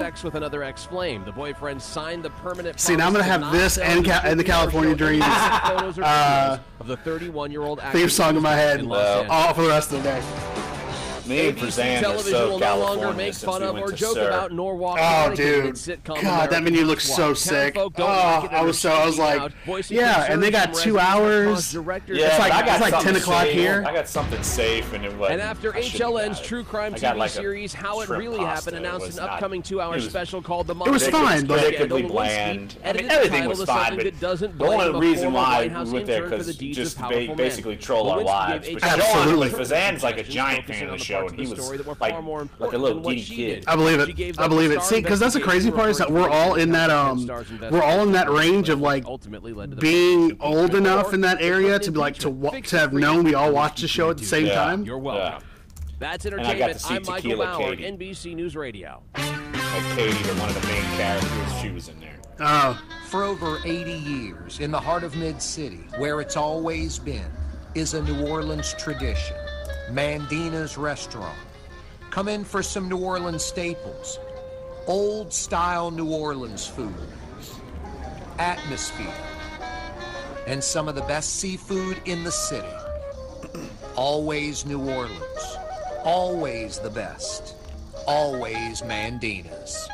sex with another ex-flame. The boyfriend signed the permanent. See, now I'm gonna have this and the California Dreams of the 31-year-old theme song in my head all for the rest of the day. Me and ABC television will no longer make fun of or joke about nor walk dude. God, that menu looks so sick. I was like, yeah, and they got 2 hours. It's like 10 o'clock here. I got something safe, and it was. And after HLN's true crime TV series How It Really Happened announced an upcoming 2-hour special called The Monster. It was fine, but predictably bland. I mean, everything was fine, but the only reason why we went there because just basically troll our wives. Absolutely. Fazan's like a giant fan of the show. And he was like a little giddy kid. I believe it. See, because that's the crazy part is that we're all in that range of like being old enough in that area to be like to have known we all watched the show at the same time. You're welcome. That's entertainment. I'm Michael Bauer, NBC News Radio. Like Katie, one of the main characters, she was in there. For over 80 years, in the heart of Mid-City, where it's always been, is a New Orleans tradition. Mandina's Restaurant. Come in for some New Orleans staples. Old-style New Orleans food. Atmosphere. And some of the best seafood in the city. Always New Orleans. Always the best. Always Mandina's.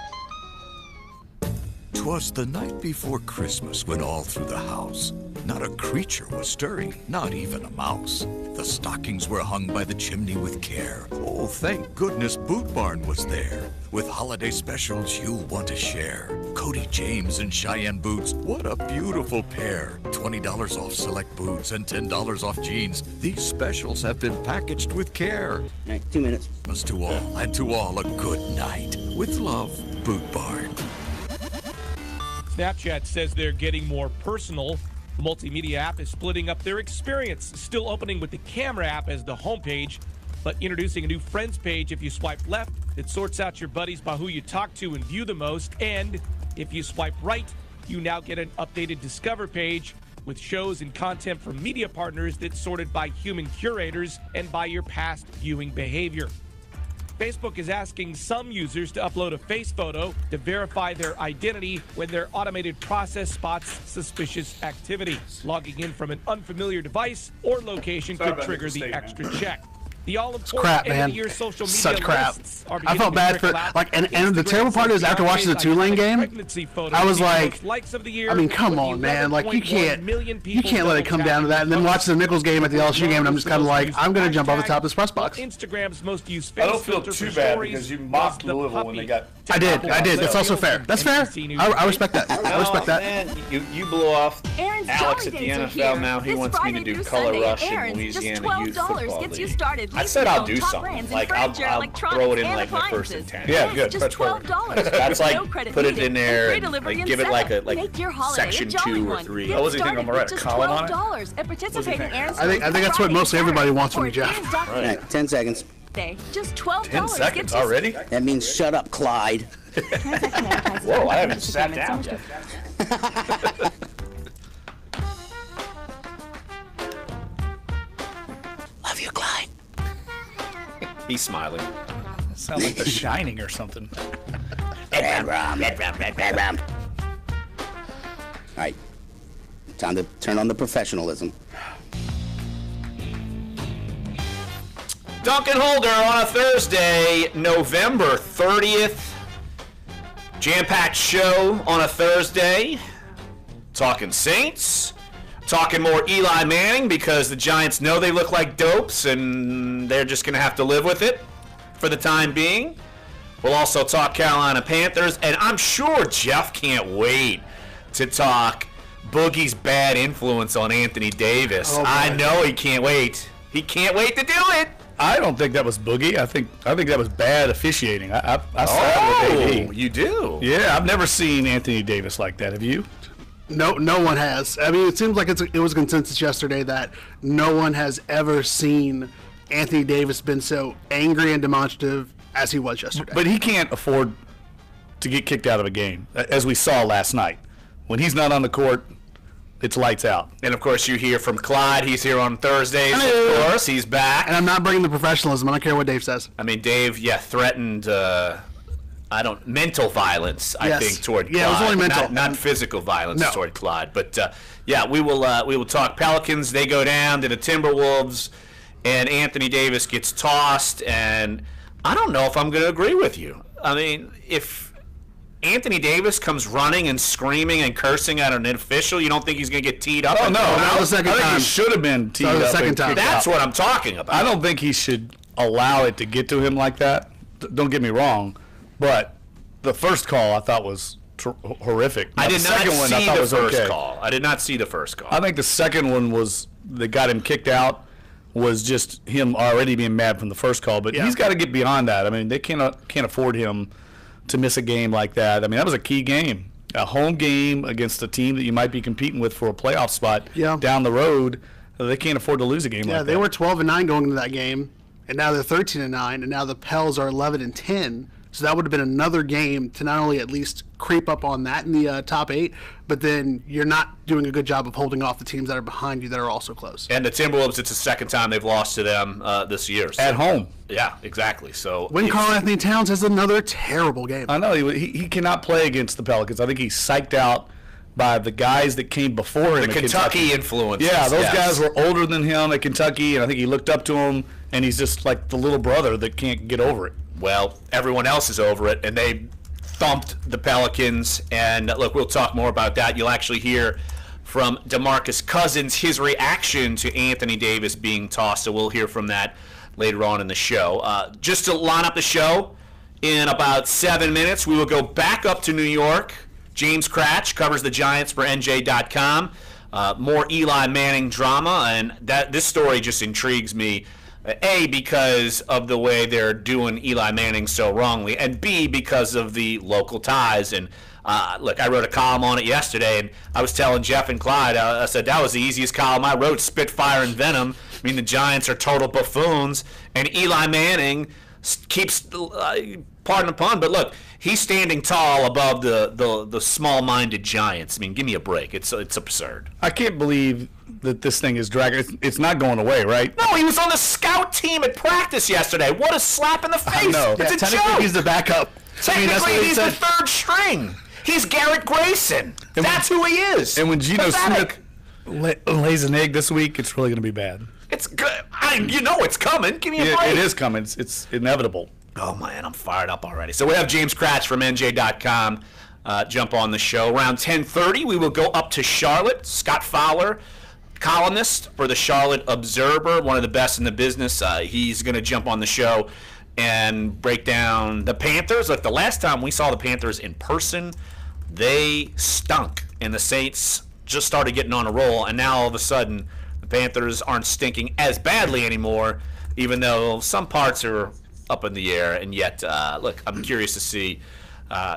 'Twas the night before Christmas when all through the house not a creature was stirring, not even a mouse. The stockings were hung by the chimney with care. Oh, thank goodness Boot Barn was there. With holiday specials you'll want to share. Cody James and Cheyenne boots, what a beautiful pair. $20 off select boots and $10 off jeans. These specials have been packaged with care. All right, 2 minutes. To all, and to all a good night. With love, Boot Barn. Snapchat says they're getting more personal. The multimedia app is splitting up their experience, still opening with the camera app as the homepage, but introducing a new friends page if you swipe left that sorts out your buddies by who you talk to and view the most. And if you swipe right, you now get an updated Discover page with shows and content from media partners that's sorted by human curators and by your past viewing behavior. Facebook is asking some users to upload a face photo to verify their identity when their automated process spots suspicious activity. Logging in from an unfamiliar device or location could trigger the extra check. The all-important end-of-the-year social media such crap. lists are I felt bad for and the terrible part is after watching the Tulane game, I was like, I mean, come on, man, like you can't let it come down to that. And then watch the Nichols game at the LSU game, and I'm just kind of like, I'm gonna jump off the top of this press box. Instagram's most used I don't feel too bad because you mocked Louisville when they got. I did. That's also fair. That's fair. I respect that. I respect that. Man, you blew off Alex at the NFL. Now he wants me to do color rush in Louisiana Youth Football League. I said I'll do something. Like I'll throw it in like my first and 10. Yeah, good. Just $12. That's like put it in there, and, like give it like section 2 or 3. I wasn't thinking I'm gonna write a column on it. I think that's what most everybody wants from you, Jeff. All right, 10 seconds. Just $12. 10 seconds already? That means shut up, Clyde. Whoa, I haven't sat down yet. Love you, Clyde. He's smiling. Sounds like The Shining or something. All right, time to turn on the professionalism. Dunc and Holder on a Thursday, November 30th. Jam-packed show on a Thursday. Talking Saints. Talking more Eli Manning because the Giants know they look like dopes and they're just going to have to live with it for the time being. We'll also talk Carolina Panthers, and I'm sure Jeff can't wait to talk Boogie's bad influence on Anthony Davis. I know he can't wait. He can't wait to do it. I don't think that was Boogie. I think that was bad officiating. I side with AD. You do? Yeah, I've never seen Anthony Davis like that. Have you? No one has. I mean, it seems like it was a consensus yesterday that no one has ever seen Anthony Davis been so angry and demonstrative as he was yesterday. But he can't afford to get kicked out of a game, as we saw last night. When he's not on the court, it's lights out. And, of course, you hear from Clyde. He's here on Thursdays, of course. He's back. And I'm not bringing the professionalism. I don't care what Dave says. I mean, Dave, threatened mental violence, I think, toward Clyde. Yeah, it was only mental. Not physical violence toward Clyde. But, we will talk Pelicans. They go down to the Timberwolves, and Anthony Davis gets tossed, and I don't know if I'm going to agree with you. I mean, if Anthony Davis comes running and screaming and cursing at an official, you don't think he's going to get teed up? Oh, no. That was the second time. I think he should have been teed up. The second time. That's what I'm talking about. I don't think he should allow it to get to him like that. Don't get me wrong, but the first call I thought was horrific. I did not see the first call. I did not see the first call. I think the second one that got him kicked out was just him already being mad from the first call. But he's got to get beyond that. I mean, they can't afford him to miss a game like that. I mean, that was a key game, a home game against a team that you might be competing with for a playoff spot down the road. They can't afford to lose a game like that. Yeah, they were 12-9 going into that game, and now they're 13-9, and now the Pels are 11-10. So that would have been another game to not only at least creep up on that in the top 8, but then you're not doing a good job of holding off the teams that are behind you that are also close. And the Timberwolves, it's the second time they've lost to them this year. So. At home. Yeah, exactly. So when Karl-Anthony Towns has another terrible game. I know. He cannot play against the Pelicans. I think he's psyched out by the guys that came before him. The Kentucky influence. Yeah, those guys were older than him at Kentucky, and I think he looked up to him, and he's just like the little brother that can't get over it. Well, everyone else is over it, and they thumped the Pelicans. And look, we'll talk more about that. You'll actually hear from DeMarcus Cousins, his reaction to Anthony Davis being tossed. So we'll hear from that later on in the show. Just to line up the show, in about 7 minutes, we will go back up to New York. James Cratch covers the Giants for NJ.com. More Eli Manning drama, and this story just intrigues me. A, because of the way they're doing Eli Manning so wrongly, and B, because of the local ties. And look, I wrote a column on it yesterday, and I was telling Jeff and Clyde, I said that was the easiest column I wrote, Spitfire and Venom. I mean, the Giants are total buffoons, and Eli Manning keeps, pardon the pun, but look, he's standing tall above the small-minded Giants. I mean, give me a break. It's absurd. I can't believe that this thing is dragging. It's not going away, right? No, he was on the scout team at practice yesterday. What a slap in the face. I know. It's a technically joke. He's the backup. Technically, he's the third string. He's Garrett Grayson. That's who he is. And when Geno Smith lays an egg this week, it's really going to be bad. It's good. You know it's coming. Give me a break. It is coming. It's inevitable. Oh, man, I'm fired up already. So we have James Cratch from NJ.com jump on the show. Around 10:30, we will go up to Charlotte. Scott Fowler, columnist for the Charlotte Observer, one of the best in the business. He's going to jump on the show and break down the Panthers. Look, the last time we saw the Panthers in person, they stunk, and the Saints just started getting on a roll, and now all of a sudden the Panthers aren't stinking as badly anymore, even though some parts are up in the air. And yet, look, I'm curious to see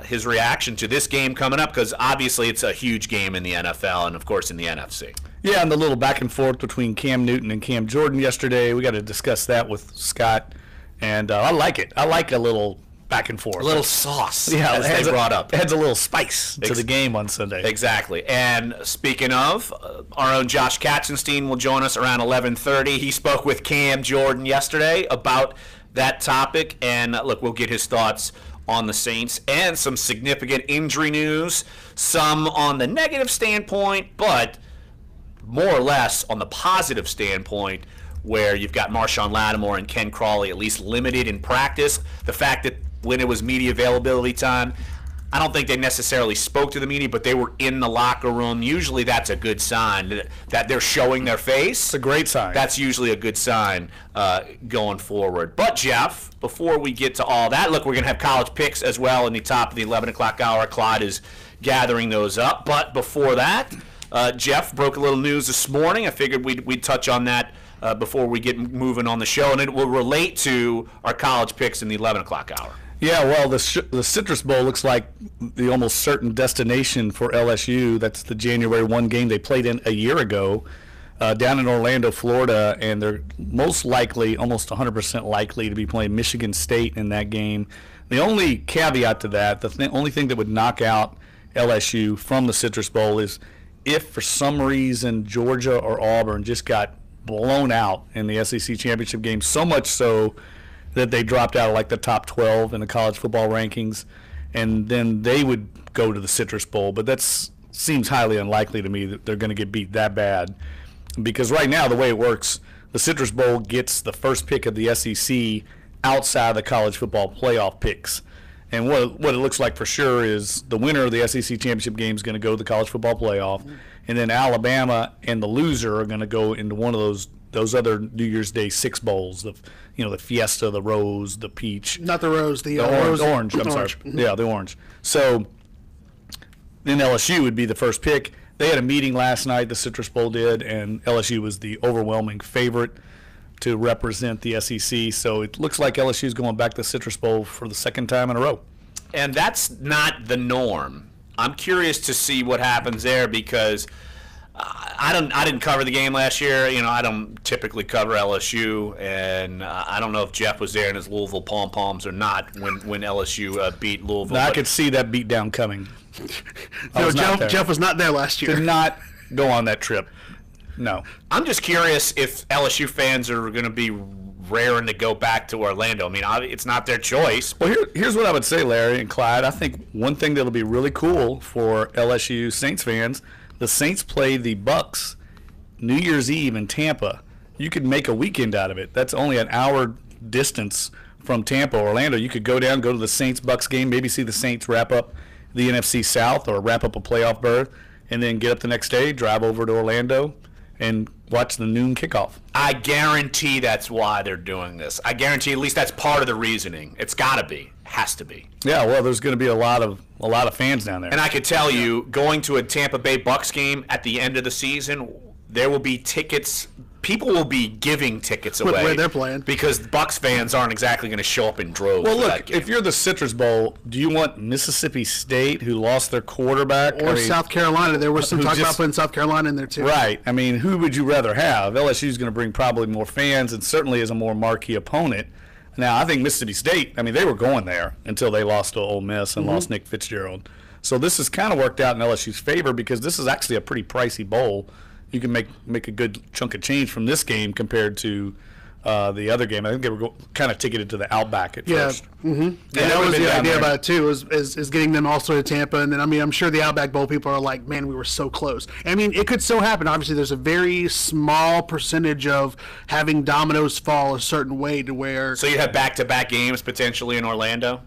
his reaction to this game coming up, because obviously it's a huge game in the NFL and, of course, in the NFC. Yeah, and the little back and forth between Cam Newton and Cam Jordan yesterday, we got to discuss that with Scott, and I like it. I like a little back and forth. A little sauce, as they brought up. It adds a little spice to the game on Sunday. Exactly. And speaking of, our own Josh Katzenstein will join us around 11:30. He spoke with Cam Jordan yesterday about that topic, and look, we'll get his thoughts on the Saints and some significant injury news, some on the negative standpoint, but more or less on the positive standpoint, where you've got Marshawn Lattimore and Ken Crawley at least limited in practice. The fact that when it was media availability time, I don't think they necessarily spoke to the media, but they were in the locker room. Usually that's a good sign that they're showing their face. It's a great sign. That's usually a good sign going forward. But, Jeff, before we get to all that, look, we're going to have college picks as well in the top of the 11 o'clock hour. Clyde is gathering those up. But before that, Jeff broke a little news this morning. I figured we'd touch on that before we get moving on the show, and it will relate to our college picks in the 11 o'clock hour. Yeah, well, the Citrus Bowl looks like the almost certain destination for LSU. That's the January 1 game they played in a year ago down in Orlando, Florida, and they're most likely, almost 100% likely, to be playing Michigan State in that game. The only caveat to that, the only thing that would knock out LSU from the Citrus Bowl is if for some reason Georgia or Auburn just got blown out in the SEC championship game, so much so that they dropped out of like the top 12 in the college football rankings. and then they would go to the Citrus Bowl. But that seems highly unlikely to me that they're going to get beat that bad, because right now the way it works, the Citrus Bowl gets the first pick of the SEC outside the college football playoff picks. And what it looks like for sure is the winner of the SEC championship game is going to go to the college football playoff, and then Alabama and the loser are going to go into one of those other New Year's Day 6 bowls, the Fiesta, the Rose, the Peach. Not the Rose, the orange. I'm sorry. Mm-hmm. Yeah, the orange. So then LSU would be the first pick. They had a meeting last night, the Citrus Bowl did, and LSU was the overwhelming favorite to represent the SEC. So it looks like LSU is going back to the Citrus Bowl for the second time in a row. And that's not the norm. I'm curious to see what happens there, because I didn't cover the game last year. I don't typically cover LSU, and I don't know if Jeff was there in his Louisville pom-poms or not when LSU beat Louisville. I could see that beat down coming. No, Jeff was not there last year. Did not go on that trip. No. I'm just curious if LSU fans are going to be raring to go back to Orlando. I mean, it's not their choice. Well, here's what I would say, Larry and Clyde. I think one thing that'll be really cool for LSU Saints fans, the Saints play the Bucs New Year's Eve in Tampa. You could make a weekend out of it. That's only an hour distance from Tampa, Orlando. You could go down, go to the Saints-Bucs game, maybe see the Saints wrap up the NFC South or wrap up a playoff berth, and then get up the next day, drive over to Orlando, and watch the noon kickoff. I guarantee that's why they're doing this. I guarantee at least that's part of the reasoning. It's got to be. Has to be. Yeah, well, there's going to be a lot of fans down there. And I could tell you, going to a Tampa Bay Bucs game at the end of the season, there will be tickets. People will be giving tickets away. Where they're playing. Because Bucs fans aren't exactly going to show up in droves. Well, for that look, game. if you're the Citrus Bowl, do you want Mississippi State, who lost their quarterback? Or South Carolina. There was some talk about putting South Carolina in there, too. Right. I mean, who would you rather have? LSU is going to bring probably more fans and certainly is a more marquee opponent. Now, I think Mississippi State, I mean, they were going there until they lost to Ole Miss and lost Nick Fitzgerald. So this has kind of worked out in LSU's favor, because this is actually a pretty pricey bowl. You can make a good chunk of change from this game compared to the other game. I think they were kind of ticketed to the Outback at first. Mm-hmm. And that was the idea about it, too, is getting them also to Tampa. And then, I mean, I'm sure the Outback Bowl people are like, man, we were so close. I mean, it could so happen. Obviously, there's a very small percentage of having dominoes fall a certain way to where... So you have back-to-back games potentially in Orlando?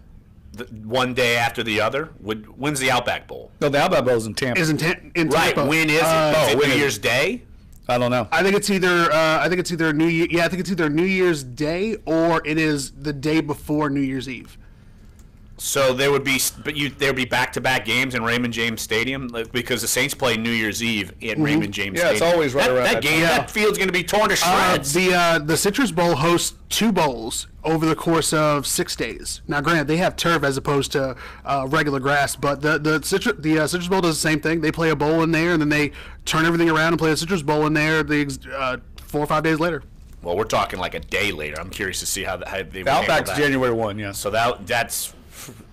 One day after the other? When's the Outback Bowl? No, the Outback Bowl is in Tampa. In Tampa. Right. When is it? Is it New Year's Day? I don't know. I think it's either New Year. Yeah, I think it's either New Year's Day or it is the day before New Year's Eve. So there would be back-to-back games in Raymond James Stadium, because the Saints play New Year's Eve at Raymond James Stadium. Yeah, it's always right around that game. Yeah. That field's going to be torn to shreds. The Citrus Bowl hosts 2 bowls over the course of 6 days. Now, granted, they have turf as opposed to regular grass, but the Citrus Bowl does the same thing. They play a bowl in there, and then they turn everything around and play a Citrus Bowl in there 4 or 5 days later. Well, we're talking like a day later. I'm curious to see how they the Outback's January 1, yeah. So that's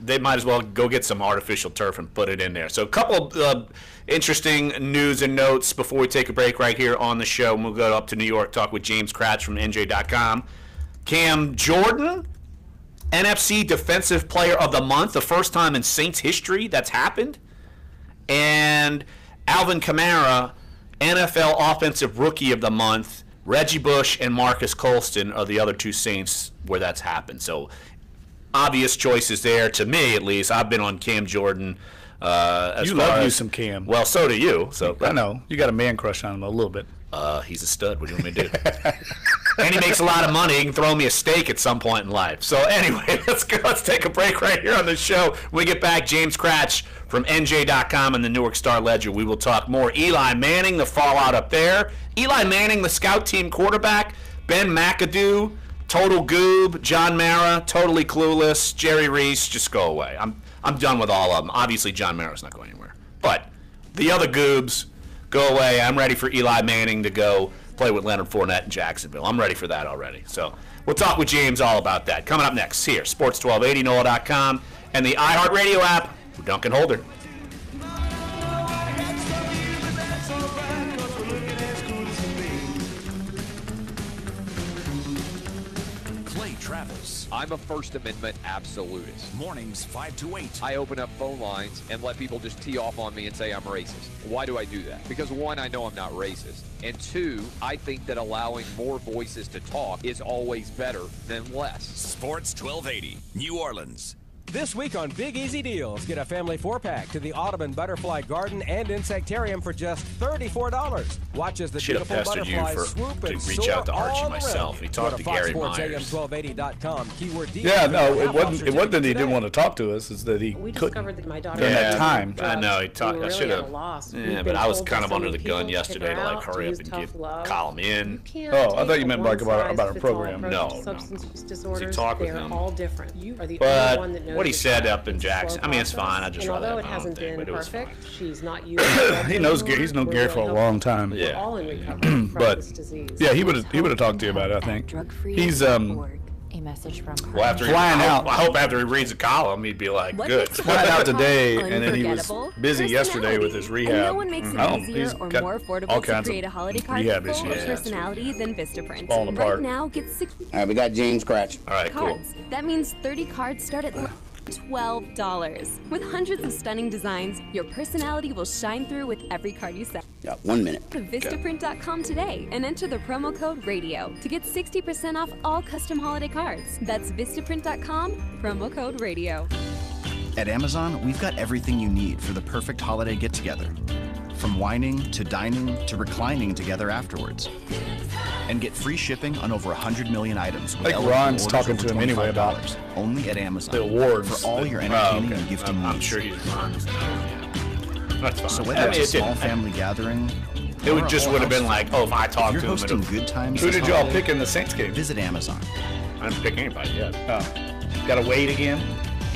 they might as well go get some artificial turf and put it in there. So a couple of interesting news and notes before we take a break right here on the show. We'll go up to New York, talk with James Kratz from NJ.com. Cam Jordan, NFC Defensive Player of the Month, the first time in Saints history that's happened. And Alvin Kamara, NFL Offensive Rookie of the Month. Reggie Bush and Marcus Colston are the other 2 Saints where that's happened. So obvious choices there, to me at least. I've been on Cam Jordan. You love you some Cam. Well, so do you. So I know. You got a man crush on him a little bit. He's a stud. What do you want me to do? And he makes a lot of money. He can throw me a steak at some point in life. So anyway, let's go. Let's take a break right here on the show. When we get back, James Kratz from NJ.com and the Newark Star-Ledger. We will talk more. Eli Manning, the fallout up there. Eli Manning, the scout team quarterback. Ben McAdoo, total goob. John Mara, totally clueless. Jerry Reese, just go away. I'm done with all of them. Obviously, John Mara's not going anywhere. But the other goobs, go away. I'm ready for Eli Manning to go play with Leonard Fournette in Jacksonville. I'm ready for that already. So we'll talk with James all about that. Coming up next here, Sports 1280, NOLA.com, and the iHeartRadio app for Dunc and Holder. Clay Travis. sports. I'm a First Amendment absolutist. Mornings 5 to 8. I open up phone lines and let people just tee off on me and say I'm racist. Why do I do that? Because one, I know I'm not racist. And two, I think that allowing more voices to talk is always better than less. Sports 1280, New Orleans. This week on Big Easy Deals, get a family 4-pack to the Audubon Butterfly Garden and Insectarium for just $34. Watch as the beautiful butterflies swoop and reach out to Archie myself. He talked to Gary Myers. AM1280.com. Keyword D. Yeah, no, it wasn't that he didn't want to talk to us. It's that he We couldn't. discovered that my daughter During that time. I know. He talked. We I were should really at have. a loss. Yeah, We've but been I was told kind of so under many the gun people yesterday pick to her like out, hurry use up and tough love. call him in. You can't Oh, I take thought you a meant like about our one-size-fits-all program. approach to No. substance use disorders. talk with They're him? all different. You are the only But one that knows what he the said track. up in It's a slow Jackson, I mean, it's process. fine. I just And rather although have it my own hasn't thing, been but it was perfect, fine. she's not using drugs He knows anymore. he's known We're Gary really for a hopeful. long time. We're Yeah. all in recovery from But this disease. yeah, he would have talked to you about it. I think he's A message from her. Well, after Flying out. I hope after he reads a column, he'd be like, What good. makes flying out today, and then he was Unforgettable busy yesterday with his personality. rehab. And no one makes it I don't- easier he's or got more all affordable to kinds create of a holiday card rehab full of issues. personality than Vistaprint. Falling Right apart. now, get 60 All right, we got James Cratch. All right, cool. cards. That means 30 cards start at $12. With hundreds of stunning designs, your personality will shine through with every card you send. Yeah, 1 minute. Go to Vistaprint.com today and enter the promo code RADIO to get 60% off all custom holiday cards. That's Vistaprint.com, promo code RADIO. At Amazon, we've got everything you need for the perfect holiday get-together. From wining to dining to reclining together afterwards. And get free shipping on over 100 million items. I think Ron's talking to him anyway about $25 only at Amazon. the awards. For all your entertaining and gifting needs. I'm sure he's Ron's. That's fine. So whether it's a small family gathering, It would just would have been like, oh, if I if talked you're to him, hosting it'll- good times Who this did y'all holiday, pick in the Saints game? visit Amazon. I didn't pick anybody yet. Got to wait again.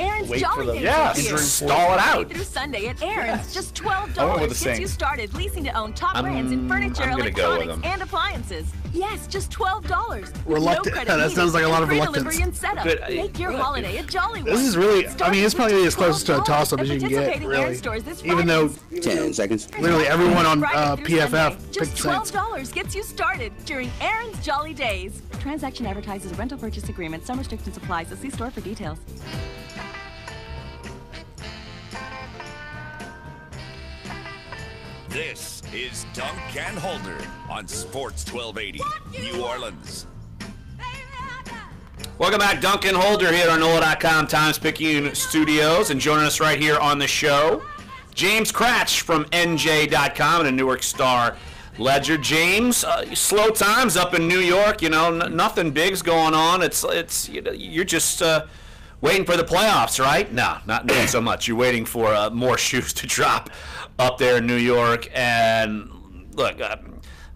Aaron's Wait for Jolly the- Days Yes, is here. stall it out. Through Sunday at Aaron's, just $12 I went with the gets you Saints. started leasing to own top I'm- brands in furniture, I'm gonna go with electronics, them. and appliances. Yes, just $12. Reluctant. No credit That needed, sounds like a lot of and free reluctance. delivery and setup. But, Make your holiday a jolly one. This is really, I mean, it's probably as close to a $12 toss-up as you can get, participating Aaron really. stores this Even though 10 seconds. literally everyone on Friday through PFF Sunday. picked Just the Saints. $12 gets you started during Aaron's Jolly Days. Transaction advertises a rental purchase agreement. Some restrictions apply, so see store for details. This is Dunc and Holder on Sports 1280, New Orleans. Welcome back, Duncan Holder here on NOLA.com Times-Picayune Studios, and joining us right here on the show, James Cratch from NJ.com and a Newark Star Ledger. James, slow times up in New York. You know, nothing big's going on. It's you know, you're just waiting for the playoffs, right? No, not so much. You're waiting for more shoes to drop up there in New York. And look.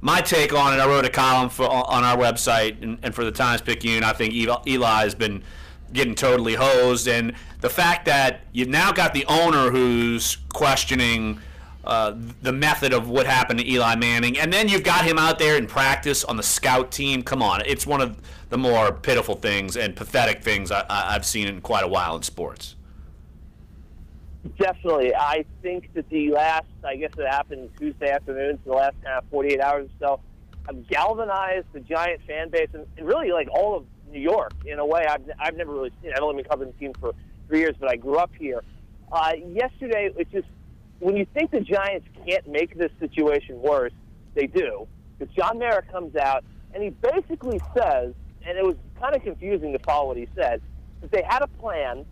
My take on it, I wrote a column on our website and for the Times-Picayune. I think Eli has been getting totally hosed. And the fact that you've now got the owner who's questioning the method of what happened to Eli Manning, and then you've got him out there in practice on the scout team. Come on. It's one of the more pitiful things and pathetic things I've seen in quite a while in sports. Definitely. I think that the last, I guess it happened Tuesday afternoon, so the last kind of 48 hours or so, have galvanized the Giant fan base and really like all of New York in a way I've never really seen. I've only been covering the team for 3 years, but I grew up here. Yesterday, it's just, when you think the Giants can't make this situation worse, they do. Because John Mara comes out and he basically says, and it was kind of confusing to follow what he said, that they had a plan,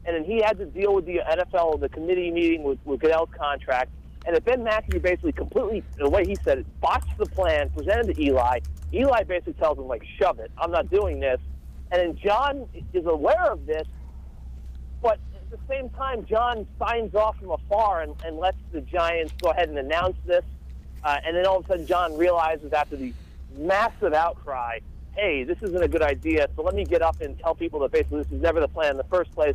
and then he had to deal with the NFL, the committee meeting with Goodell's contract, and that Ben McAdoo basically completely, the way he said it, botched the plan, presented to Eli. Eli basically tells him, like, shove it, I'm not doing this. And then John is aware of this, but at the same time, John signs off from afar and lets the Giants go ahead and announce this. And then all of a sudden, John realizes after the massive outcry, hey, this isn't a good idea, so let me get up and tell people that basically this was never the plan in the first place.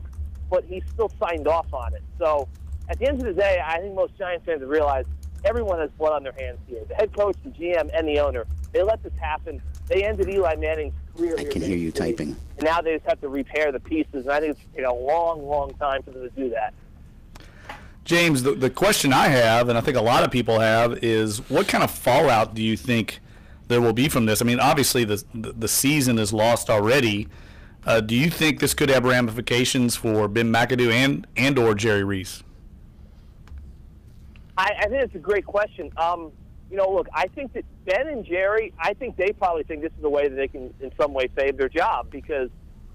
But he still signed off on it. So at the end of the day, I think most Giants fans have realized everyone has blood on their hands here. The head coach, the GM, and the owner. They let this happen. They ended Eli Manning's career. I can hear you typing. And now they just have to repair the pieces. And I think it's taken a long, long time for them to do that. James, the question I have, and I think a lot of people have, is what kind of fallout do you think there will be from this? I mean, obviously the season is lost already. Do you think this could have ramifications for Ben McAdoo and or Jerry Reese? I think it's a great question. Look, I think that Ben and Jerry, I think they probably think this is a way that they can in some way save their job, because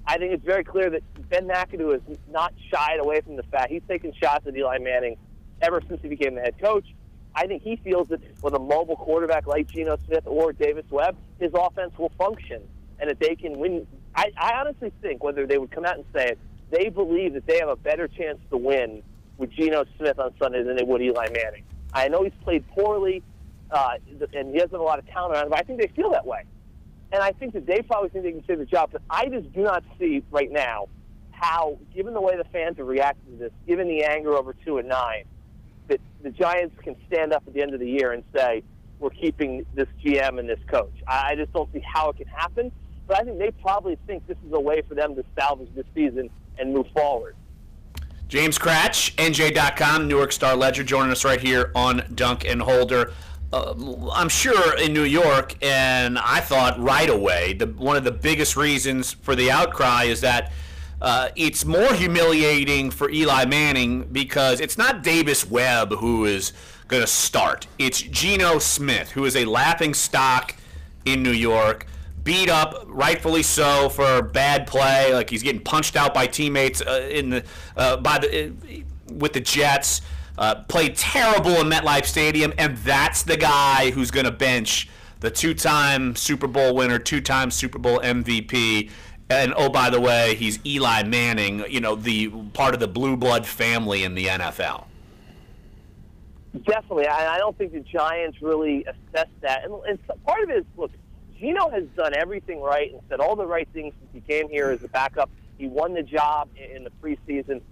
I think it's very clear that Ben McAdoo has not shied away from the fact he's taken shots at Eli Manning ever since he became the head coach. I think he feels that with a mobile quarterback like Geno Smith or Davis Webb, his offense will function and that they can win. I honestly think, whether they would come out and say it, they believe that they have a better chance to win with Geno Smith on Sunday than they would Eli Manning. I know he's played poorly, and he doesn't have a lot of talent around him, but I think they feel that way. And I think that they probably think they can save the job, but I just do not see right now how, given the way the fans have reacted to this, given the anger over 2-9, that the Giants can stand up at the end of the year and say, we're keeping this GM and this coach. I just don't see how it can happen, but I think they probably think this is a way for them to salvage this season and move forward. James Cratch, NJ.com, Newark Star-Ledger, joining us right here on Dunc and Holder. I'm sure in New York, and I thought right away, one of the biggest reasons for the outcry is that it's more humiliating for Eli Manning because it's not Davis Webb who is going to start. It's Geno Smith, who is a laughing stock in New York, beat up, rightfully so, for bad play. Like he's getting punched out by teammates with the Jets. Played terrible in MetLife Stadium, and that's the guy who's going to bench the two-time Super Bowl winner, two-time Super Bowl MVP. And, oh, by the way, he's Eli Manning, the part of the blue blood family in the NFL. Definitely. I don't think the Giants really assess that. And part of it is, look, Geno has done everything right and said all the right things since he came here as a backup. He won the job in the preseason.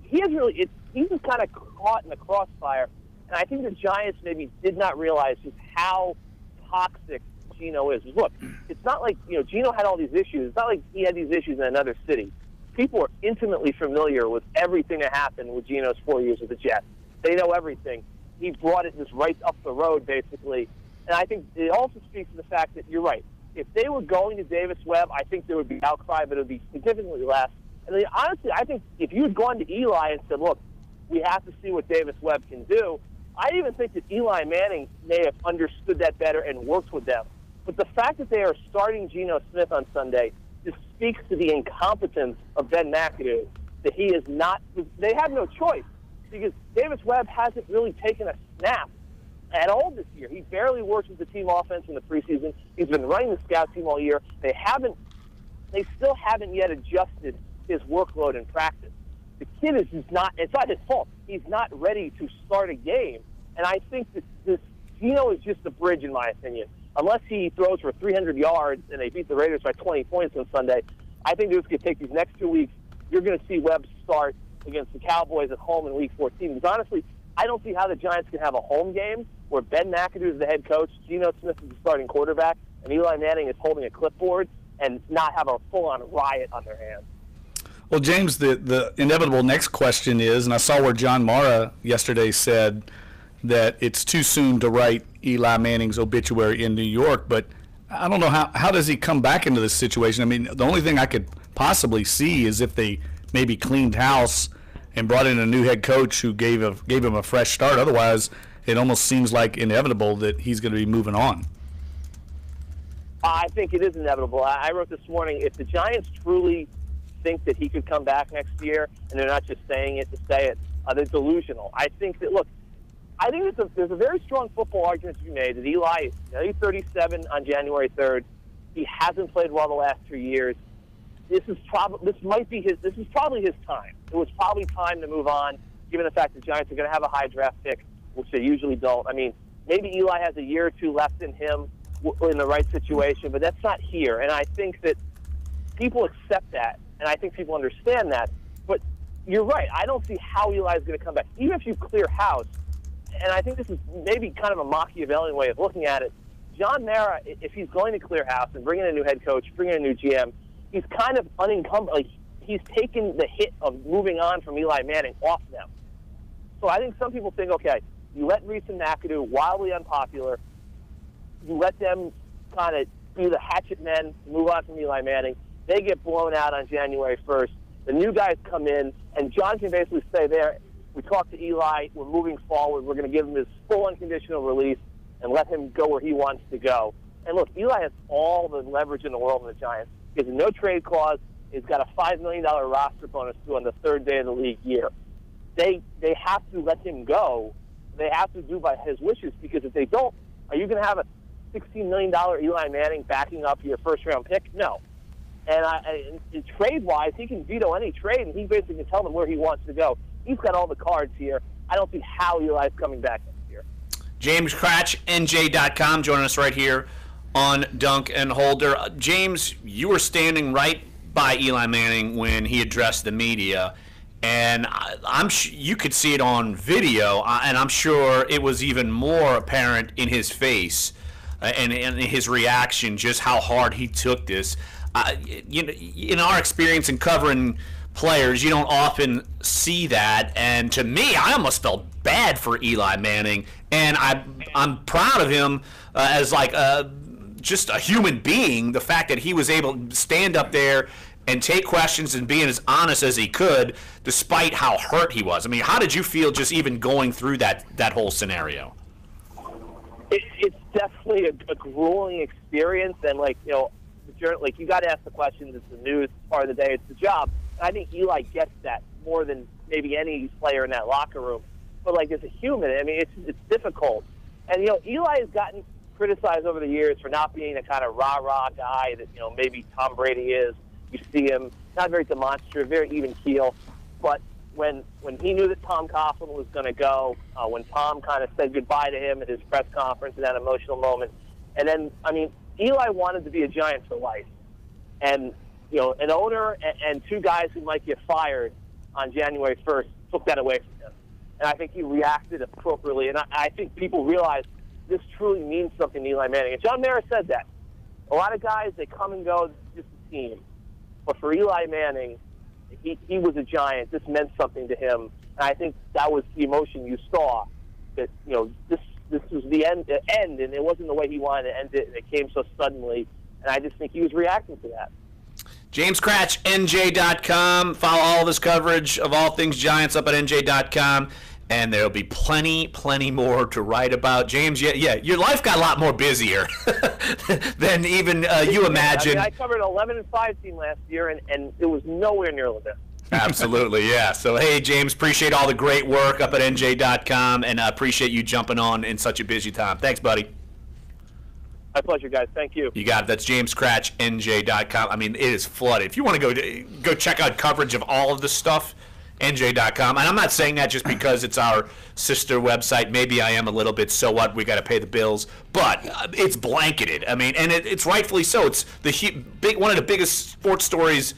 He has really, he's just kind of caught in the crossfire. And I think the Giants maybe did not realize just how toxic Geno is. Look, it's not like, Geno had all these issues. It's not like he had these issues in another city. People are intimately familiar with everything that happened with Geno's 4 years with the Jets. They know everything. He brought it just right up the road, basically. And I think it also speaks to the fact that you're right. If they were going to Davis Webb, I think there would be outcry, but it would be significantly less. And honestly, I think if you had gone to Eli and said, look, we have to see what Davis Webb can do, I even think that Eli Manning may have understood that better and worked with them. But the fact that they are starting Geno Smith on Sunday just speaks to the incompetence of Ben McAdoo, that he is not – they have no choice because Davis Webb hasn't really taken a snap at all this year. He barely works with the team offense in the preseason. He's been running the scout team all year. They still haven't yet adjusted his workload in practice. The kid is just not – it's not his fault. He's not ready to start a game. And I think that this Geno is just a bridge, in my opinion. Unless he throws for 300 yards and they beat the Raiders by 20 points on Sunday, I think they're just going to take these next 2 weeks. You're going to see Webb start against the Cowboys at home in Week 14. Because honestly, I don't see how the Giants can have a home game where Ben McAdoo is the head coach, Geno Smith is the starting quarterback, and Eli Manning is holding a clipboard and not have a full-on riot on their hands. Well, James, the inevitable next question is, and I saw where John Mara yesterday said that it's too soon to write Eli Manning's obituary in New York, but I don't know how does he come back into this situation? I mean, the only thing I could possibly see is if they maybe cleaned house and brought in a new head coach who gave him a fresh start. Otherwise, it almost seems like inevitable that he's going to be moving on. I think it is inevitable. I wrote this morning, if the Giants truly think that he could come back next year, and they're not just saying it to say it, they're delusional. I think that, look, I think there's a very strong football argument to be made that Eli, he's 37 on January 3rd. He hasn't played well the last 2 years. This is probably his time. It was probably time to move on, given the fact that the Giants are going to have a high draft pick, which they usually don't. I mean, maybe Eli has a year or two left in him in the right situation, but that's not here. And I think that people accept that, and I think people understand that. But you're right. I don't see how Eli is going to come back. Even if you clear house, and I think this is maybe kind of a Machiavellian way of looking at it, John Mara, if he's going to clear house and bring in a new head coach, bring in a new GM, he's kind of unencumbered. Like, he's taken the hit of moving on from Eli Manning off them. So I think some people think, okay, you let Reese and McAdoo, wildly unpopular, you let them kind of be the hatchet men, move on from Eli Manning. They get blown out on January 1st. The new guys come in, and John can basically say there, we talked to Eli, we're moving forward, we're going to give him his full unconditional release and let him go where he wants to go. And look, Eli has all the leverage in the world in the Giants. He has a no-trade clause. He's got a $5 million roster bonus due on the third day of the league year. They have to let him go. They have to do by his wishes, because if they don't, are you going to have a $16 million Eli Manning backing up your first-round pick? No. And trade-wise, he can veto any trade, and he basically can tell them where he wants to go. He's got all the cards here. I don't see how Eli's coming back next year. James Cratch, NJ.com, joining us right here on Dunc and Holder. James, you were standing right by Eli Manning when he addressed the media, and you could see it on video, and I'm sure it was even more apparent in his face and in his reaction just how hard he took this. In our experience in covering players, you don't often see that, and to me, I almost felt bad for Eli Manning, and I'm proud of him as just a human being. The fact that he was able to stand up there and take questions and being as honest as he could, despite how hurt he was. I mean, how did you feel just even going through that whole scenario? It's definitely a grueling experience, and you got to ask the questions. It's the news, it's part of the day, it's the job. And I think Eli gets that more than maybe any player in that locker room. But as a human, I mean, it's difficult. And Eli has gotten criticized over the years for not being the kind of rah-rah guy that maybe Tom Brady is. You see him not very demonstrative, very even keel. But when he knew that Tom Coughlin was going to go, when Tom kind of said goodbye to him at his press conference in that emotional moment, and then Eli wanted to be a Giant for life. And, an owner and two guys who might get fired on January 1st took that away from him. And I think he reacted appropriately. And I think people realize this truly means something to Eli Manning. And John Mara said that. A lot of guys, they come and go, just a team. But for Eli Manning, he was a Giant. This meant something to him. And I think that was the emotion you saw, that, this was the end, and it wasn't the way he wanted to end it, and it came so suddenly. And I just think he was reacting to that. James Cratch, NJ.com. Follow all of his coverage of all things Giants up at NJ.com, and there'll be plenty more to write about. James, yeah, your life got a lot more busier than even you imagine. I covered an 11-5 team last year, and it was nowhere near this. Absolutely, yeah. So, hey, James, appreciate all the great work up at NJ.com, and appreciate you jumping on in such a busy time. Thanks, buddy. My pleasure, guys. Thank you. You got it. That's James Cratch, NJ.com. I mean, it is flooded. If you want to go check out coverage of all of this stuff, NJ.com. And I'm not saying that just because it's our sister website. Maybe I am a little bit, so what? We got to pay the bills. But it's blanketed. I mean, and it's rightfully so. It's one of the biggest sports stories,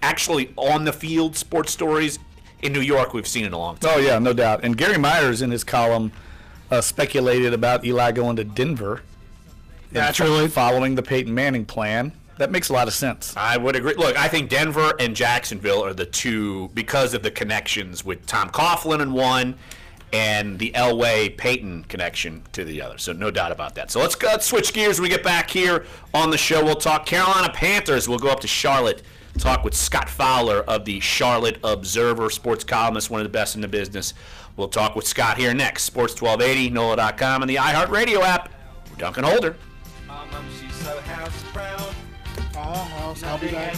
actually on the field sports stories in New York we've seen in a long time. Oh, yeah, no doubt. And Gary Myers in his column speculated about Eli going to Denver. Naturally, following the Peyton Manning plan. That makes a lot of sense. I would agree. Look, I think Denver and Jacksonville are the two, because of the connections with Tom Coughlin in one and the Elway Peyton connection to the other. So no doubt about that. So let's switch gears when we get back here on the show. We'll talk Carolina Panthers. We'll go up to Charlotte, talk with Scott Fowler of the Charlotte Observer, sports columnist, one of the best in the business. We'll talk with Scott here next. Sports 1280, NOLA.com, and the iHeartRadio app. We're Dunc and Holder. She's so house proud. I'll be back.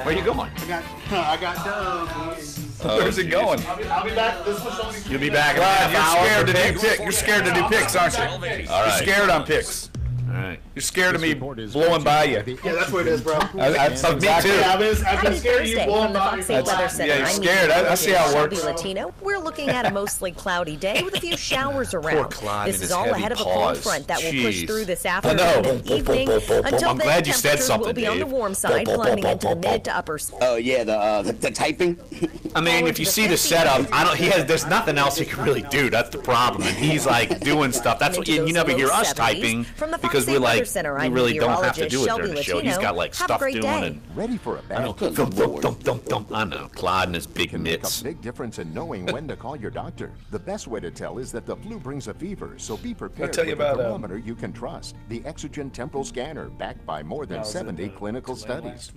Where are you going? I got done. Where's it going? I'll be back. This was You'll be back. You're scared to do picks, aren't you? All right. You're scared on picks. All right. You're scared of me blowing by you. Yeah, that's what it is, bro. Me too. I've been scared of you blowing by me. Yeah, you're scared. I see how it works. Latino. We're looking at a mostly cloudy day with a few showers around. This is all ahead of a cold front that will push through this afternoon and evening. Until I'm glad you said something, will be on the warm side, climbing into the mid to upper. Oh, yeah, the typing. I mean, if you see the setup, there's nothing else he can really do. That's the problem. And he's like doing stuff. That's what you never hear us typing because we really don't have to do it during the show. He's got like stuff doing and ready for a bad I know, plodding his big mitts. Big difference in knowing when to call your doctor. The best way to tell is that the flu brings a fever, so be prepared with a thermometer you can trust. The Exogen Temporal Scanner, backed by more than 70 clinical studies.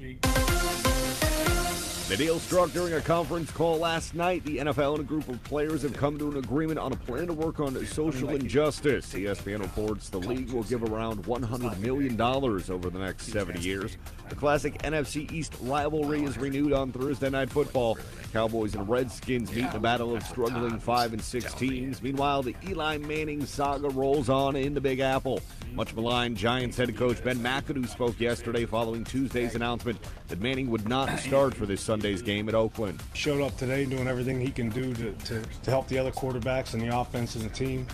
The deal struck during a conference call last night. The NFL and a group of players have come to an agreement on a plan to work on social injustice. ESPN reports the league will give around $100 million over the next 7 years. The classic NFC East rivalry is renewed on Thursday Night Football. Cowboys and Redskins meet in a battle of struggling 5 and 6 teams. Meanwhile, the Eli Manning saga rolls on in the Big Apple. Much maligned Giants head coach Ben McAdoo spoke yesterday following Tuesday's announcement that Manning would not start for this Sunday's game at Oakland. Showed up today doing everything he can do to help the other quarterbacks and the offense and the team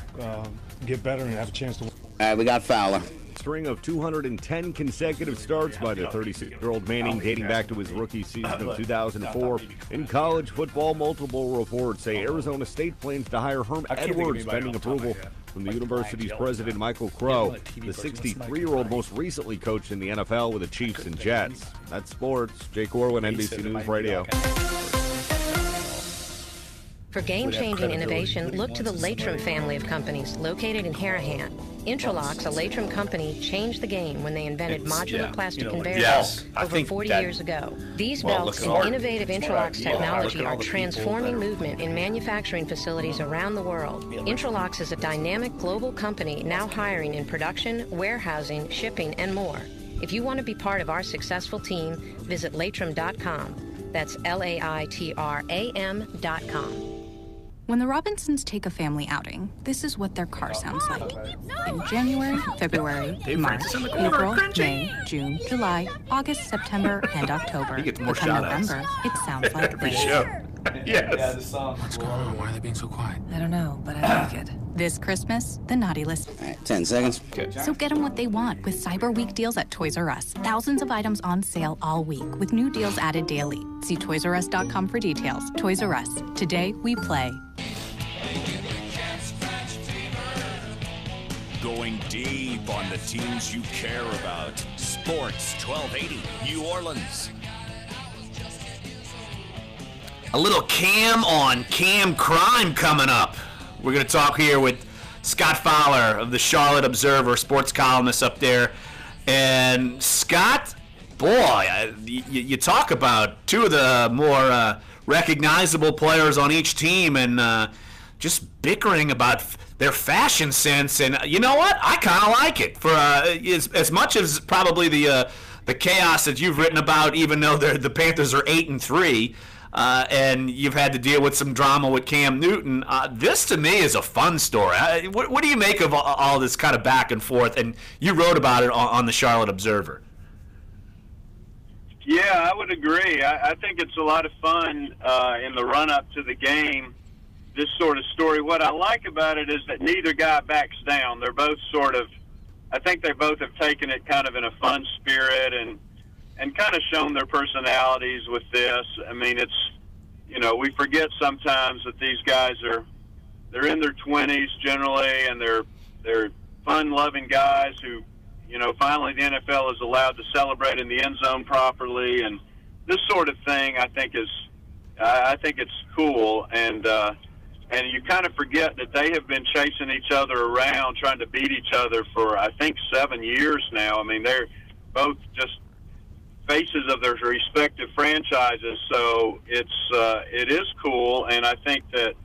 get better and have a chance to win. All right, we got Fowler. String of 210 consecutive starts by the 36-year-old Manning dating back to his rookie season of 2004. In college football, multiple reports say Arizona State plans to hire Herm Edwards pending approval from the university's president, Michael Crow. The 63-year-old most recently coached in the NFL with the Chiefs and Jets. That's sports. Jake Orwin, NBC News Radio. For game-changing innovation, look to the Latrim family of companies located in Harahan. Intralocks, a Latrim company, changed the game when they invented modular plastic conveyor belts over 40 years ago. These belts and innovative Intralocks technology are transforming movement in manufacturing facilities around the world. Intralocks is a dynamic global company now hiring in production, warehousing, shipping, and more. If you want to be part of our successful team, visit Latrim.com. That's LAITRAM.com. When the Robinsons take a family outing, this is what their car sounds like. In January, February, March, April, May, June, July, August, September, and October. He gets more Come shout-outs. November, it sounds like Every this. show. Yes. Yeah, the song. What's going on? Why are they being so quiet? I don't know, but I like it. This Christmas, the naughty list. All right, 10 seconds. Okay. So get them what they want with Cyber Week deals at Toys R Us. Thousands of items on sale all week with new deals added daily. See ToysRUs.com for details. Toys R Us. Today, we play. Going deep on the teams you care about. Sports 1280, New Orleans. A little Cam on Cam crime coming up. We're going to talk here with Scott Fowler of the Charlotte Observer, sports columnist up there. And Scott, boy, you talk about two of the more recognizable players on each team and just bickering about their fashion sense. And you know what? I kind of like it. For as much as probably the chaos that you've written about, even though the Panthers are 8-3. And you've had to deal with some drama with Cam Newton. This, to me, is a fun story. What do you make of all this kind of back and forth? And you wrote about it on the Charlotte Observer. Yeah, I would agree. I think it's a lot of fun in the run-up to the game, this sort of story. What I like about it is that neither guy backs down. They're both I think they both have taken it kind of in a fun spirit and kind of shown their personalities with this. I mean, we forget sometimes that these guys they're in their 20s generally, and they're fun-loving guys who, finally the NFL is allowed to celebrate in the end zone properly, and this sort of thing I think it's cool, and you kind of forget that they have been chasing each other around, trying to beat each other for I think 7 years now. I mean, they're both just faces of their respective franchises, so it is cool, and I think that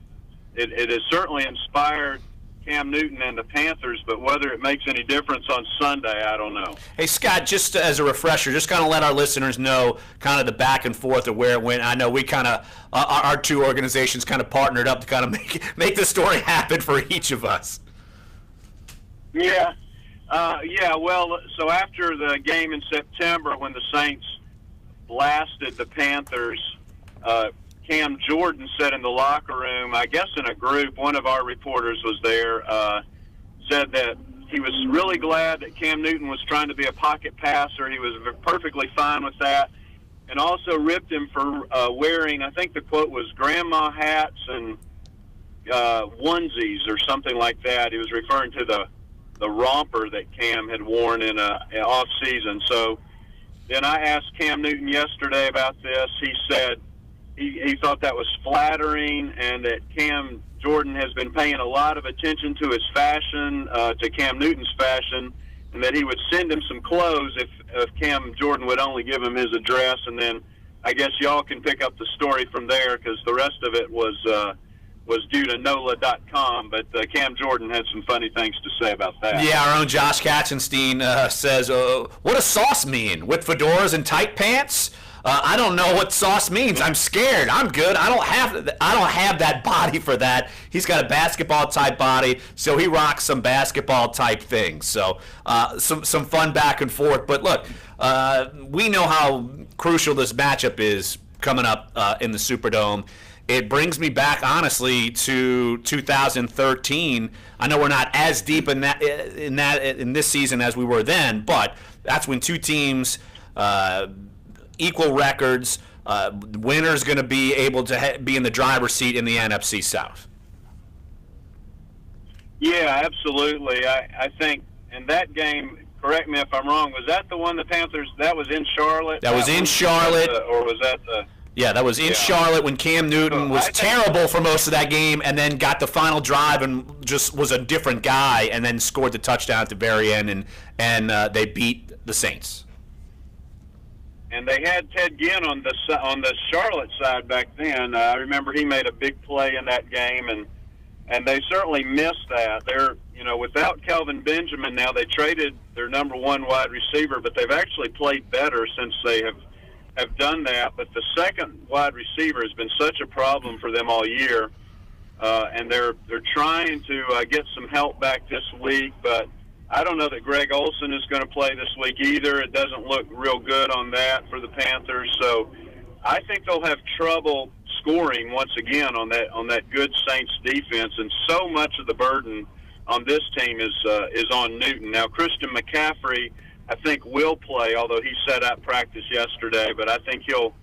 it has certainly inspired Cam Newton and the Panthers, but whether it makes any difference on Sunday, I don't know. Hey, Scott, just as a refresher, just kind of let our listeners know kind of the back and forth of where it went. I know we kind of, our two organizations kind of partnered up to kind of make the story happen for each of us. Yeah. Well, so after the game in September when the Saints blasted the Panthers, Cam Jordan said in the locker room, I guess in a group, one of our reporters was there, said that he was really glad that Cam Newton was trying to be a pocket passer. He was perfectly fine with that. and also ripped him for wearing, I think the quote was grandma hats and onesies or something like that. He was referring to the romper that Cam had worn in off season. So then I asked Cam Newton yesterday about this. He said he thought that was flattering, and that Cam Jordan has been paying a lot of attention to his fashion, to Cam Newton's fashion, and that he would send him some clothes if Cam Jordan would only give him his address. And then I guess y'all can pick up the story from there, because the rest of it was due to NOLA.com. But Cam Jordan had some funny things to say about that. Yeah, our own Josh Katzenstein says, what does sauce mean? With fedoras and tight pants? I don't know what sauce means. I'm scared. I'm good. I don't have that body for that. He's got a basketball type body, so he rocks some basketball type things. So some fun back and forth. But look, we know how crucial this matchup is coming up in the Superdome. It brings me back, honestly, to 2013. I know we're not as deep in this season as we were then, but that's when two teams. Equal records. The winner's going to be able to be in the driver's seat in the NFC South. Yeah, absolutely. I think in that game, correct me if I'm wrong, was that the one the Panthers, that was in Charlotte? That was in Charlotte. Or was that the... Yeah, that was in Charlotte when Cam Newton was terrible for most of that game, and then got the final drive and just was a different guy, and then scored the touchdown at the very end, and they beat the Saints. And they had Ted Ginn on the Charlotte side back then. I remember he made a big play in that game, and they certainly missed that. They're, without Kelvin Benjamin now, they traded their number one wide receiver, but they've actually played better since they have done that. But the second wide receiver has been such a problem for them all year, and they're trying to get some help back this week, but I don't know that Greg Olsen is going to play this week either. It doesn't look real good on that for the Panthers. So I think they'll have trouble scoring once again on that good Saints defense. And so much of the burden on this team is on Newton. Now, Christian McCaffrey, I think, will play, although he set out practice yesterday. But I think he'll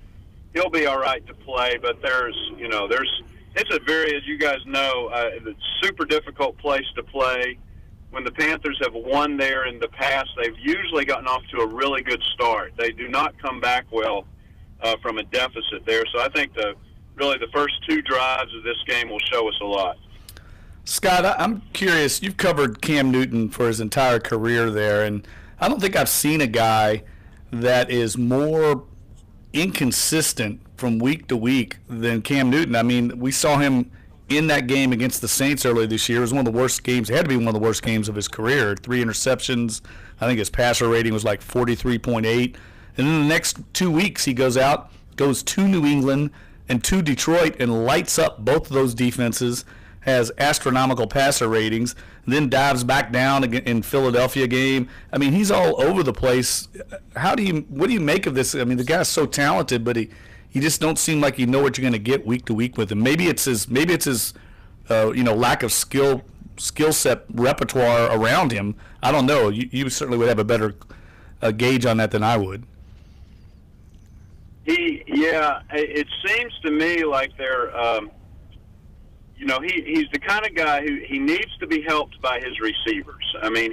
be all right to play. But it's a very, as you guys know, super difficult place to play. When the Panthers have won there in the past, they've usually gotten off to a really good start. They do not come back well from a deficit there. So I think the first two drives of this game will show us a lot. Scott, I'm curious. You've covered Cam Newton for his entire career there, and I don't think I've seen a guy that is more inconsistent from week to week than Cam Newton. I mean, we saw him in that game against the Saints earlier this year. It was one of the worst games. It had to be one of the worst games of his career. 3 interceptions. I think his passer rating was like 43.8. And then the next 2 weeks he goes out, goes to New England and to Detroit and lights up both of those defenses, has astronomical passer ratings, and then dives back down in Philadelphia game. I mean, he's all over the place. What do you make of this? I mean, the guy's so talented, but you just don't seem like you know what you're going to get week to week with him. Maybe it's his lack of skill set repertoire around him. I don't know. You certainly would have a better gauge on that than I would. It seems to me like they're, he's the kind of guy who he needs to be helped by his receivers. I mean,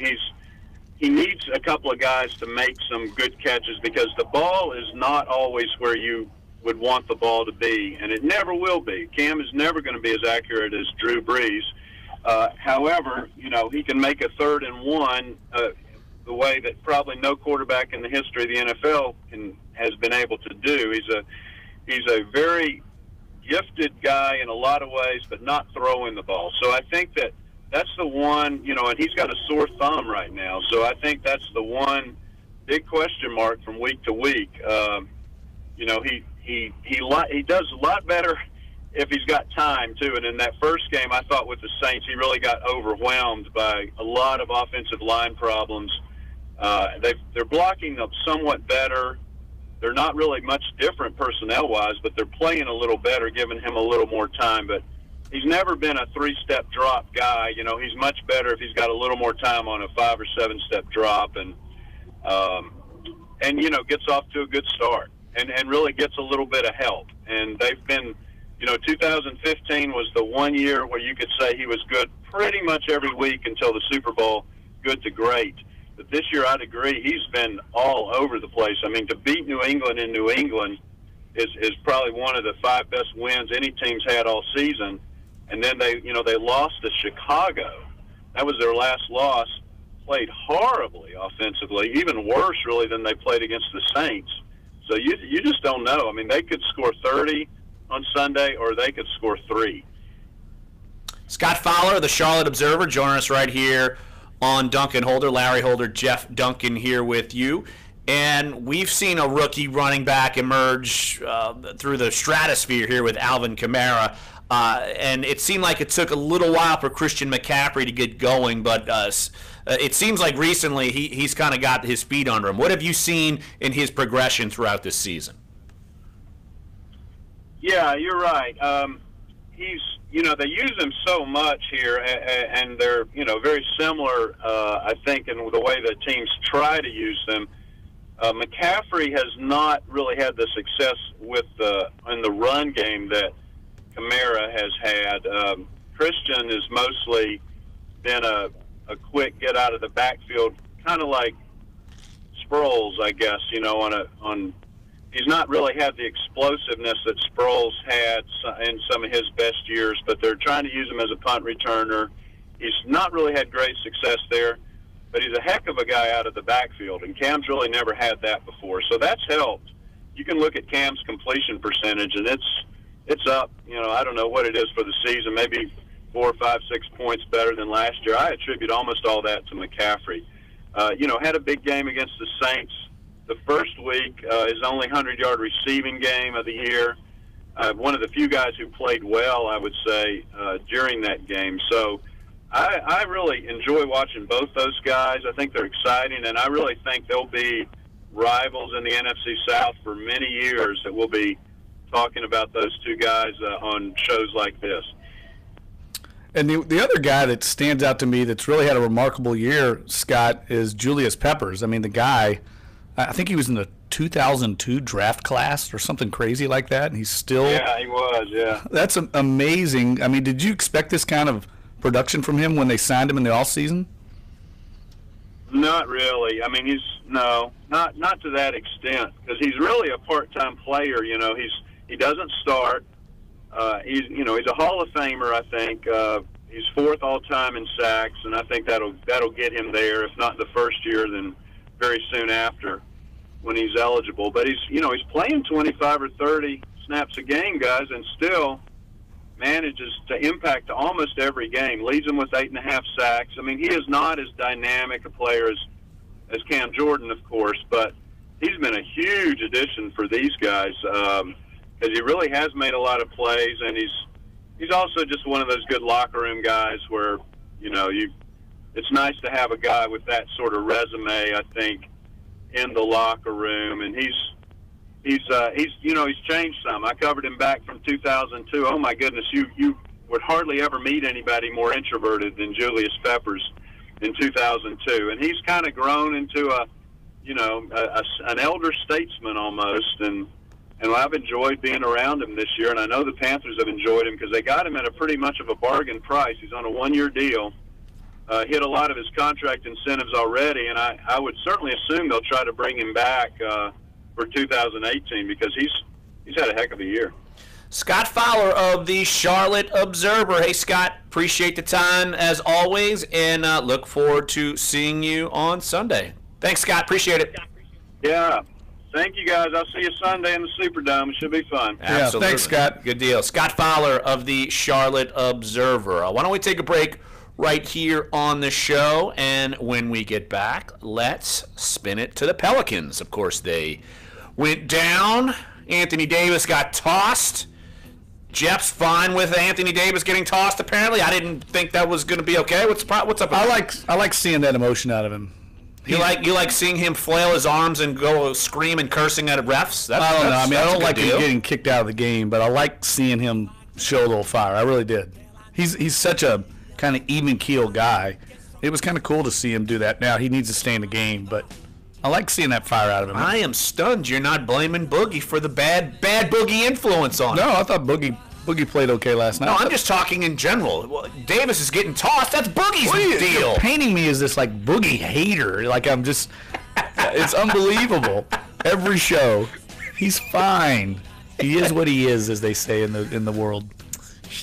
he needs a couple of guys to make some good catches, because the ball is not always where you would want the ball to be, and it never will be. Cam is never going to be as accurate as Drew Brees. However, he can make a 3rd and 1 the way that probably no quarterback in the history of the NFL has been able to do. He's a very gifted guy in a lot of ways, but not throwing the ball. So I think that's the one, and he's got a sore thumb right now. So I think that's the one big question mark from week to week. He does a lot better if he's got time too. And in that first game, I thought with the Saints, he really got overwhelmed by a lot of offensive line problems. They're blocking up somewhat better. They're not really much different personnel-wise, but they're playing a little better, giving him a little more time. But he's never been a 3-step drop guy. He's much better if he's got a little more time on a 5 or 7-step drop, and gets off to a good start. and really gets a little bit of help. And they've been, 2015 was the one year where you could say he was good pretty much every week until the Super Bowl, good to great. But this year, I'd agree, he's been all over the place. I mean, to beat New England in New England is probably one of the 5 best wins any team's had all season. And then they lost to Chicago. That was their last loss. Played horribly offensively, even worse, really, than they played against the Saints. So you just don't know. I mean, they could score 30 on Sunday, or they could score 3. Scott Fowler, the Charlotte Observer, joining us right here on Dunc and Holder. Larry Holder, Jeff Duncan here with you. And we've seen a rookie running back emerge through the stratosphere here with Alvin Kamara. And it seemed like it took a little while for Christian McCaffrey to get going, but it seems like recently he's kind of got his feet under him. What have you seen in his progression throughout this season? Yeah, you're right. They use him so much here, and they're, very similar, I think, in the way the teams try to use them. McCaffrey has not really had the success in the run game that Kamara has had. Christian has mostly been a quick get out of the backfield, kind of like Sproles, I guess. He's not really had the explosiveness that Sproles had in some of his best years, but they're trying to use him as a punt returner. He's not really had great success there, but he's a heck of a guy out of the backfield, and Cam's really never had that before, so that's helped. You can look at Cam's completion percentage, and it's up. I don't know what it is for the season, maybe 4, 5, 6 points better than last year. I attribute almost all that to McCaffrey. Had a big game against the Saints the first week, his only 100-yard receiving game of the year. One of the few guys who played well, I would say, during that game. So I really enjoy watching both those guys. I think they're exciting, and I really think they'll be rivals in the NFC South for many years, that we'll be talking about those two guys on shows like this. And the other guy that stands out to me that's really had a remarkable year, Scott, is Julius Peppers. I mean, the guy, I think he was in the 2002 draft class or something crazy like that, and he's still... Yeah, he was, yeah. That's amazing. I mean, did you expect this kind of production from him when they signed him in the offseason? Not really. I mean, not to that extent, because he's really a part-time player. He doesn't start. He's a Hall of Famer, I think. He's 4th all-time in sacks, and I think that'll get him there. If not the first year, then very soon after, when he's eligible. But he's playing 25 or 30 snaps a game, guys, and still manages to impact almost every game. Leads them with 8.5 sacks. I mean, he is not as dynamic a player as Cam Jordan, of course, but he's been a huge addition for these guys. Because he really has made a lot of plays, and he's also just one of those good locker room guys where it's nice to have a guy with that sort of resume, I think, in the locker room. And he's changed some. I covered him back from 2002. Oh my goodness, you would hardly ever meet anybody more introverted than Julius Peppers in 2002, and he's kind of grown into an elder statesman almost, and I've enjoyed being around him this year, and I know the Panthers have enjoyed him because they got him at a pretty much of a bargain price. He's on a 1-year deal, hit a lot of his contract incentives already, and I would certainly assume they'll try to bring him back for 2018 because he's had a heck of a year. Scott Fowler of the Charlotte Observer. Hey, Scott, appreciate the time as always, and look forward to seeing you on Sunday. Thanks, Scott. Appreciate it. Yeah. Thank you, guys. I'll see you Sunday in the Superdome. It should be fun. Absolutely. Yeah, thanks, Scott. Good deal. Scott Fowler of the Charlotte Observer. Why don't we take a break right here on the show, and when we get back, let's spin it to the Pelicans. Of course, they went down. Anthony Davis got tossed. Jeff's fine with Anthony Davis getting tossed, apparently. I didn't think that was going to be okay. What's up? I like seeing that emotion out of him. You like seeing him flail his arms and go scream and cursing at refs? I don't know. I mean, I don't like him getting kicked out of the game, but I like seeing him show a little fire. I really did. He's such a kind of even keel guy. It was kind of cool to see him do that. Now he needs to stay in the game, but I like seeing that fire out of him. I am stunned you're not blaming Boogie for the bad Boogie influence on him. No, I thought Boogie played okay last night. No, I'm just talking in general. Well, Davis is getting tossed. That's Boogie's deal. You're painting me as this like Boogie hater. Like I'm just. It's unbelievable. Every show, he's fine. He is what he is, as they say in the world.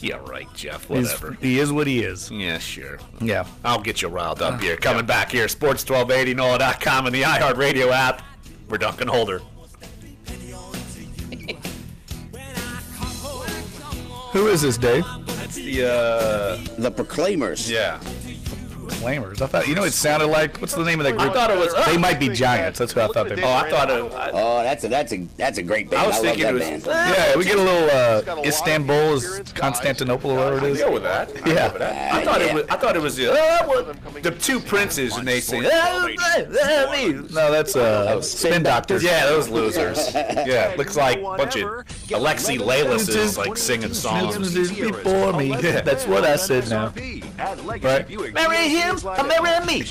Yeah, right, Jeff. Whatever. He is what he is. Yeah, sure. Yeah. I'll get you riled up here. Coming back here, Sports 1280, NOLA.com, and the iHeartRadio app. We're Dunc and Holder. Who is this, Dave? That's the Proclaimers. Yeah. Proclaimers. I thought, it sounded like, what's the name of that group? I thought it was. They Might Be Giants. That's what I thought they were. I thought it. That's a great band. I was thinking love it was. that band. Yeah, we get a little Istanbul is Constantinople, or whatever it is. I deal with that. Yeah. I thought it was the two princes, and they sing. No, that's Spin Doctors. Yeah, those losers. Yeah, looks like a bunch of Alexi Laylises like singing songs. Before me. That's what I said now. Right? Marry him, marry me.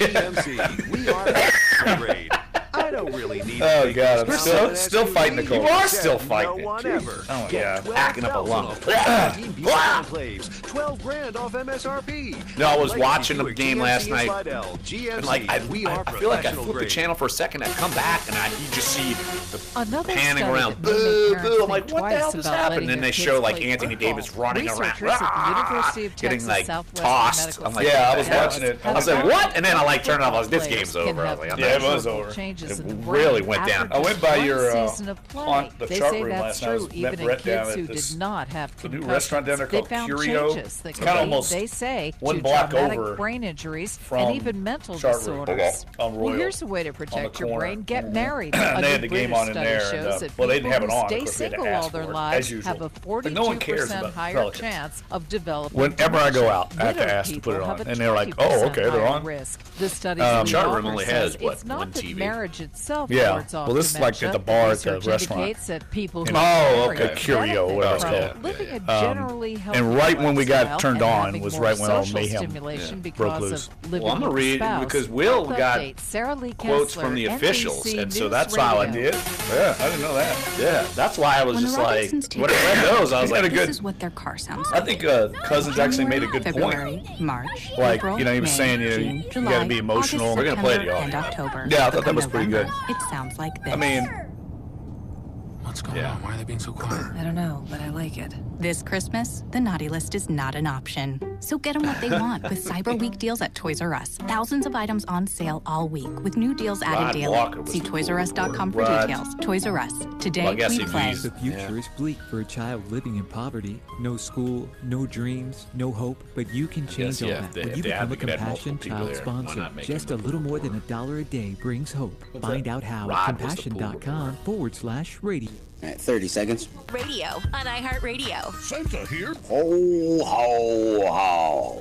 We are grade. I don't really need. Oh God, I'm still fighting the cold. You are still fighting. No one ever. Oh yeah, acting up a lung. 12 grand off MSRP. No, I was watching the game last night, and like I feel like I flipped the channel for a second. I come back and you just see the panning around. Boo, boo. I'm like, what the hell just happened? And then they show like Anthony Davis running around, getting like tossed. I'm like, yeah, I was watching it. I was like, what? And then I like turned it off. I was like, this game's over. I was like, yeah, it was over. It really went down. I went by your on the they chart say room that's last night. true, even in kids who did not have the new concussions. restaurant down there They called found Curio. changes that It's kind of almost they say one to block traumatic over brain injuries from and even mental chart room disorders. on Well, Royal, here's a way to protect your corner. brain. Get married. And A they new had the game British on in study there. shows that Well, they didn't have it people on. who Of stay course, we had to single all ask their for it, lives as usual. have a But no one cares 42% about higher Pelicans. chance of developing Whenever I go out, I have to Widowed ask to put it people on, have a and they're like, 20% "Oh, okay, they're higher on." risk. The study's chart room only has it's not one that TV. marriage itself Yeah. wards off Well, this is like at dementia. the bar at the Research restaurant. indicates that people who Oh, are okay, married Curio, benefit whatever it's from called. living a generally healthy And right when we got lifestyle turned and on having was more right when all social mayhem stimulation broke because loose. of living Well, I'm gonna with a read spouse. because Will Health got update, Sarah Lee quotes Kessler, from the officials, NBC and so News that's how I Radio. did. Yeah, I didn't know that. Yeah, that's why I was When the just like, Robinsons take when I read those, I was like, this is what their car sounds I like. think Cousins actually made a good February, point. March, Like, April, he was May, saying, June, you July, got to be emotional. August, We're gonna play it, September, y'all. and October. Yeah, I But thought that come was pretty good. November, It sounds like this. I mean, What's going on? Why are they being so quiet? I don't know, but I like it. This Christmas, the naughty list is not an option. So get them what they want with Cyber Week deals at Toys R Us. Thousands of items on sale all week with new deals added Rod daily. Walker was See ToysRUs.com for Rod. details. Toys R Us. Today Well, I guess we if play. he's- The future is bleak for a child living in poverty. No school, no dreams, no hope, but you can change all that when you become a Compassion Child sponsor. Just a little more than $1 a day brings hope. Find out how at compassion.com/radio. All right, 30 seconds. Radio on iHeartRadio. Santa here, Ho, ho, ho.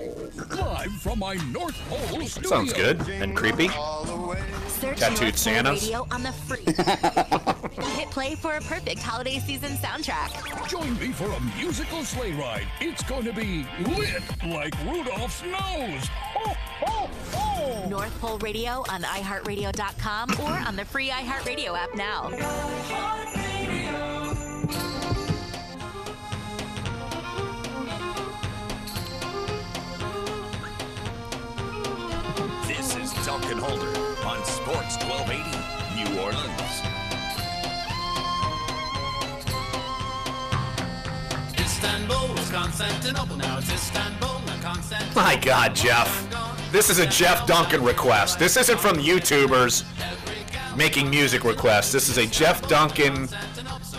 live from my North Pole studio. sounds good and creepy. Search Tattooed North Pole Santas. Radio on the free. Hit play for a perfect holiday season soundtrack. Join me for a musical sleigh ride. It's going to be lit like Rudolph's nose. Ho, ho, ho. North Pole Radio on iHeartRadio.com or on the free iHeartRadio app now. This is Dunc and Holder on Sports 1280 New Orleans. Istanbul was Constantinople. Now it's Istanbul, not Constantinople. My God, Jeff. This is a Jeff Duncan request. This isn't from YouTubers making music requests. This is a Jeff Duncan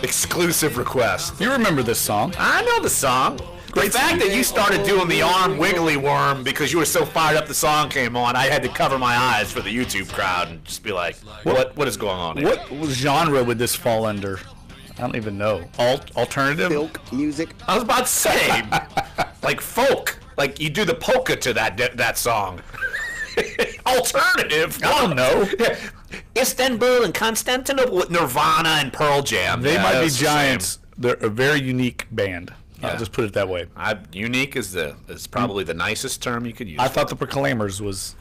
exclusive request. you remember this song? I know the song. The fact that you started doing the arm wiggly worm because you were so fired up the song came on, I had to cover my eyes for the YouTube crowd and just be like, what is going on here? What genre would this fall under? I don't even know. Alternative? Folk music. I was about to say, like folk. Like you do the polka to that song. Alternative? I don't know. Istanbul and Constantinople with Nirvana and Pearl Jam. They Yeah, Might Be that's the Giants. They're a very unique band. Yeah. I'll just put it that way. Unique is probably the nicest term you could use. I thought the Proclaimers was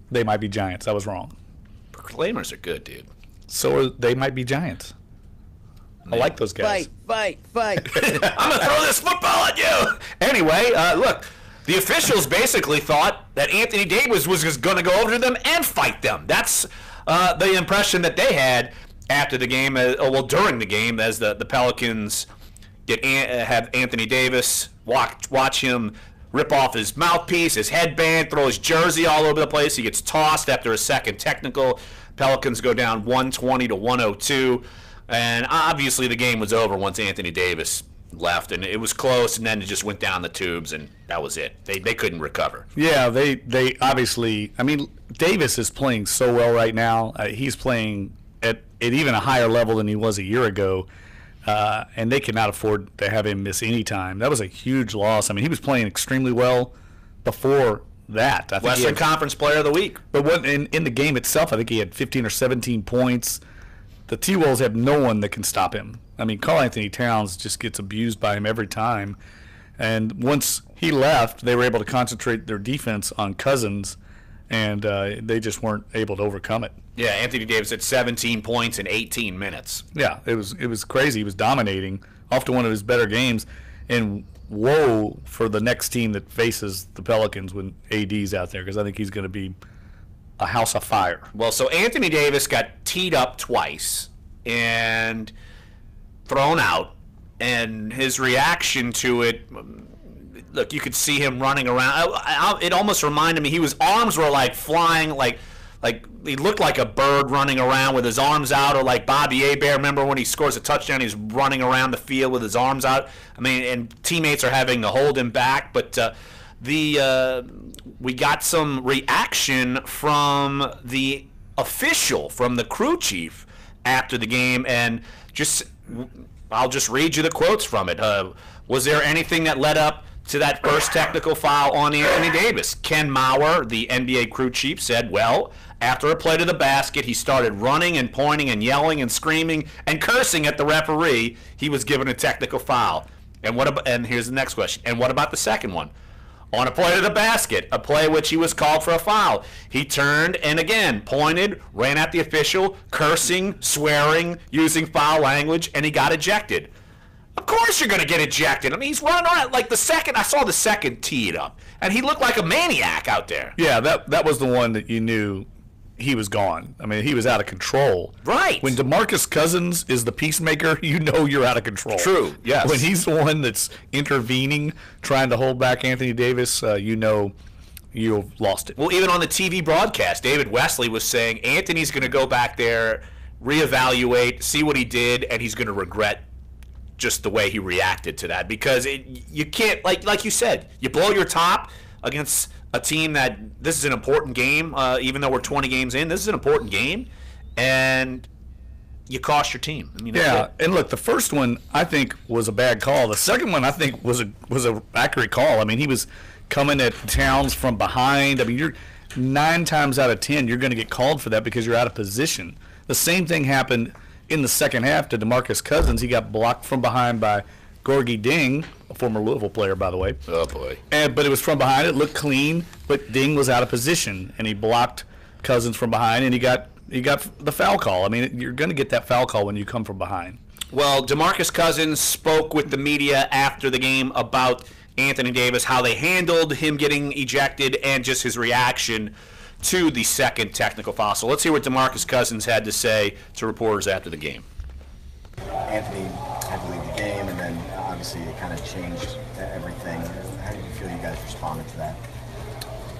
They Might Be Giants. I was wrong. Proclaimers are good, dude. So they might be Giants. I like those guys. Fight. I'm going to throw this football at you. Anyway, look, the officials basically thought that Anthony Davis was just going to go over to them and fight them. That's the impression that they had after the game, during the game, as the Pelicans have Anthony Davis, watch him rip off his mouthpiece, his headband, throw his jersey all over the place. He gets tossed after a second technical. Pelicans go down 120-102. And obviously the game was over once Anthony Davis left, and it was close, and then it just went down the tubes, and that was it. They couldn't recover. Yeah, they obviously, I mean, Davis is playing so well right now. He's playing at even a higher level than he was a year ago, and they cannot afford to have him miss any time. That was a huge loss. I mean, he was playing extremely well before that. I think Western Conference Player of the Week. But in the game itself, I think he had 15 or 17 points. The T-Wolves have no one that can stop him. I mean, Karl Anthony Towns just gets abused by him every time. And once he left, they were able to concentrate their defense on Cousins, and they just weren't able to overcome it. Yeah, Anthony Davis had 17 points in 18 minutes. Yeah, it was crazy. He was dominating, off to one of his better games. And woe for the next team that faces the Pelicans when AD's out there, because I think he's going to be a house of fire. Well, so Anthony Davis got teed up twice and thrown out, and his reaction to it, look, you could see him running around. It almost reminded me, his arms were like flying, like he looked like a bird running around with his arms out, or like Bobby Hebert. Remember when he scores a touchdown, he's running around the field with his arms out? I mean, and teammates are having to hold him back, but we got some reaction from the official, from the crew chief after the game, and I'll just read you the quotes from it. Was there anything that led up to that first technical foul on Anthony Davis? Ken Mauer, the NBA crew chief, said, well, after a play to the basket, he started running and pointing and yelling and screaming and cursing at the referee. He was given a technical foul. And here's the next question. And what about the second one? On a play to the basket, a play which he was called for a foul. He turned and again pointed, ran at the official, cursing, swearing, using foul language, and he got ejected. Of course you're going to get ejected. I mean, he's running around like I saw the second tee it up, and he looked like a maniac out there. Yeah, that was the one that you knew he was gone. I mean, he was out of control. Right. When DeMarcus Cousins is the peacemaker, you know you're out of control. True, yes. When he's the one that's intervening, trying to hold back Anthony Davis, you know you've lost it. Well, even on the TV broadcast, David Wesley was saying Anthony's going to go back there, reevaluate, see what he did, and he's going to regret just the way he reacted to that. Because you can't, like you said, you blow your top against a team that this is an important game, even though we're 20 games in, this is an important game, and you cost your team. I mean, yeah, and look, the first one I think was a bad call. The second one I think was a accurate call. I mean, he was coming at Towns from behind. I mean, you're 9 times out of 10 you're going to get called for that because you're out of position. The same thing happened in the second half to DeMarcus Cousins. He got blocked from behind by Gorgie Ding, a former Louisville player, by the way. Oh, boy. But it was from behind. It looked clean, but Ding was out of position, and he blocked Cousins from behind, and he got the foul call. I mean, you're going to get that foul call when you come from behind. Well, DeMarcus Cousins spoke with the media after the game about Anthony Davis, how they handled him getting ejected, and just his reaction to the second technical foul. So let's hear what DeMarcus Cousins had to say to reporters after the game. Anthony had to leave the game, and then obviously it kind of changed everything. How did you feel you guys responded to that?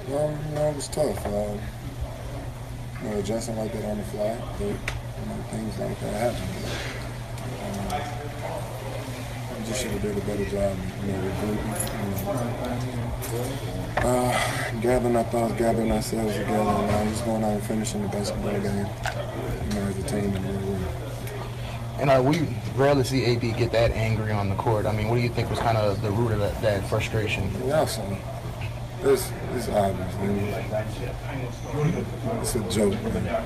It was tough. Adjusting like that on the fly, but things like that happen. We just should have did a better job, gathering our thoughts, gathering ourselves together, and just going out and finishing the basketball game, as a team and everyone. And we rarely see AB get that angry on the court. I mean, what do you think was kind of the root of that frustration? Yeah, so it's obvious. It's a joke, man.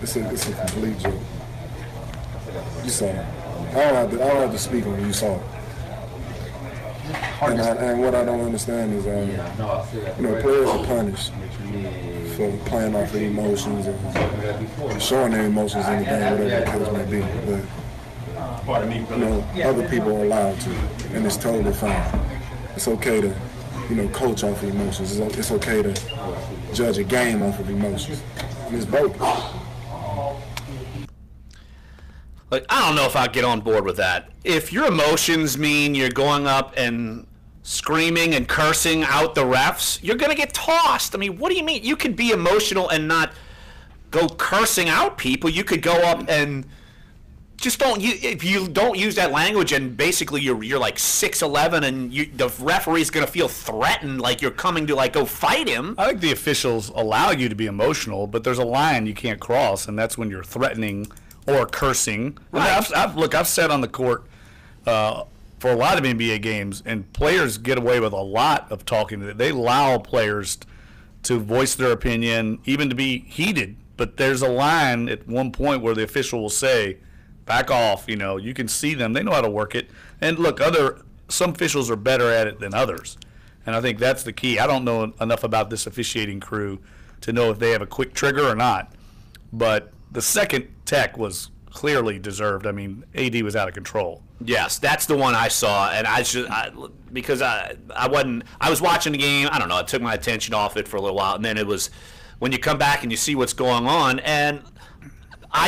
It's a complete joke. You saw it. I don't have to speak on it. You saw it. And what I don't understand is, players are punished for playing off their emotions and showing their emotions in the game, whatever the case may be. But other people are allowed to, and it's totally fine. It's okay to, coach off of emotions. It's okay to judge a game off of emotions. And it's bogus. Like, I don't know if I'd get on board with that. If your emotions mean you're going up and screaming and cursing out the refs, you're going to get tossed. I mean, what do you mean? You could be emotional and not go cursing out people. You could go up and just if you don't use that language and basically you're like 6'11" and the referee's going to feel threatened like you're coming to like go fight him. I think the officials allow you to be emotional, but there's a line you can't cross, and that's when you're threatening or cursing. Right. I've said on the court for a lot of NBA games, and players get away with a lot of talking. They allow players to voice their opinion, even to be heated. But there's a line at one point where the official will say, back off, you can see them. They know how to work it. And look, some officials are better at it than others. And I think that's the key. I don't know enough about this officiating crew to know if they have a quick trigger or not. But the second tech was clearly deserved. I mean, AD was out of control. Yes, that's the one I saw, and I was watching the game. I don't know. It took my attention off it for a little while, and then it was when you come back and you see what's going on, and I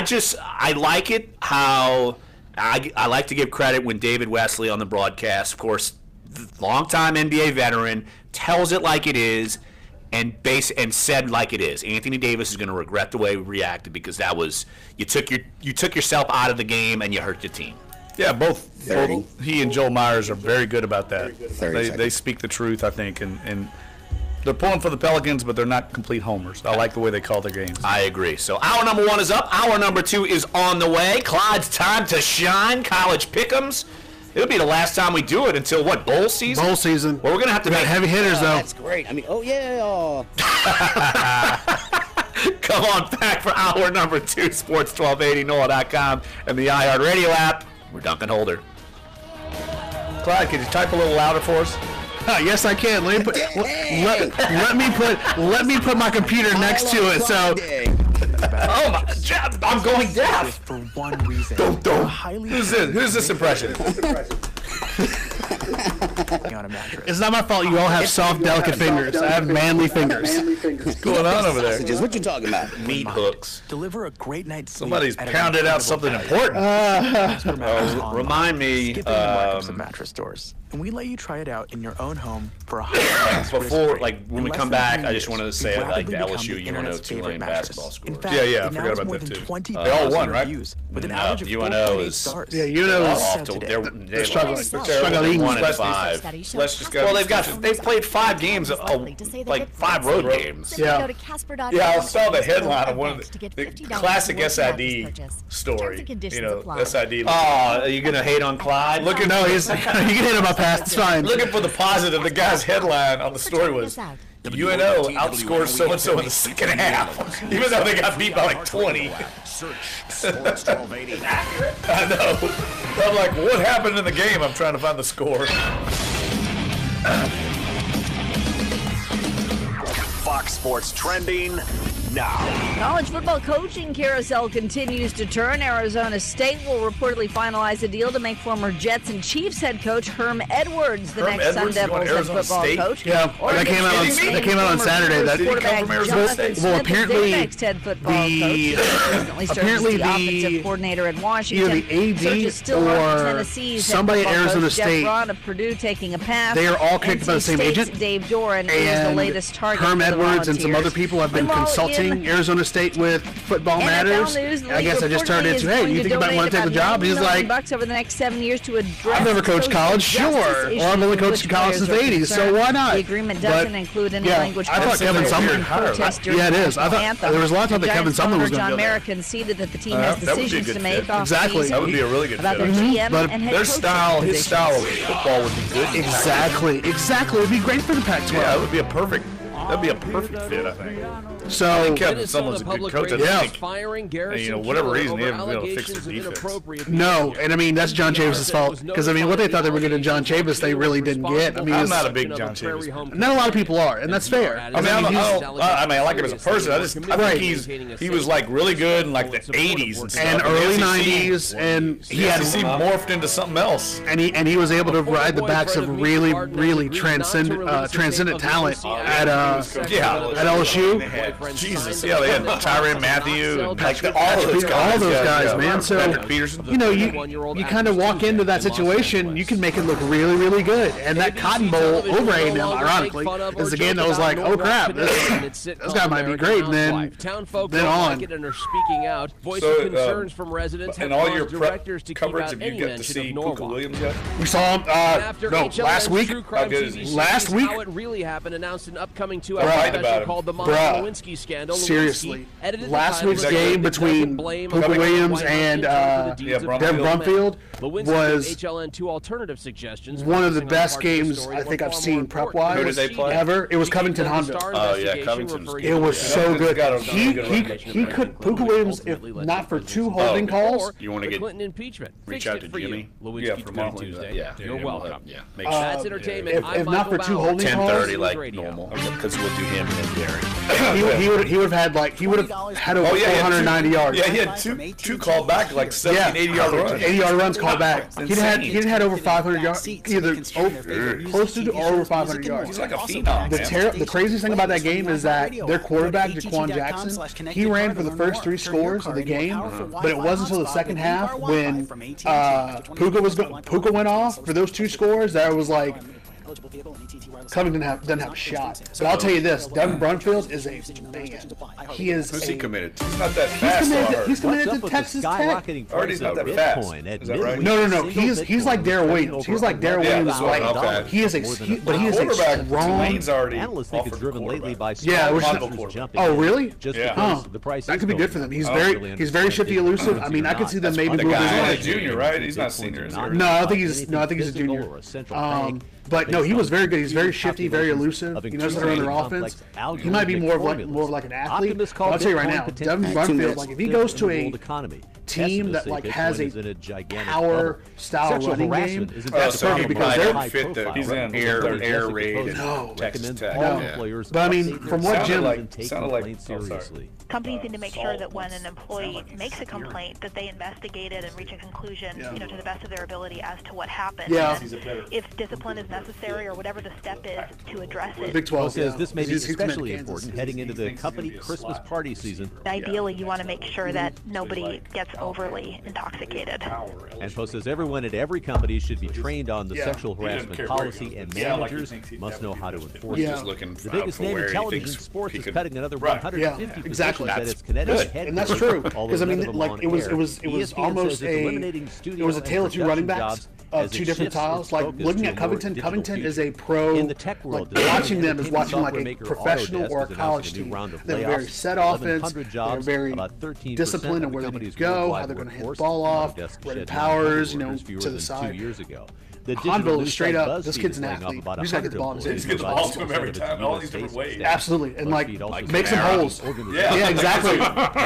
like it how I like to give credit when David Wesley on the broadcast, of course, longtime NBA veteran, tells it like it is. And said like it is. Anthony Davis is going to regret the way he reacted because that was you took yourself out of the game and you hurt your team. Yeah, both he and Joel Myers are very good about that. They speak the truth, I think, and they're pulling for the Pelicans, but they're not complete homers. I like the way they call their games. I agree. So hour number 1 is up. Hour number 2 is on the way. Clyde's time to shine. College pick'ems. It'll be the last time we do it until what, bowl season? Bowl season. Well, we're going to have to make heavy hitters, though. That's great. I mean, Come on back for hour number 2, Sports 1280, NOLA.com, and the iHeartRadio app. We're Duncan Holder. Clyde, could you type a little louder for us? Yes, I can. Let me put my computer next to it. So. Oh my! I'm going deaf. For one reason. Who's this impression? It's not my fault. You all have soft, delicate fingers. I have manly fingers. What's going on over there? What you talking about? Meat hooks. Deliver a great night's sleep. Somebody's pounded out something important. Remind me. Of mattress stores, and we let you try it out in your own home for a high before, like when we come back, I just wanted to say I like the LSU UNO Tulane basketball score. Yeah, I forgot about that too. They all won, right? With an average of UNO is UNO is they're struggling. They're 1-5. They've played 5 games, like 5 road games. Yeah. I saw the headline of one of the classic SID story. SID. Are you gonna hate on Clyde? You can hit him up past. It's fine. Looking for the positive. The guy's headline on the story was UNO outscores so-and-so in the second half, even though they got beat by like 20. I know. I'm like, what happened in the game? I'm trying to find the score. Fox Sports trending now. College football coaching carousel continues to turn. Arizona State will reportedly finalize a deal to make former Jets and Chiefs head coach Herm Edwards the next Sun Devils head football coach. Yeah, that came out on Saturday. That did come from Arizona State. Well, apparently next head football coach recently served as the offensive coordinator at Washington. Either the AD or somebody at Arizona State. Jeff Braun of Purdue taking a pass. They are all connected by the same agent. Dave Doran is the latest target. Herm Edwards and some other people have been consulting Arizona State with Football Matters. I guess I just turned into, hey, you think about want to take the job? He's like, $1 over the next 7 years to address. I've never coached college, sure. Well, I've only coached college since the 80s, so why not? The agreement doesn't include any language. I thought Kevin Sumlin. Yeah, it is. I thought there was a lot of talk that Kevin Sumlin was going to John go there. Merrick conceded that the team has decisions to make off exactly. That would be a really good about fit. their GM and head his style of football would be good. Exactly. It would be great for the Pac-12. Yeah, it would be a perfect That'd be a perfect fit, I think. So I think Kevin Sumlin's a good coach. I think, firing Garrison whatever Keillor reason, they over haven't been able to fix the allegations of defense. No, and I mean that's John Chavis' fault because I mean what they thought they were getting John Chavis, they really didn't get. I mean, I'm not a big John Chavis fan. Not a lot of people are, and that's fair. I mean, I like him as a person. I think he was like really good in like the '80s and stuff, and early '90s, and he had morphed into something else. And he was able to ride the backs of really transcendent talent at LSU. Jesus, yeah, they had Tyrann Mathieu and like all those guys, man. So Patrick Peterson. You know, you kind of walk into that situation, you can make it look really good. And that Cotton Bowl over A&M, ironically, is the game that was like, oh crap, this guy might be great. And then on. Speaking out, voicing concerns from residents and all your directors to coverage. Have you got to see Puka Williams yet? We saw him last week. Last week, how it really happened. Announced an upcoming 2-hour special called the Monica Lewinsky Scandal. Seriously, last week's game between Puka Williams and Deb Brumfield was HLN 2 alternative suggestions. One of the best games I think I've seen prep-wise ever. It was Covington Honda. Oh yeah, Covington. It was so good. He could Puka Williams, if not for 2 holding calls. You want to get Clinton impeachment. Reach out to Jimmy. Lewinsky for Tuesday. Yeah, you're welcome. Yeah, that's entertainment. If not for 2 holding calls, 10:30 like normal, because we'll do him and Gary. he would have had over 490 yards. Yeah, he had two called back, like 70, 80-yard runs. 80-yard runs called back. He'd had over 500 yards, either close to or over 500 yards. He's like a phenom. The craziest thing about that game is that their quarterback, Jaquan Jackson, he ran for the first 3 scores of the game, but it wasn't until the second half when Puka went off for those 2 scores that it was like, Covington doesn't have a shot. But I'll tell you this, Devin Brumfield is a man. He is. Who's he committed to? He's not that fast. He's committed to Texas Tech. He's not that fast. Is that right? No. He's like Darrell Williams. He's like Darrell Williams. Like he is a strong. Lane's already. Analysts think it's driven lately by oh really? Oh, that could be good for them. He's very shifty, elusive. I mean, I could see them maybe moving. He's a junior, right? He's not senior. No, I think he's a junior. But no, he was very good. He's very shifty, very elusive. He knows how to run their offense. He might be more of like an athlete. But I'll tell you right now, Devin Brumfield, like if he goes to a team that like has a power style running game, that's perfect because they're fit the he's in air raid. Texas Tech. But I mean, from what Jim sounded like seriously. Companies need to make sure that when an employee makes a complaint, that they investigate it and reach a conclusion, to the best of their ability as to what happened. Yeah. And if discipline is necessary or whatever the step is to address it. Big 12 says this may be especially important heading into the company Christmas party season. Ideally, you want to make sure that nobody gets overly intoxicated. And Post says everyone at every company should be trained on the sexual harassment policy, and managers must know how to enforce it. The biggest name in television sports is cutting another 150 exactly. At its Connecticut head, and that's true because I mean, like it was almost a tale of 2 running backs of 2 different styles. Like looking at Covington, Covington is a pro. In the tech world, watching them is watching like a professional or a college team. They're very set offense. They're very disciplined in where they need to go, how they're going to hit the ball off, running powers, to the side. 2 years ago. Honville is straight up. This kid's an athlete. You just gotta get the ball in his hands. He's the ball to him every time, all these different ways. Absolutely, and like make some holes. Yeah, exactly.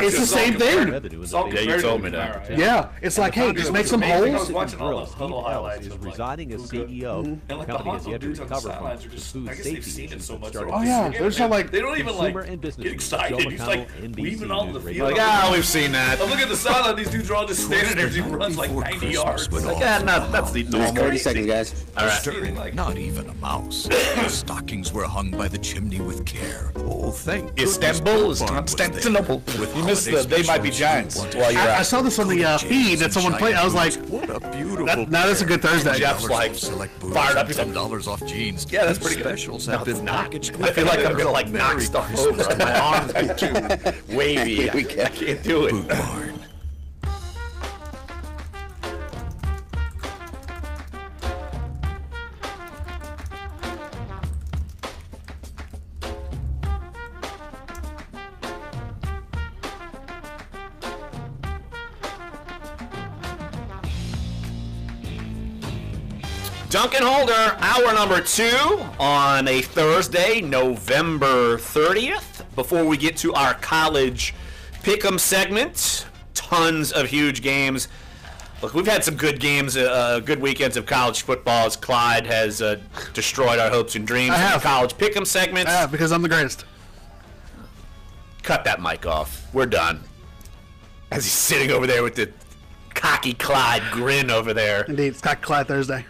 It's the same thing. Yeah, you told me that. Yeah, it's like, hey, just make some holes. Is resigning as CEO. The company has yet to recover from food safety issues. Oh yeah, they're just like they don't even like get excited. He's like weaving all the field. Like, we've seen that. Look at the sideline. These dudes are all just standing there. He runs like 90 yards. Like, that's the normal. 30 seconds, guys. All right. Not even a mouse. Stockings were hung by the chimney with care. Oh, thank Istanbul is Constantinople. You missed the They Might Be Giants while you're I saw this on the feed that someone played. I was like, what a beautiful. That's a good Thursday. Jeff's like fired up. He's like, $10 off jeans. Yeah, that's pretty good. Specials have been packaged. I feel like I'm gonna knock stuff over. My arms are too wavy. I can't do it. Boot Barn. Dunc and Holder, hour number 2 on a Thursday, November 30th. Before we get to our college pick'em segment, tons of huge games. Look, we've had some good games, good weekends of college football as Clyde has destroyed our hopes and dreams in the college pick'em segments. I have, because I'm the greatest. Cut that mic off. We're done. As he's sitting over there with the cocky Clyde grin over there. Indeed, it's Cocky Clyde Thursday.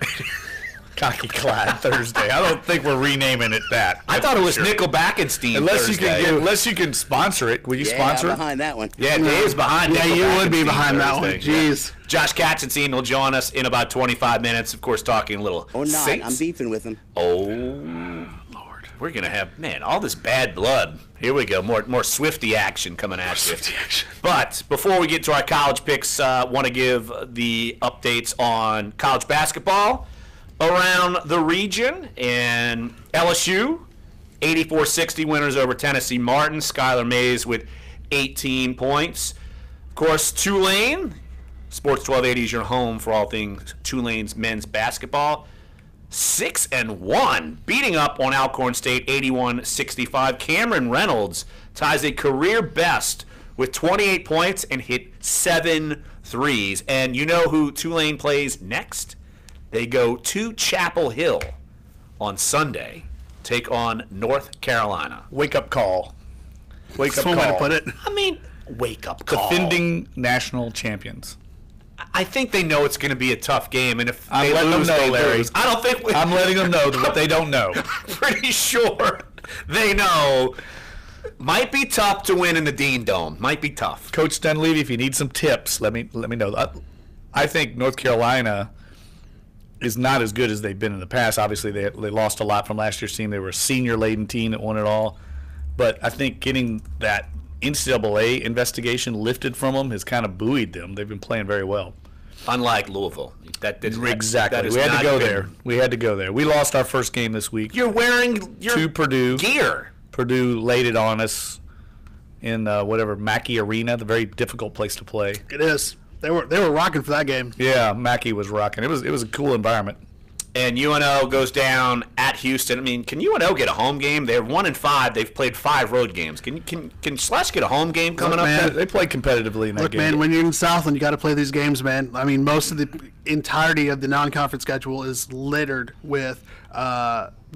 Cocky Clyde Thursday. I don't think we're renaming it that. I thought it was Nickel Backenstein Thursday. Unless you can sponsor it. Will you sponsor it? behind that one. Yeah, Dave's behind Yeah, Nickel you would be Backenstein behind that Thursday. one. Jeez. Yeah. Josh Katzenstein will join us in about 25 minutes, of course, talking a little Or not. Saints. I'm beefing with him. Oh, Lord. We're going to have, man, all this bad blood. Here we go. More Swifty action coming at you. Swifty action. But before we get to our college picks, want to give the updates on college basketball around the region. And LSU, 84-60 winners over Tennessee Martin. Skylar Mays with 18 points. Of course, Tulane. Sports 1280 is your home for all things Tulane's men's basketball. 6-1, beating up on Alcorn State 81-65. Cameron Reynolds ties a career best with 28 points and hit 7 threes. And you know who Tulane plays next? They go to Chapel Hill on Sunday, take on North Carolina. Wake up call. Wake up call. That's one way to put it. I mean, wake up call. Defending national champions. I think they know it's going to be a tough game, and if I'm they letting lose, them know, they Larry. lose. I don't think I'm letting them know what they don't know. Pretty sure they know. Might be tough to win in the Dean Dome. Might be tough. Coach Dunleavy, if you need some tips, let me know. I think North Carolina is not as good as they've been in the past. Obviously, they lost a lot from last year's team. They were a senior-laden team that won it all. But I think getting that NCAA investigation lifted from them has kind of buoyed them. They've been playing very well. Unlike Louisville. Exactly. We had to go there. We had to go there. We lost our first game this week. You're wearing your to Purdue gear. Purdue laid it on us in Mackey Arena, the very difficult place to play. It is. They were rocking for that game. Yeah, Mackey was rocking. It was a cool environment. And UNO goes down at Houston. I mean, can UNO get a home game? They're 1-5. They've played 5 road games. Can Slash get a home game coming up? Man, they play competitively in that game. Look, man, when you're in Southland, you got to play these games, man. I mean, most of the entirety of the non-conference schedule is littered with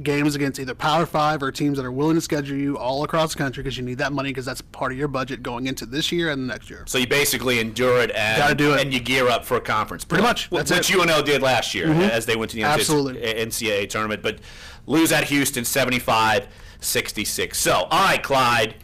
games against either Power 5 or teams that are willing to schedule you all across the country because you need that money because that's part of your budget going into this year and the next year. So you basically endure it and you gear up for a conference. Pretty much. Which UNO did last year as they went to the Absolutely. NCAA tournament. But lose at Houston 75-66. So, all right, Clyde.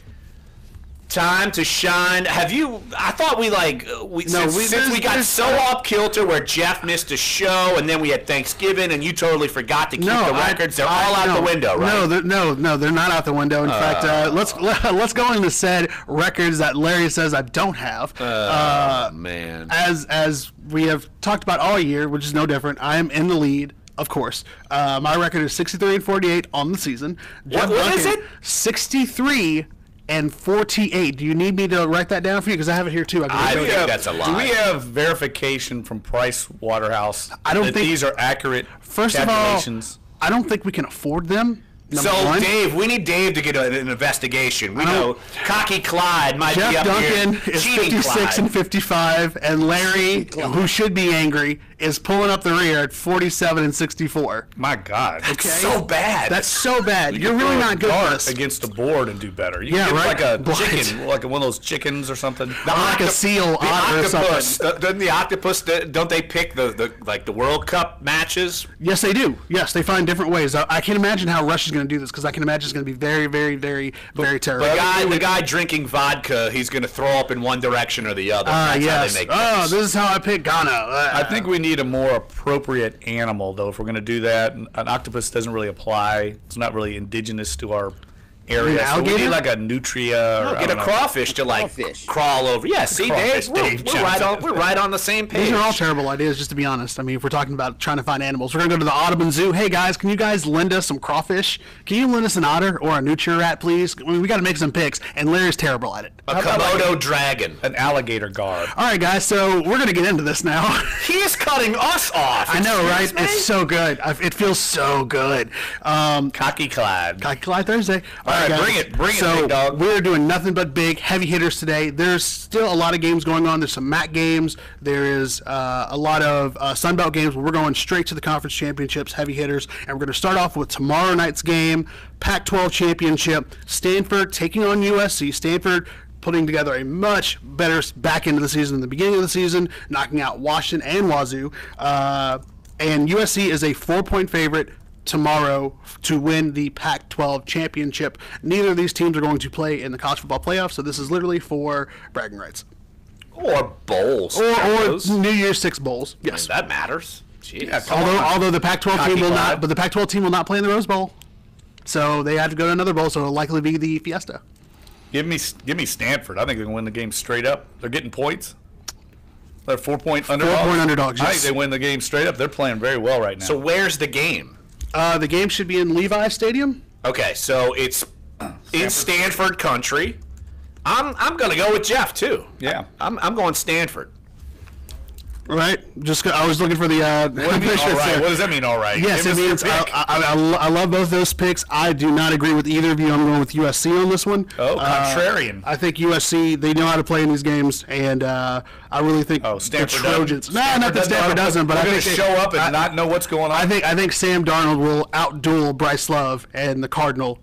Time to shine. Have you? I thought since we got so off kilter where Jeff missed a show and then we had Thanksgiving and you totally forgot to keep the records. They're all out the window, right? No, they're not out the window. In fact, let's go into said records that Larry says I don't have. Man. As we have talked about all year, which is no different. I am in the lead. Of course. My record is 63-48 on the season. What is it? 63-48. Do you need me to write that down for you? Because I have it here too. I think that's a lie. Do we have verification from Price Waterhouse that these are accurate calculations? I don't think we can afford them. Dave, we need Dave to get an investigation. We know Cocky Clyde might Jeff be up Duncan here. is 56-55, and Larry, who should be angry, is pulling up the rear at 47-64. My God, that's so bad. That's so bad. You're really not good at this. Against the board and do better. You can get right. like a chicken, like one of those chickens or something. Like a seal, the octopus. Or Doesn't the octopus? Don't they pick the World Cup matches? Yes, they do. Yes, they find different ways. I can't imagine how Russia's going to do this because I can imagine it's going to be very, very, very, very terrible. The guy drinking vodka, he's going to throw up in one direction or the other. That's how they make this is how I pick Ghana. I think we need a more appropriate animal, though, if we're going to do that. An octopus doesn't really apply. It's not really indigenous to our area. So we need like a nutria. Get a crawfish to crawl over. Yeah, see, Dave, we're right on the same page. These are all terrible ideas, just to be honest. I mean, if we're talking about trying to find animals, we're gonna go to the Audubon Zoo. Hey guys, can you guys lend us some crawfish? Can you lend us an otter or a nutria rat, please? I mean, we got to make some picks, and Larry's terrible at it. A Komodo dragon, an alligator guard. All right, guys, so we're gonna get into this now. He is cutting us off. I know, right? It's so good. It feels so good. Cocky Clyde Thursday. All right, guys. bring it, big dog. We're doing nothing but big, heavy hitters today. There's still a lot of games going on. There's some MAC games. There is a lot of Sunbelt games, but we're going straight to the conference championships, heavy hitters, and we're going to start off with tomorrow night's game, Pac-12 championship, Stanford taking on USC. Stanford putting together a much better back end of the season than the beginning of the season, knocking out Washington and Wazoo. And USC is a 4-point favorite tomorrow to win the Pac-12 championship. Neither of these teams are going to play in the college football playoffs, so this is literally for bragging rights. Or bowls. Or New Year's Six bowls. Yes. I mean, that matters. Jeez. Yeah, although the Pac-12 team will not, but the Pac-12 team will not play in the Rose Bowl. So they have to go to another bowl, so it'll likely be the Fiesta. Give me Stanford. I think they can win the game straight up. They're getting points. They're 4-point underdogs. 4-point underdogs, yes. I think they win the game straight up. They're playing very well right now. So where's the game? The game should be in Levi Stadium. Okay, so it's in Stanford country. I'm going to go with Jeff too. Yeah, I'm going Stanford. Right. I was looking for the. What do you mean, all right? What does that mean, all right? Yes, it means I love both those picks. I do not agree with either of you. I'm going with USC on this one. Oh, contrarian. I think USC, they know how to play in these games, and I really think Stanford the Trojans. Not that Stanford doesn't, but I think they show up and not know what's going on. I think Sam Darnold will outduel Bryce Love and the Cardinal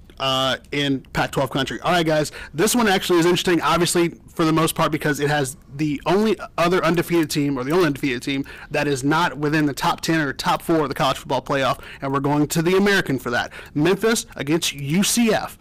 in Pac-12 country. All right, guys, this one actually is interesting, obviously, for the most part, because it has the only other undefeated team, or the only undefeated team, that is not within the top 10 or top 4 of the college football playoff, and we're going to the American for that. Memphis against UCF.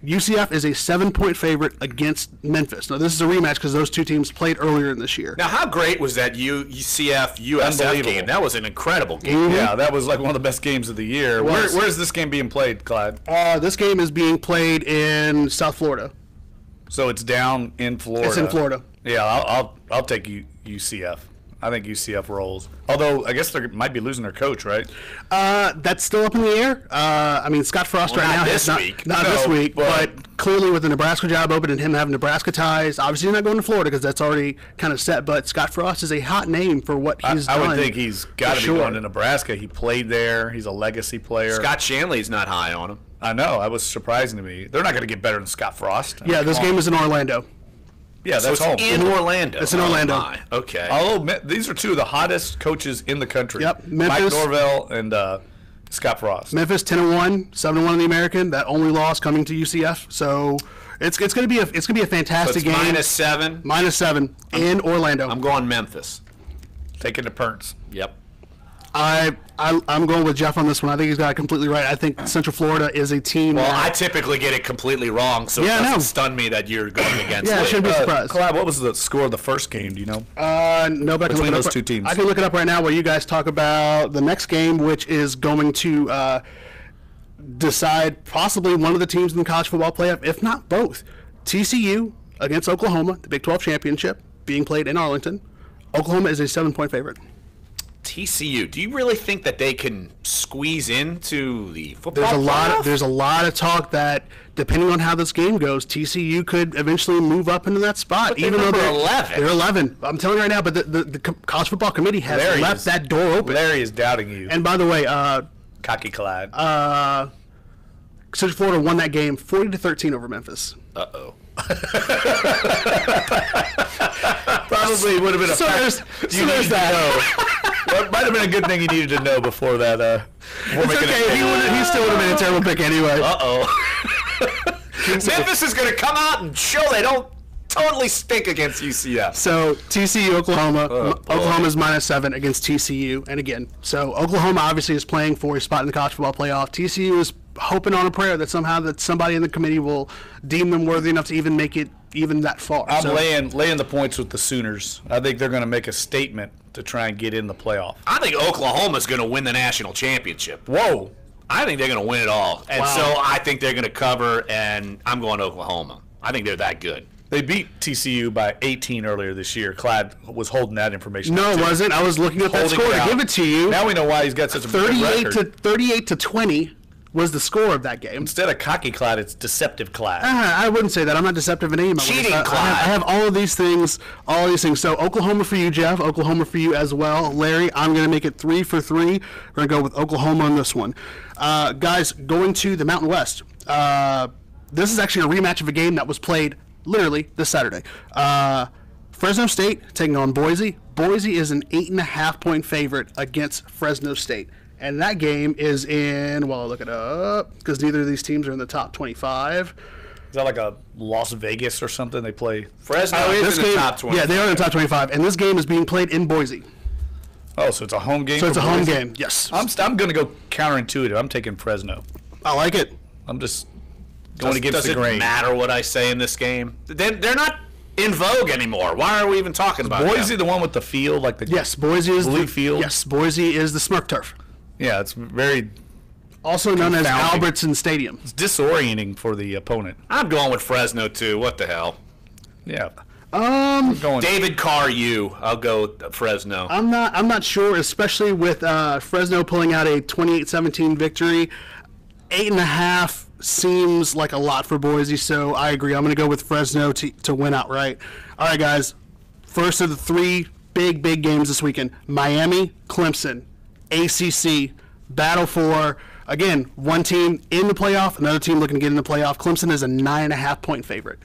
UCF is a 7-point favorite against Memphis. Now, this is a rematch because those two teams played earlier in this year. Now, how great was that UCF-USF game? That was an incredible game. Mm-hmm. Yeah, that was like one of the best games of the year. Where is this game being played, Clyde? This game is being played in South Florida. So it's down in Florida. It's in Florida. Yeah, I'll take UCF. I think UCF rolls. Although, I guess they might be losing their coach, right? That's still up in the air. I mean, Scott Frost right now has not this week, but clearly with the Nebraska job open and him having Nebraska ties, obviously he's not going to Florida because that's already kind of set, but Scott Frost is a hot name for what he's done. I would think he's got to be going to Nebraska. He played there. He's a legacy player. Scott Shanley's not high on him. I know. That was surprising to me. They're not going to get better than Scott Frost. Yeah, this game is in Orlando. Yeah, that's home. In Orlando. It's in Orlando. My. Okay. These are two of the hottest coaches in the country. Yep. Mike Norvell and Scott Frost. Memphis 10-1, 7-1 in the American. That only loss coming to UCF. So it's going to be a fantastic game. -7. -7 in Orlando. I'm going Memphis. Taking the Perns. Yep. I'm going with Jeff on this one. I think he's got it completely right. I think Central Florida is a team. Well, I typically get it completely wrong, so it doesn't stun me that you're going against it. Yeah, I shouldn't be surprised. Clive, what was the score of the first game? Do you know? No, but between those two teams. I can look it up right now while you guys talk about the next game, which is going to decide possibly one of the teams in the college football playoff, if not both. TCU against Oklahoma, the Big 12 championship, being played in Arlington. Oklahoma is a 7-point favorite. TCU. Do you really think that they can squeeze into the football There's a lot of talk that, depending on how this game goes, TCU could eventually move up into that spot. But even though they're 11. They're 11. I'm telling you right now, but the college football committee has left that door open. Larry is doubting you. And by the way, Cocky Clyde. Central Florida won that game 40-13 over Memphis. Uh-oh. Probably would have been a fact. There's that. Well, it might have been a good thing you needed to know before that. It's okay. He still would have been a terrible pick anyway. Uh-oh. Memphis is going to come out and show they don't totally stink against UCF. So TCU, Oklahoma. Oklahoma's -7 against TCU. And again, so Oklahoma obviously is playing for a spot in the college football playoff. TCU is hoping on a prayer that somehow that somebody in the committee will deem them worthy enough to even make it even that far. I'm laying the points with the Sooners. I think they're going to make a statement to try and get in the playoff. I think Oklahoma's going to win the national championship. Whoa. I think they're going to win it all. And so I think they're going to cover, and I'm going to Oklahoma. I think they're that good. They beat TCU by 18 earlier this year. Clyde was holding that information. No, it wasn't. I was looking at that score to give it to you. Now we know why he's got such a big record. 38 to 20 was the score of that game. Instead of cocky Clyde, it's deceptive Clyde. I wouldn't say that. I'm not deceptive in any of my Cheating ways. Clyde. I have all of these things. So Oklahoma for you, Jeff. Oklahoma for you as well. Larry, I'm going to make it 3 for 3. We're going to go with Oklahoma on this one. Guys, going to the Mountain West. This is actually a rematch of a game that was played literally this Saturday. Fresno State taking on Boise. Boise is an 8.5-point favorite against Fresno State. And that game is in, well, I'll look it up, because neither of these teams are in the top 25. Is that like a Las Vegas or something? They play Fresno is in the top 25. Yeah, they are in the top 25. And this game is being played in Boise. Oh, so it's a home game? So it's a home Boise? game, yes. I'm going to go counterintuitive. I'm taking Fresno. I like it. I'm just going against the grain. Does it matter what I say in this game? They're not in vogue anymore. Why are we even talking about Boise them? The one with the field? Like the Yes, Boise is blue field? Yes, Boise is the Smurf turf. Yeah, it's very also known as Albertson Stadium. It's disorienting for the opponent. I'm going with Fresno too. What the hell? Yeah. David Carr, I'll go with Fresno. I'm not sure, especially with Fresno pulling out a 28-17 victory. 8.5 seems like a lot for Boise, so I agree. I'm going to go with Fresno to win outright. All right, guys. First of the 3 big games this weekend: Miami, Clemson, ACC battle for, again, one team in the playoff, another team looking to get in the playoff. Clemson is a 9.5-point favorite.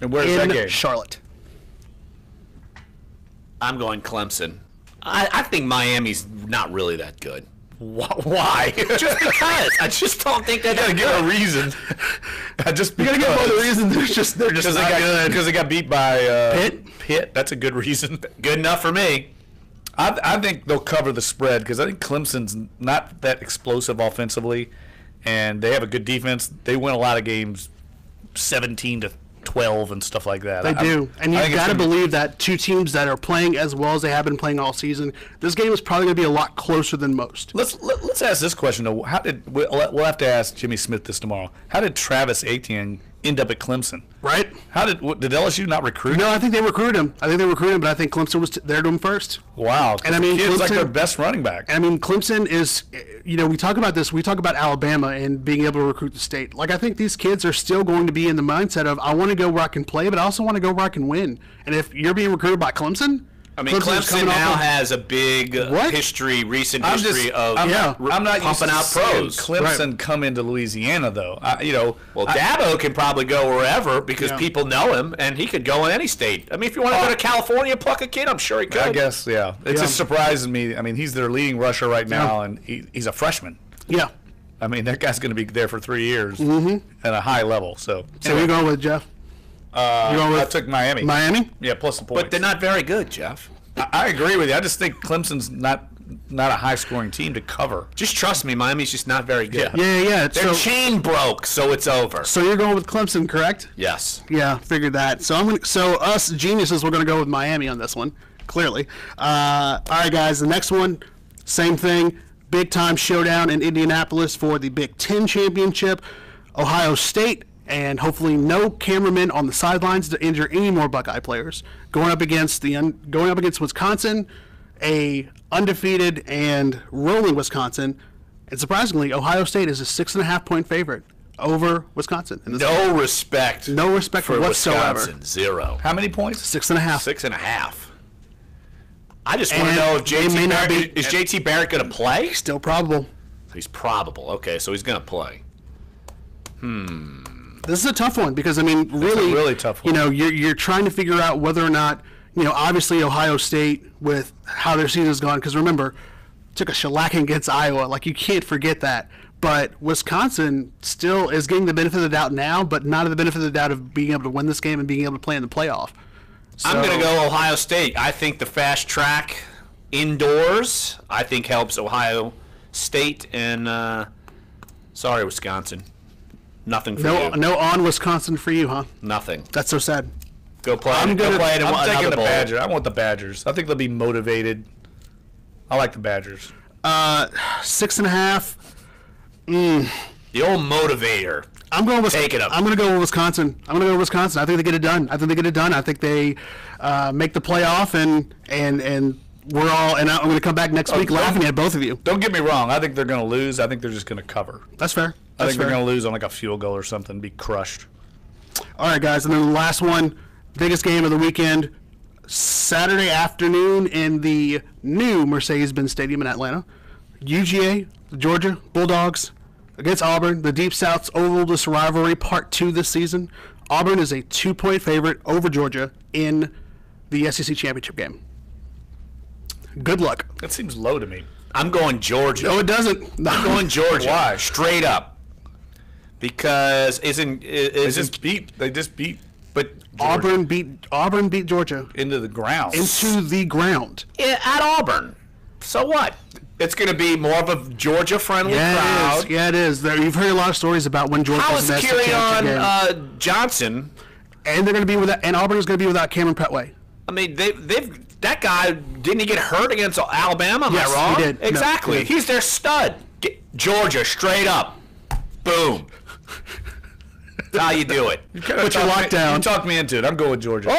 And where's that game? Charlotte. I'm going Clemson. I think Miami's not really that good. Why? Just because. I just don't think they're that good. You gotta give a reason. You gotta give all the reasons. They're just not good. Because they got beat by Pitt. That's a good reason. Good enough for me. I think they'll cover the spread because I think Clemson's not that explosive offensively, and they have a good defense. They win a lot of games 17-12 and stuff like that. They do. And you've got to believe that two teams that are playing as well as they have been playing all season, this game is probably going to be a lot closer than most. Let's ask this question, though. We'll have to ask Jimmy Smith this tomorrow. How did Travis Etienne end up at Clemson? Right. Did LSU not recruit him? No, I think they recruited him. but I think Clemson was there to him first. Wow. And I mean, Clemson, like their best running back. And I mean, Clemson is, we talk about this. We talk about Alabama and being able to recruit the state. Like, I think these kids are still going to be in the mindset of, I want to go where I can play, but I also want to go where I can win. And if you're being recruited by Clemson, I mean, Clemson now has a big recent history of I'm not pumping out pros. Clemson come into Louisiana, though. Dabo can probably go wherever because people know him, and he could go in any state. I mean, if you want to go to California and pluck a kid, I'm sure he could. I guess, yeah. It just surprises me. I mean, he's their leading rusher right now, and he's a freshman. Yeah. I mean, that guy's going to be there for 3 years at a high level. So we're going with Jeff. I took Miami. Miami? Yeah, plus the points. But they're not very good, Jeff. I agree with you. I just think Clemson's not a high-scoring team to cover. Just trust me, Miami's just not very good. Yeah. Their chain broke, so it's over. So you're going with Clemson, correct? Yes. Yeah, figured that. So us geniuses, we're going to go with Miami on this one, clearly. All right, guys, the next one, same thing. Big-time showdown in Indianapolis for the Big Ten Championship. Ohio State, and hopefully no cameramen on the sidelines to injure any more Buckeye players. Going up against Wisconsin, a undefeated and rolling Wisconsin, and surprisingly, Ohio State is a 6.5-point favorite over Wisconsin. No respect for whatsoever. Wisconsin, 0. How many points? 6.5. 6.5. I just want to know if JT Barrett going to play? Still probable. He's probable. Okay, so he's going to play. This is a tough one because, I mean, really, it's a really tough one. You're trying to figure out whether or not, obviously Ohio State with how their season's gone, because remember, took a shellacking against Iowa. Like, you can't forget that. But Wisconsin still is getting the benefit of the doubt now, but not the benefit of the doubt of being able to win this game and being able to play in the playoff. So, I'm going to go Ohio State. I think the fast track indoors, I think, helps Ohio State. And sorry, Wisconsin. Nothing for you. No on Wisconsin for you, huh? Nothing. That's so sad. Go play. I'm taking the bowl. Badgers. I want the Badgers. I think they'll be motivated. I like the Badgers. 6.5. The old motivator. I'm going with Take it up. I'm going to go with Wisconsin. I think they get it done. I think they make the playoff and we're all. And I'm going to come back next week laughing at both of you. Don't get me wrong. I think they're going to lose. I think they're just going to cover. That's fair. I think they're going to lose on like a field goal or something. Be crushed. All right, guys, and then the last one, biggest game of the weekend, Saturday afternoon in the new Mercedes-Benz Stadium in Atlanta. UGA, the Georgia Bulldogs, against Auburn, the Deep South's ovalist rivalry, part 2 this season. Auburn is a 2-point favorite over Georgia in the SEC championship game. Good luck. That seems low to me. I'm going Georgia. No, it doesn't. I'm going Georgia. Why? Straight up. Because they just beat. But Georgia. Auburn beat Georgia into the ground. Yeah, at Auburn. So what? It's going to be more of a Georgia-friendly crowd. Yeah, it is. You've heard a lot of stories about when Georgia was in the SEC championship game. Johnson, and they're going to be without, and Auburn is going to be without Cameron Petway. I mean, that guy didn't he get hurt against Alabama? Am I wrong? He did. Exactly. No, he's their stud. Georgia, straight up, boom. That's how you do it. Put your lockdown. You talked me into it. I'm going with Georgia.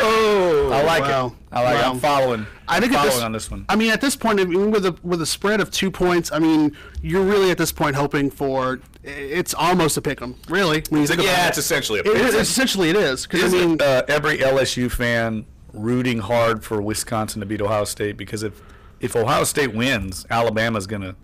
Oh, I like it. I like it. I'm following. I think on this one. I mean, at this point, with a spread of 2 points, I mean, you're really at this point hoping for. It's almost a pick 'em, really. When you think about it. It's essentially a pick 'em. Essentially, it is. Because I mean, every LSU fan rooting hard for Wisconsin to beat Ohio State, because if Ohio State wins, Alabama's going to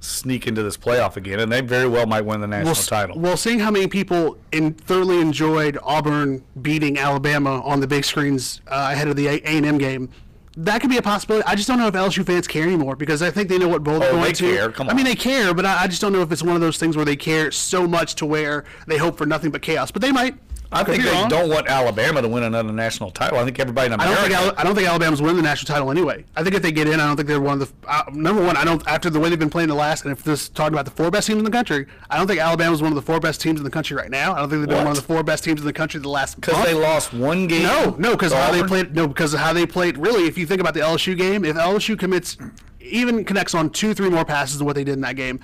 sneak into this playoff again, and they very well might win the national title. Well, seeing how many people thoroughly enjoyed Auburn beating Alabama on the big screens ahead of the A&M game, that could be a possibility. I just don't know if LSU fans care anymore, because I think they know what bowl they're going to. Care. Come on. I mean, they care, but I just don't know if it's one of those things where they care so much to where they hope for nothing but chaos. But they might. I think they don't want Alabama to win another national title. I think everybody in America. I don't think Alabama's winning the national title anyway. I think if they get in, I don't think they're one of the number one. I don't, after the way they've been playing the last, and if this is talking about the 4 best teams in the country, I don't think Alabama's one of the 4 best teams in the country right now. I don't think they've been one of the 4 best teams in the country the last month. Because they lost one game. No, because how they played. No, because of how they played. Really, if you think about the LSU game, if LSU connects on 2-3 more passes than what they did in that game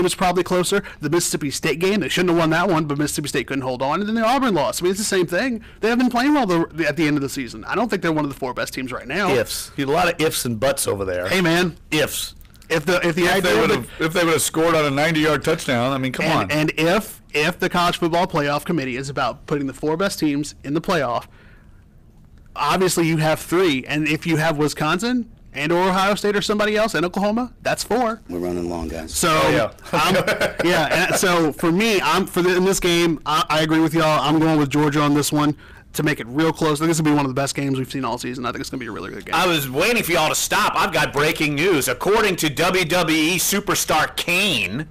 is probably closer. The Mississippi State game, they shouldn't have won that one, but Mississippi State couldn't hold on, and then the Auburn lost. I mean, it's the same thing. They have been playing well at the end of the season. I don't think they're one of the 4 best teams right now. Ifs. You have a lot of ifs and buts over there. Hey, man. Ifs. If they would have scored on a 90-yard touchdown, I mean, come on. And if the College Football Playoff Committee is about putting the 4 best teams in the playoff, obviously you have 3, and if you have Wisconsin and or Ohio State or somebody else and Oklahoma, that's 4. We're running long, guys. So and so for me, in this game, I agree with y'all. I'm going with Georgia on this one to make it real close. I think this will be one of the best games we've seen all season. I think it's going to be a really good game. I was waiting for y'all to stop. I've got breaking news. According to WWE superstar Kane,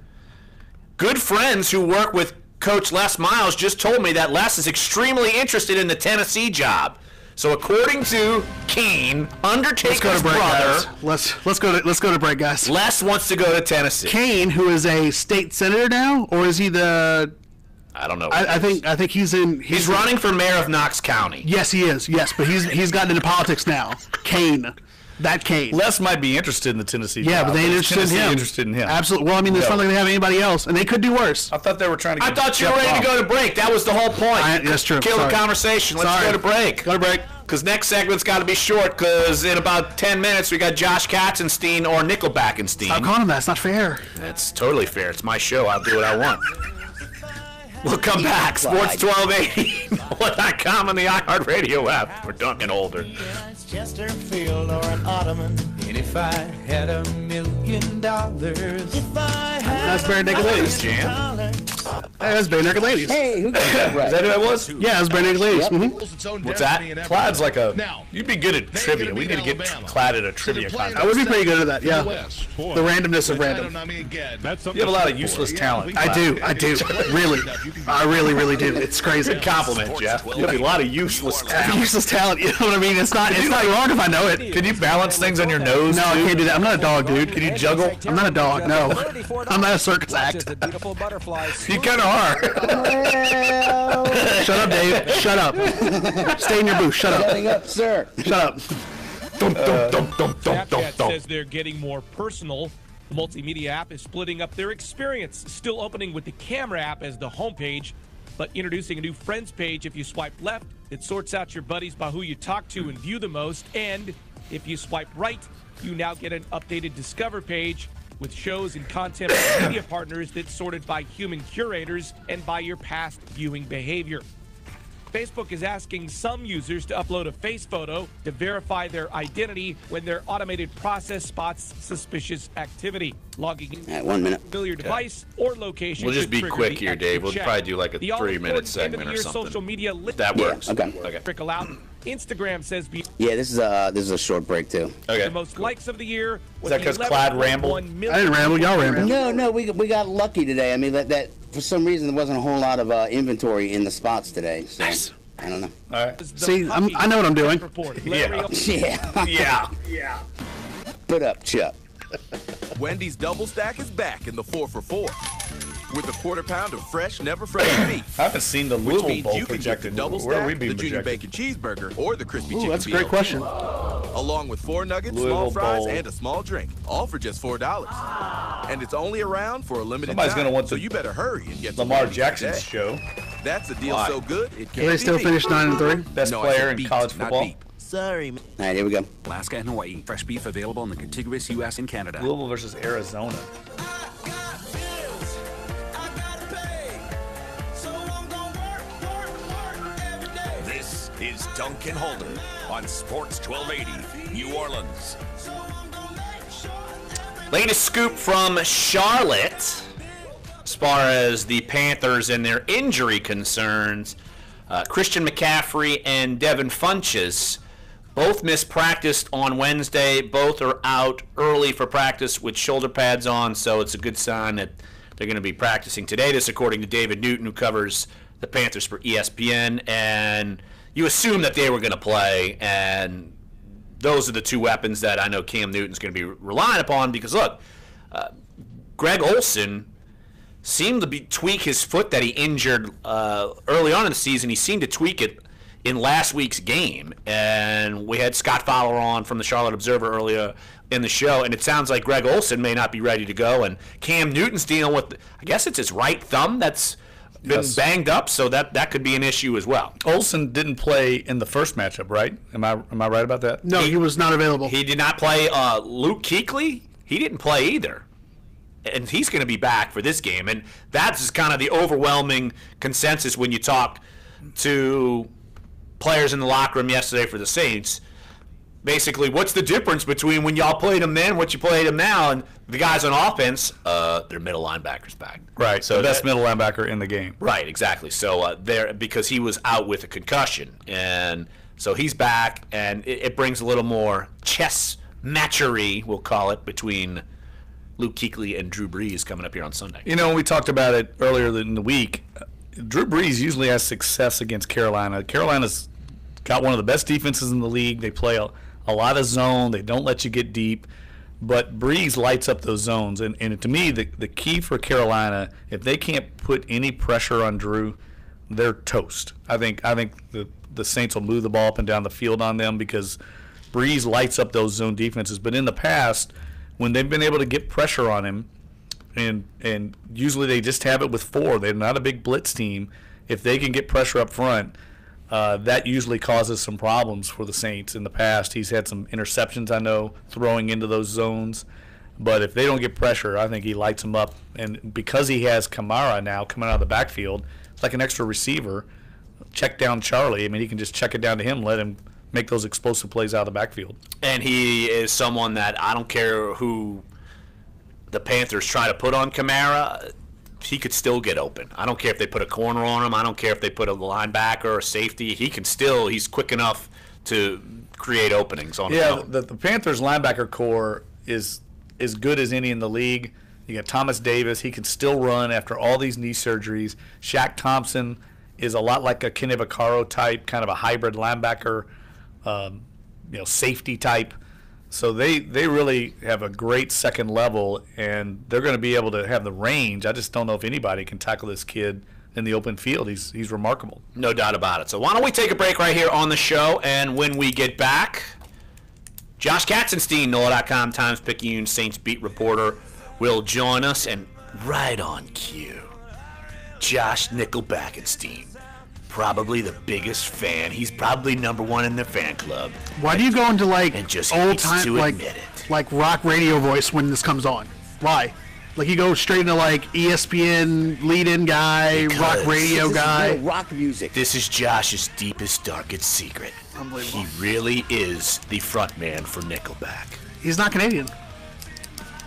good friends who work with Coach Les Miles just told me that Les is extremely interested in the Tennessee job. So according to Kane, Undertaker's brother, let's go to break, guys. Les wants to go to Tennessee. Kane, who is a state senator now, or is he the? I don't know. I think he's in. He's running for mayor of Knox County. Yes, he is. Yes, but he's gotten into politics now. Kane. That Kane. Les might be interested in the Tennessee. Yeah, but they ain't interested in him. Absolutely. Well, I mean, it's not like they have anybody else, and they could do worse. I thought they were trying to. I thought you were ready to go to break. That was the whole point. That's true. Kill the conversation. Let's go to break. Go to break. Because next segment's got to be short. Because in about 10 minutes we got Josh Katzenstein or Nickelbackenstein. Stop calling him that. It's not fair. That's totally fair. It's my show. I'll do what I want. We'll come back. Sports 1280. NOLA.com on the iHeartRadio app. We're Dunc and older. Chesterfield or an Ottoman. And if I had $1 million, if I had that's Bare Naked Ladies. Jam. Hey, that's Bare Naked Ladies. Hey, who got that right? Is that who that was? Yeah, that's Bare Naked Ladies. Yep. Mm-hmm. What's that? Clyde's like a. You'd be good at trivia. We need to get Clyde at a trivia contest. I would be pretty good at that. Yeah. The randomness of random. You have a lot of useless talent. I do. Really. I really do. It's crazy. Compliment, Jeff. You have a lot of useless talent. Useless talent. You know what I mean? It's not wrong if I know it. Can you balance things on your nose? No, I can't do that. I'm not a dog, dude. Can you juggle? I'm not a dog. No. I'm not a circus act. You kind of are. Shut up, Dave. Shut up. Stay in your booth. Shut up. Shutting up, sir. Shut up. Snapchat says they're getting more personal The multimedia app is splitting up their experience, still opening with the camera app as the homepage, but introducing a new friends page. If you swipe left, it sorts out your buddies by who you talk to and view the most. And if you swipe right, you now get an updated Discover page with shows and content from media partners that's sorted by human curators and by your past viewing behavior. Facebook is asking some users to upload a face photo to verify their identity when their automated process spots suspicious activity. Logging in 1 minute. familiar device or location. We'll just be quick here, Dave. We'll check. probably do like a The 3-minute segment or something. Social media That works. Okay. Trickle out. Instagram says Yeah, this is a short break too. Okay. the most likes of the year. Is that because Clyde rambled? I didn't ramble. Y'all rambled. No, we got lucky today. I mean, that for some reason there wasn't a whole lot of inventory in the spots today. So, nice. I don't know. All right. See, I know what I'm doing. Yeah. Put up, Chuck. Wendy's Double Stack is back in the 4 for $4 with a quarter pound of fresh, never fresh beef. I haven't seen the Which Louisville means Bowl you can get the projected. double Where are we stack, being the junior projected? bacon cheeseburger, or the crispy Ooh, chicken that's a great BLT. question. Along with 4 nuggets, Louisville small fries, Bowl. and a small drink, all for just $4. And it's only around for a limited Somebody's time, gonna want so the you better hurry and get Lamar to Wendy's Jackson's today. show. That's a deal Why? so good it Do can't they still be finish beat. 9-3? Best No, I player said in beat, college not football. beat. Sorry, man. All right, here we go. Alaska and Hawaii. Fresh beef available in the contiguous U.S. and Canada. Louisville versus Arizona. This is Dunc and Holder on Sports 1280, New Orleans. Latest scoop from Charlotte as far as the Panthers and their injury concerns. Christian McCaffrey and Devin Funchess both missed practice on Wednesday. Both are out early for practice with shoulder pads on, so it's a good sign that they're going to be practicing today. This according to David Newton, who covers the Panthers for ESPN. And you assume that they were going to play, and those are the two weapons that I know Cam Newton's going to be relying upon because, look, Greg Olsen seemed to tweak his foot that he injured early on in the season. He seemed to tweak it in last week's game. And we had Scott Fowler on from the Charlotte Observer earlier in the show, and it sounds like Greg Olsen may not be ready to go. And Cam Newton's dealing with, I guess it's his right thumb that's been banged up, so that could be an issue as well. Olsen didn't play in the first matchup, right? Am I right about that? No, he was not available. He did not play. Luke Kuechly, he didn't play either. And he's going to be back for this game. And that's kind of the overwhelming consensus when you talk to players in the locker room yesterday for the Saints. Basically, what's the difference between when y'all played him then and what you played him now? And the guys on offense, their middle linebackers back. Right, so the best middle linebacker in the game. Right, exactly. So because he was out with a concussion. And so he's back, and it brings a little more chess matchery, we'll call it, between Luke Kuechly and Drew Brees coming up here on Sunday. You know, we talked about it earlier in the week. Drew Brees usually has success against Carolina. Carolina's got one of the best defenses in the league. They play a lot of zone. They don't let you get deep. But Brees lights up those zones. And to me, the key for Carolina, if they can't put any pressure on Drew, they're toast. I think the Saints will move the ball up and down the field on them because Brees lights up those zone defenses. But in the past, when they've been able to get pressure on him, and usually they just have it with 4. They're not a big blitz team. If they can get pressure up front, that usually causes some problems for the Saints. In the past, he's had some interceptions, I know, throwing into those zones. But if they don't get pressure, I think he lights them up. And because he has Kamara now coming out of the backfield, it's like an extra receiver. Check down Charlie. I mean, he can just check it down to him, let him make those explosive plays out of the backfield. And he is someone that I don't care who the Panthers try to put on Kamara, he could still get open. I don't care if they put a corner on him. I don't care if they put a linebacker or a safety. He's quick enough to create openings on his own. The Panthers linebacker core is as good as any in the league. You got Thomas Davis. He can still run after all these knee surgeries. Shaq Thompson is a lot like a Kenny Vaccaro type, kind of a hybrid linebacker, safety type. So they really have a great second level, and they're going to be able to have the range. I just don't know if anybody can tackle this kid in the open field. He's remarkable. No doubt about it. So why don't we take a break right here on the show, and when we get back, Josh Katzenstein, NOLA.com, Times-Picayune Saints beat reporter, will join us, and right on cue, Josh Nickelbackenstein. Probably the biggest fan. He's probably number one in the fan club. Why do you go into like old time, like rock radio voice when this comes on? Why? Like you go straight into like ESPN lead-in guy, rock radio guy. Rock music. This is Josh's deepest, darkest secret. He really is the front man for Nickelback. He's not Canadian.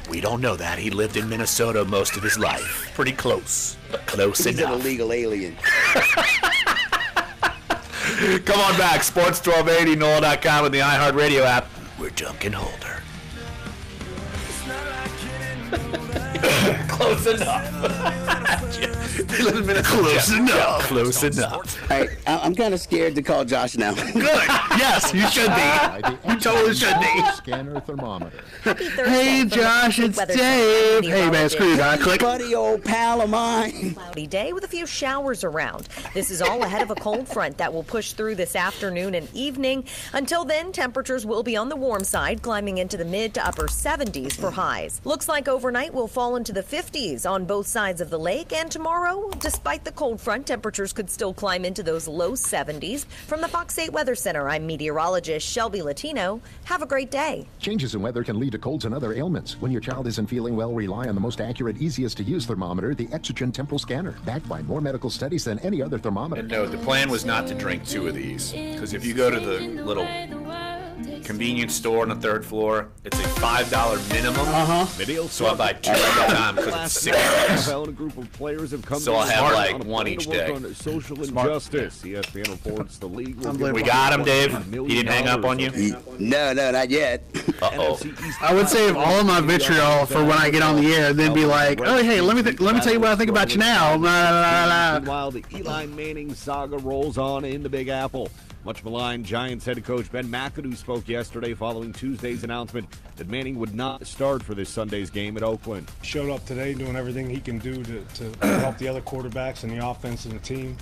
We don't know that. He lived in Minnesota most of his life. Pretty close, but close He's enough. He's an illegal alien. Come on back. Sports 1280, NOLA.com, and the iHeartRadio app. We're Dunc and Holder. Close enough. Close enough. Close enough. All right, I'm kind of scared to call Josh now. Good. Yes, you should be. You totally should be. Scanner thermometer. Hey, Josh, it's Dave. Hey, man, screw you, guy. Click. Buddy, old pal of mine. Cloudy day with a few showers around. This is all ahead of a cold front that will push through this afternoon and evening. Until then, temperatures will be on the warm side, climbing into the mid to upper 70s for highs. Looks like overnight will fall into the 50s on both sides of the lake, and tomorrow, despite the cold front, temperatures could still climb into those low 70s. From the Fox 8 Weather Center, I'm meteorologist Shelby Latino. Have a great day. Changes in weather can lead to colds and other ailments. When your child isn't feeling well, rely on the most accurate, easiest to use thermometer, the Ejection Temporal Scanner, backed by more medical studies than any other thermometer. And no, the plan was not to drink 2 of these, because if you go to the little convenience store on the 3rd floor, it's a $5 minimum. So I buy 2 at a time because it's $6. So I'll have like 1 each day. Social injustice. ESPN reports the league will we got him, Dave. He didn't hang up on you? No, not yet. Uh-oh. I would save all of my vitriol for when I get on the air, and then be like, "Oh, hey, let me tell you what I think about you now." Meanwhile, the Eli Manning saga rolls on in the Big Apple. Much maligned Giants head coach Ben McAdoo spoke yesterday following Tuesday's announcement that Manning would not start for this Sunday's game at Oakland. Showed up today doing everything he can do to help the other quarterbacks and the offense and the team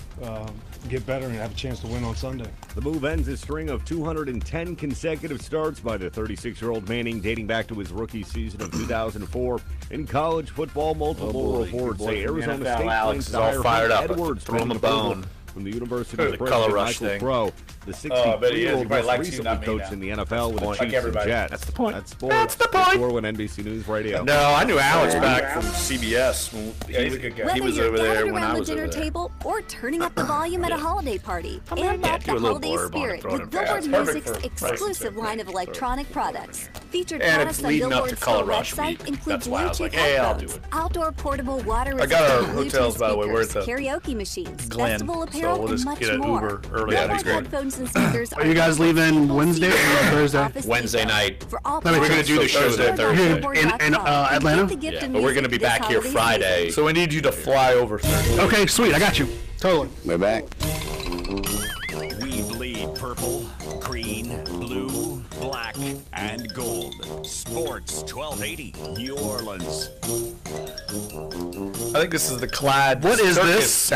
get better and have a chance to win on Sunday. The move ends a string of 210 consecutive starts by the 36-year-old Manning dating back to his rookie season of 2004. In college football, multiple reports say Arizona State plans to hire Edwards throw him a bone. From the University of Color Rush Michael thing. Pro, the 63-year-old most recently coached now. in the NFL with the Chiefs and Jets. That's the point. That's the point. When NBC News Radio. No, I knew Alex back from CBS. He's a good guy. He was over there when I was over there. Table or turning up the volume at a holiday party. Amp up the holiday spirit with Billboard Music's exclusive line of electronic products. Featured products on Billboard's store website include blue chip headphones, outdoor portable water resistant Bluetooth speakers, karaoke machines, festival apparel, and much more. Billboard headphones and speakers Are you guys leaving Wednesday or Thursday? Wednesday night. We're going to do the show there Thursday. In Atlanta? Yeah, but we're going to be back here Friday. So we need you to fly over Thursday. Okay, sweet. I got you. Totally. We're back. We bleed purple, green, blue, black, and gold. Sports 1280, New Orleans. I think this is the Clad. What is this?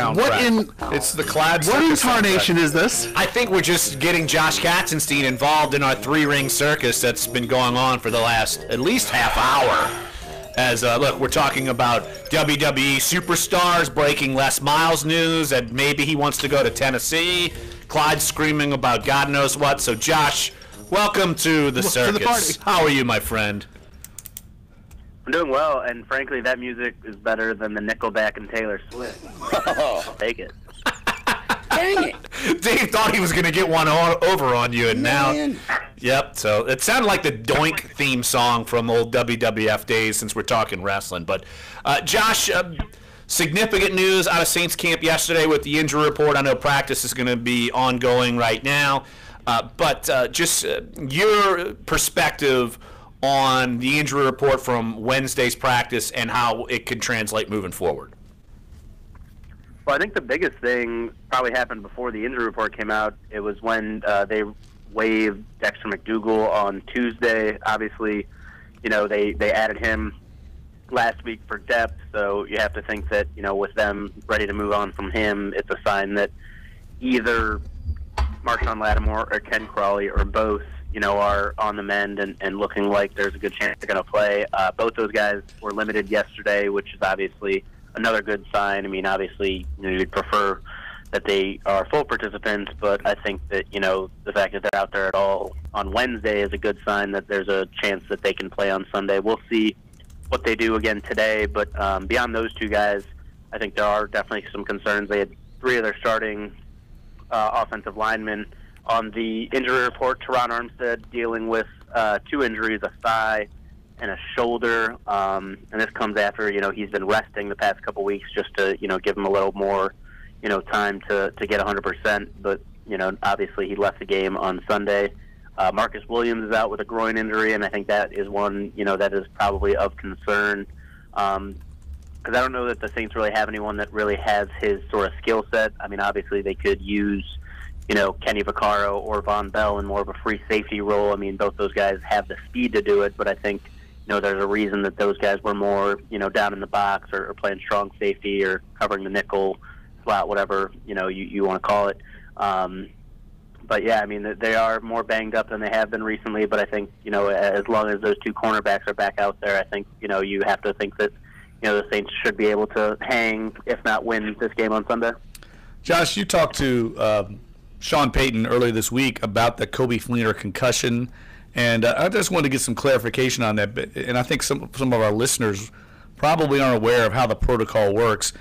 It's the Clad. What incarnation is this? I think we're just getting Josh Katzenstein involved in our 3-ring circus that's been going on for the last at least half hour. As look, we're talking about WWE superstars breaking Les Miles news, and maybe he wants to go to Tennessee. Clyde's screaming about God knows what. So, Josh, welcome to the circus. How are you, my friend? I'm doing well, and frankly, that music is better than the Nickelback and Taylor Swift. I'll take it. Dang it. Dave thought he was going to get one over on you, and now... Yep, so it sounded like the Doink theme song from old WWF days since we're talking wrestling. But, Josh, significant news out of Saints camp yesterday with the injury report. I know practice is going to be ongoing right now. But just your perspective on the injury report from Wednesday's practice and how it can translate moving forward. Well, I think the biggest thing probably happened before the injury report came out. It was when they waived Dexter McDougal on Tuesday. Obviously, you know, they added him last week for depth, so you have to think that, you know, with them ready to move on from him, it's a sign that either Marshawn Lattimore or Ken Crawley or both, are on the mend and looking like there's a good chance they're going to play. Both those guys were limited yesterday, which is obviously another good sign. I mean, obviously, you'd prefer that they are full participants, but I think that, the fact that they're out there at all on Wednesday is a good sign that there's a chance that they can play on Sunday. We'll see what they do again today, but beyond those two guys, I think there are definitely some concerns. They had 3 of their starting offensive linemen on the injury report. Teron Armstead dealing with 2 injuries, a thigh and a shoulder, and this comes after, he's been resting the past couple weeks just to, give him a little more, time to get 100%, but, obviously he left the game on Sunday. Marcus Williams is out with a groin injury, and I think that is one, that is probably of concern, because I don't know that the Saints really have anyone that really has his sort of skill set. I mean, obviously they could use, Kenny Vaccaro or Von Bell in more of a free safety role. I mean, both those guys have the speed to do it, but I think, there's a reason that those guys were more, down in the box or playing strong safety or covering the nickel slot, whatever, you want to call it. But, yeah, I mean, they are more banged up than they have been recently, but I think, as long as those 2 cornerbacks are back out there, I think, you have to think that, the Saints should be able to hang, if not win, this game on Sunday. Josh, you talked to Sean Payton earlier this week about the Coby Fleener concussion, and I just wanted to get some clarification on that. And I think some of our listeners probably aren't aware of how the protocol works.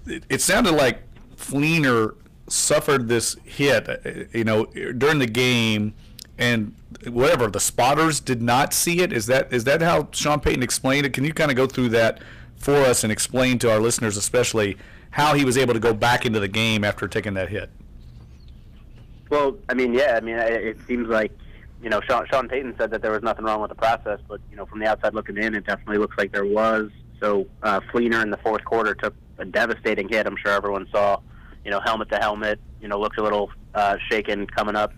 It sounded like Fleener suffered this hit, during the game, and whatever, the spotters did not see it. Is that how Sean Payton explained it? Can you kind of go through that for us and explain to our listeners, especially, how he was able to go back into the game after taking that hit? Well, it seems like, Sean Payton said that there was nothing wrong with the process, but, from the outside looking in, it definitely looks like there was. So Fleener in the fourth quarter took a devastating hit. I'm sure everyone saw, helmet to helmet, looked a little shaken coming up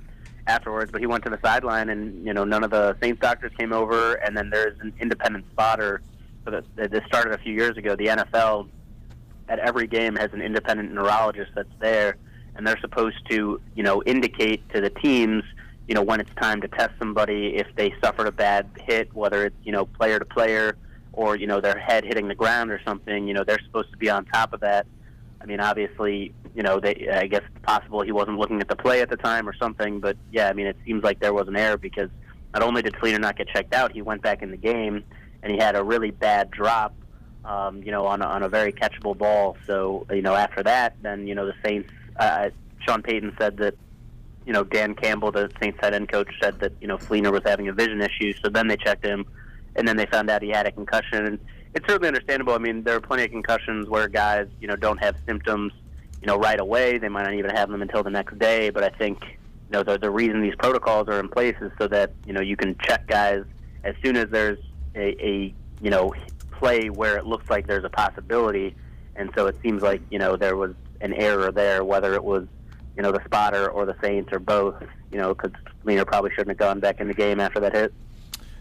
afterwards, but he went to the sideline, and, none of the Saints doctors came over, and then there's an independent spotter. So this started a few years ago. The NFL, at every game, has an independent neurologist that's there, and they're supposed to, indicate to the teams, when it's time to test somebody if they suffered a bad hit, whether it's, player to player or, their head hitting the ground or something. They're supposed to be on top of that. I mean, obviously, I guess it's possible he wasn't looking at the play at the time or something, but, yeah, it seems like there was an error because not only did Fleener not get checked out, he went back in the game, and he had a really bad drop, on a very catchable ball. So, after that, then, the Saints, Sean Payton said that, Dan Campbell, the Saints tight end coach, said that, Fleener was having a vision issue. So then they checked him, and then they found out he had a concussion. And it's certainly understandable. There are plenty of concussions where guys, don't have symptoms, right away. They might not even have them until the next day. But I think, the reason these protocols are in place is so that, you can check guys as soon as there's a play where it looks like there's a possibility. And so it seems like, there was an error there, whether it was, the spotter or the Saints or both, because Fleener probably shouldn't have gone back in the game after that hit.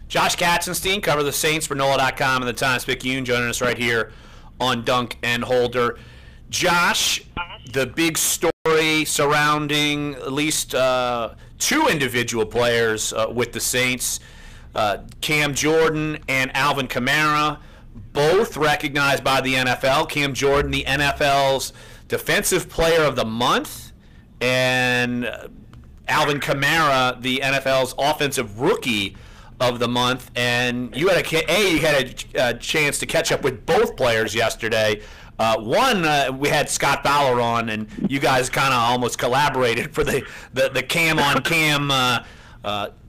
Josh Katzenstein, cover the Saints for NOLA.com and the Times-Picayune, joining us right here on Dunc and Holder. Josh, the big story surrounding at least 2 individual players with the Saints, Cam Jordan and Alvin Kamara, both recognized by the NFL. Cam Jordan, the NFL's Defensive Player of the Month, and Alvin Kamara, the NFL's Offensive Rookie of the Month. And you had a chance to catch up with both players yesterday. One, we had Scott Fowler on, and you guys kind of almost collaborated for the cam-on-cam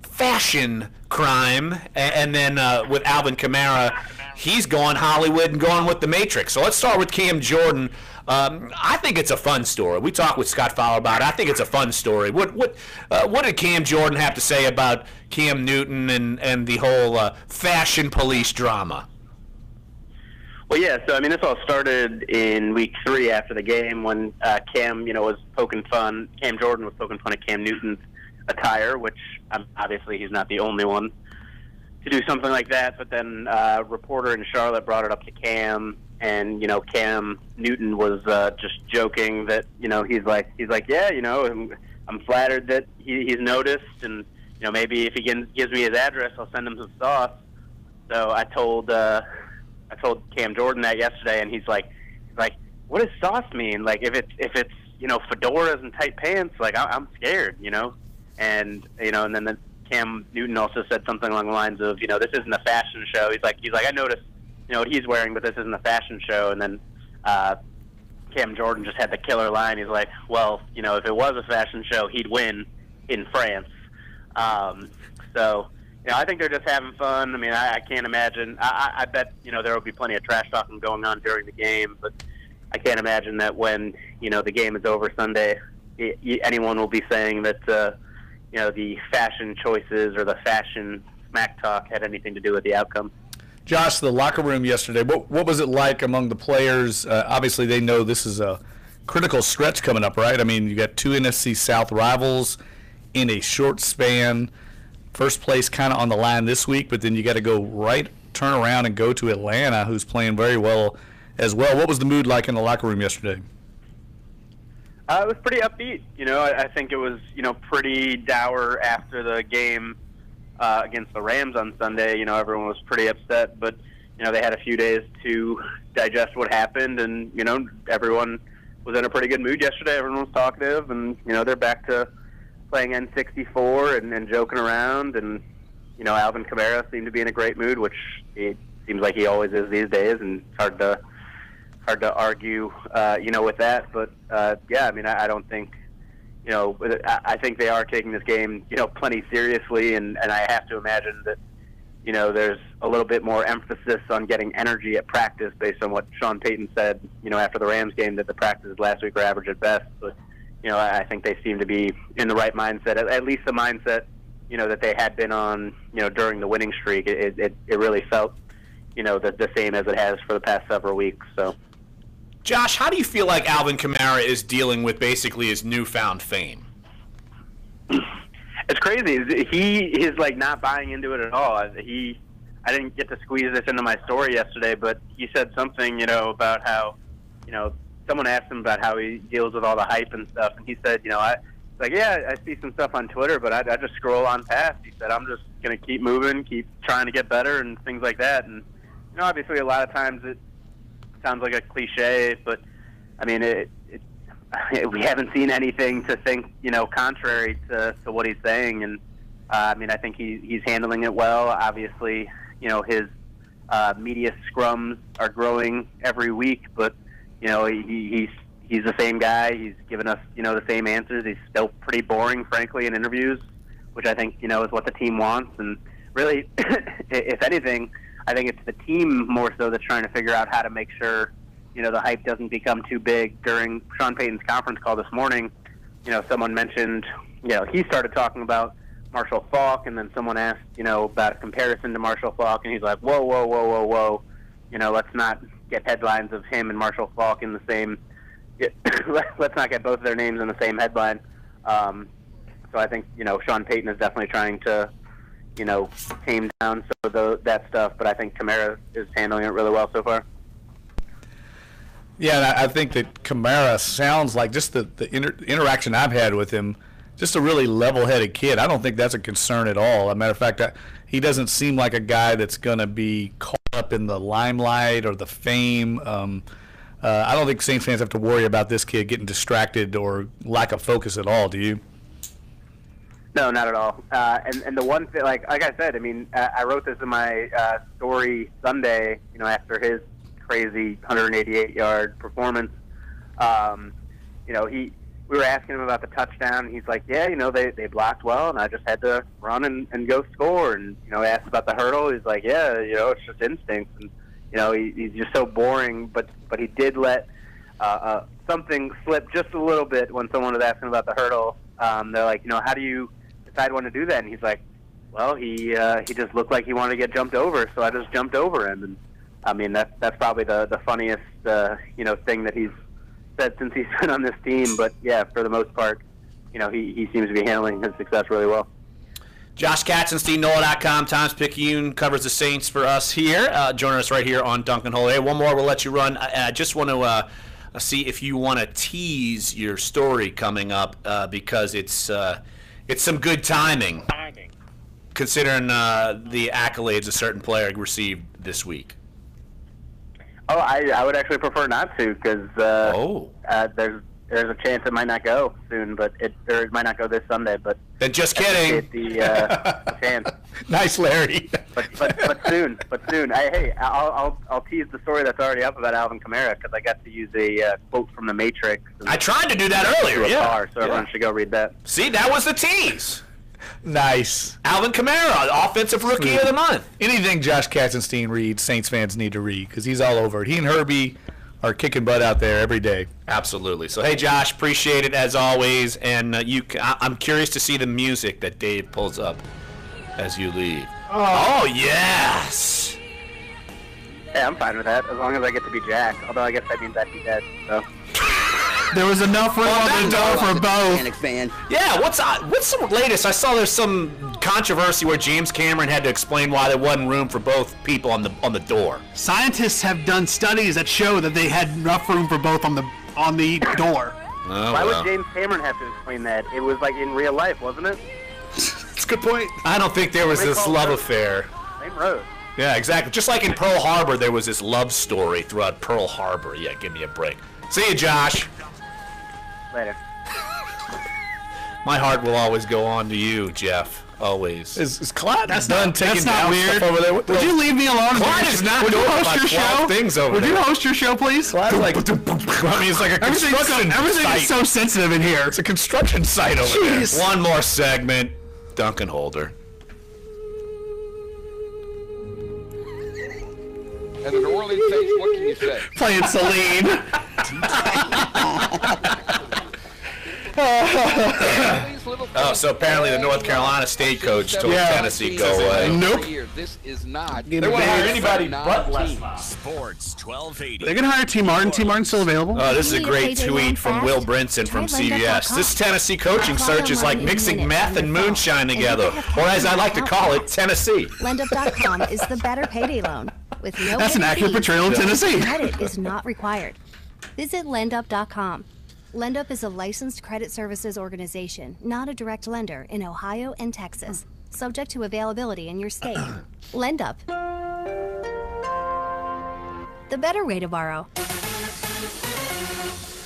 fashion crime. And then with Alvin Kamara, he's going Hollywood and going with the Matrix. So let's start with Cam Jordan. I think it's a fun story. We talked with Scott Fowler about it. I think it's a fun story. What did Cam Jordan have to say about Cam Newton and the whole fashion police drama? Well, yeah. So this all started in week 3 after the game when Cam, was poking fun. Cam Jordan was poking fun at Cam Newton's attire, which obviously he's not the only one to do something like that. But then a reporter in Charlotte brought it up to Cam. And, Cam Newton was just joking that, he's like, yeah, I'm flattered that he's noticed. And, maybe if he gives me his address, I'll send him some sauce. So I told Cam Jordan that yesterday, and he's like, what does sauce mean? Like, if it's fedoras and tight pants, like I'm scared, And and then Cam Newton also said something along the lines of, this isn't a fashion show. He's like, I noticed, what he's wearing, but this isn't a fashion show. And then Cam Jordan just had the killer line. He's like, well, if it was a fashion show, he'd win in France. So, I think they're just having fun. I mean, I can't imagine. I bet, there will be plenty of trash talking going on during the game, but I can't imagine that when, the game is over Sunday, anyone will be saying that, the fashion choices or the fashion smack talk had anything to do with the outcome. Josh, the locker room yesterday, what was it like among the players? Obviously, they know this is a critical stretch coming up, right? I mean, you got two NFC South rivals in a short span. First place kind of on the line this week, but then you got to turn around and go to Atlanta, who's playing very well as well. What was the mood like in the locker room yesterday? It was pretty upbeat. I think it was, pretty dour after the game against the Rams on Sunday. Everyone was pretty upset, but, they had a few days to digest what happened, and, everyone was in a pretty good mood yesterday. Everyone was talkative, and, they're back to playing N64 and joking around, and, Alvin Kamara seemed to be in a great mood, which it seems like he always is these days, and it's hard to argue, with that. But, yeah, I mean, I don't think, I think they are taking this game, plenty seriously, and I have to imagine that, there's a little bit more emphasis on getting energy at practice based on what Sean Payton said, after the Rams game, that the practices last week were average at best. But, I think they seem to be in the right mindset, at least the mindset, that they had been on, during the winning streak. It really felt, the same as it has for the past several weeks. So, Josh, how do you feel like Alvin Kamara is dealing with basically his newfound fame? It's crazy. He is not buying into it at all. I didn't get to squeeze this into my story yesterday, but he said something, about how, someone asked him about how he deals with all the hype and stuff, and he said, I see some stuff on Twitter, but I just scroll on past. He said, I'm just going to keep moving, keep trying to get better and things like that. And, obviously a lot of times it sounds like a cliche, but, I mean, we haven't seen anything to think, contrary to what he's saying. And, I think he's handling it well. Obviously, his media scrums are growing every week, but, he's the same guy. He's given us, the same answers. He's still pretty boring, frankly, in interviews, which I think, is what the team wants. And really, if anything, I think it's the team more so that's trying to figure out how to make sure, the hype doesn't become too big. During Sean Payton's conference call this morning, someone mentioned, he started talking about Marshall Faulk, and then someone asked, about a comparison to Marshall Faulk, and he's like, whoa. Let's not get headlines of him and Marshall Faulk in the same, let's not get both of their names in the same headline. So I think, Sean Payton is definitely trying to, tame down some of that stuff, but I think Kamara is handling it really well so far. Yeah, and I think that Kamara sounds like, just the interaction I've had with him, just a really level-headed kid. I don't think that's a concern at all. As a matter of fact, he doesn't seem like a guy that's going to be caught up in the limelight or the fame. I don't think Saints fans have to worry about this kid getting distracted or lack of focus at all, do you? No, not at all. And the one thing, like I said, I wrote this in my story Sunday, after his crazy 188-yard performance. We were asking him about the touchdown, and he's like, yeah, they blocked well, and I just had to run and go score. And, asked about the hurdle. He's like, yeah, it's just instinct. And, he's just so boring, but he did let something slip just a little bit when someone was asking about the hurdle. They're like, how do you decide when to do that? And he's like, well, he just looked like he wanted to get jumped over, so I just jumped over him. And, that's probably the funniest, thing that he's said since he's been on this team. But, yeah, for the most part, he seems to be handling his success really well. Josh Katzenstein, NOLA.com, Times-Picayune, covers the Saints for us here. Joining us right here on Dunc and Hole. Hey, one more, we'll let you run. I just want to see if you want to tease your story coming up because it's some good timing. considering the accolades a certain player received this week? Oh, I would actually prefer not to, because there's a chance it might not go soon, but it might not go this Sunday. But then just kidding. The chance. Nice, Larry. But soon. I'll tease the story that's already up about Alvin Kamara, because I got to use a quote from The Matrix. I tried to do that earlier. So everyone should go read that. See, that was the tease. Nice. Alvin Kamara, Offensive Rookie of the Month. Anything Josh Katzenstein reads, Saints fans need to read, because he's all over it. He and Herbie are kicking butt out there every day. Absolutely. So, hey, Josh, appreciate it as always. And I'm curious to see the music that Dave pulls up as you leave. Oh yes. Hey, I'm fine with that, as long as I get to be Jack. Although I guess that means I'd be dead, so... There was enough room on the door for both. Yeah, what's the latest? I saw there's some controversy where James Cameron had to explain why there wasn't room for both people on the door. Scientists have done studies that show that they had enough room for both on the door. Why would James Cameron have to explain that? It was like in real life, wasn't it? That's a good point. I don't think there was this love affair. Same road. Yeah, exactly. Just like in Pearl Harbor, there was this love story throughout Pearl Harbor. Yeah, give me a break. See you, Josh. Later. My heart will always go on to you, Jeff. Always. Is Clyde that's done not, taking that's not down weird. stuff over there? Would you leave me alone? Clyde is not doing host your show? Things over Would there. you host your show, please? Clyde's like, I mean, it's like a construction everything site. is so sensitive in here. It's a construction site over there. One more segment. Dunc and Holder. And the New Orleans Saints, what can you say? Playing Celine. So apparently the North Carolina State coach told Tennessee go away. Nope. This is not. They won't hire anybody but Les. Sports 1280. They're going to hire T. Martin. T. Martin's still available. Oh, this is a great tweet from Will Brinson from CBS. This Tennessee coaching search is like mixing meth and moonshine together, or as I like to call it, Tennessee. LendUp.com is the better payday loan. With no That's an accurate portrayal of Tennessee. Credit is not required. Visit LendUp.com. LendUp is a licensed credit services organization, not a direct lender in Ohio and Texas, subject to availability in your state. LendUp. The better way to borrow.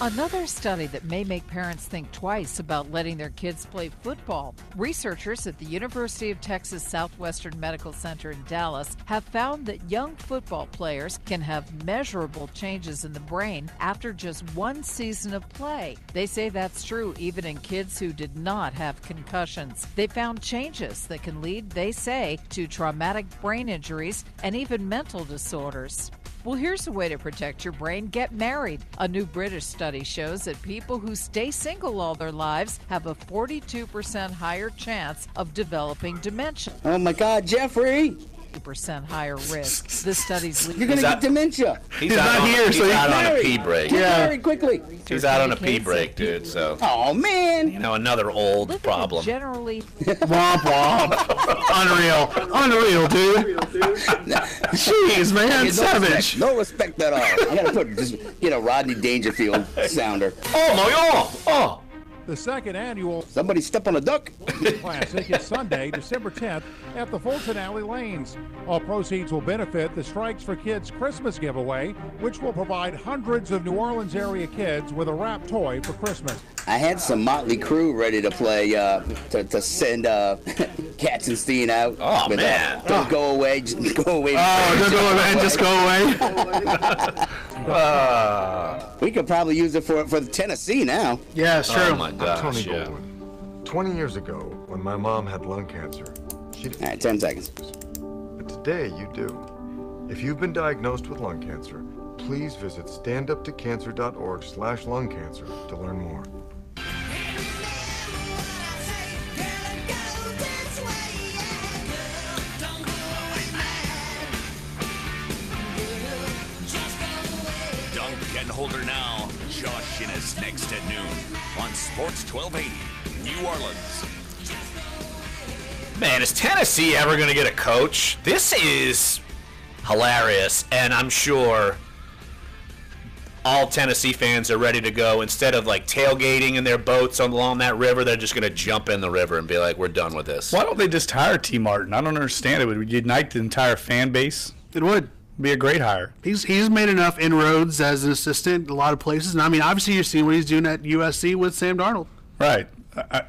Another study that may make parents think twice about letting their kids play football. Researchers at the University of Texas Southwestern Medical Center in Dallas have found that young football players can have measurable changes in the brain after just one season of play. They say that's true even in kids who did not have concussions. They found changes that can lead, they say, to traumatic brain injuries and even mental disorders. Well, here's a way to protect your brain. Get married. A new British study shows that people who stay single all their lives have a 42% higher chance of developing dementia. Oh my God, Jeffrey! 50% higher risk. This study's leading. You're going to get dementia. He's not here, so he's out on a pee break. Get married quickly. He's out on a pee break, dude, so. Oh, man. You know, another old problem. Generally. Womp womp. Unreal, dude. Jeez, man, savage. No respect at all. I got to put just get a Rodney Dangerfield sounder. Oh, my God. Oh. The second annual Somebody step on a duck. Classic is Sunday, December 10th at the Fulton Alley Lanes. All proceeds will benefit the Strikes for Kids Christmas giveaway, which will provide hundreds of New Orleans area kids with a wrapped toy for Christmas. I had some Motley Crue ready to play to send Katzenstein out. Oh, man. Don't go away. Just go away. Oh, don't go away. Just go away. We could probably use it for Tennessee now. Yeah, it's true. Oh, my gosh, I'm Tony Goldwyn. 20 years ago, when my mom had lung cancer, she didn't. All right, 10 seconds. But today, you do. If you've been diagnosed with lung cancer, please visit standuptocancer.org/lungcancer to learn more. Holder now. Josh Innes next at noon on Sports 1280, New Orleans. Man, is Tennessee ever going to get a coach? This is hilarious, and I'm sure all Tennessee fans are ready to go. Instead of like tailgating in their boats along that river, they're just going to jump in the river and be like, we're done with this. Why don't they just hire T. Martin? I don't understand. It would unite the entire fan base. It would be a great hire. He's made enough inroads as an assistant in a lot of places. And I mean, obviously you're seeing what he's doing at USC with Sam Darnold. Right.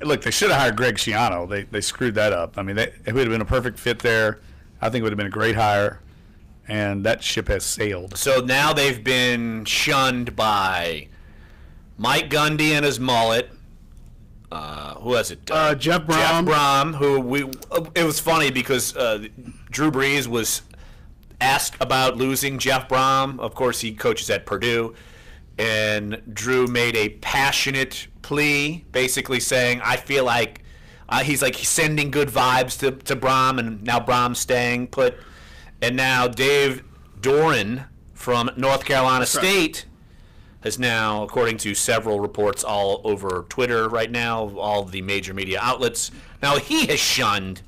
Look, they should have hired Greg Schiano. They screwed that up. I mean, it would have been a perfect fit there. I think it would have been a great hire, and that ship has sailed. So now they've been shunned by Mike Gundy and his mullet. Who was it? Jeff Brom. Jeff Brom, who it was funny because Drew Brees was asked about losing Jeff Brom. Of course, he coaches at Purdue. And Drew made a passionate plea, basically saying, I feel like he's sending good vibes to Brom, and now Brom's staying put. And now Dave Doran from North Carolina State has now, according to several reports all over Twitter right now, all the major media outlets, now he has shunned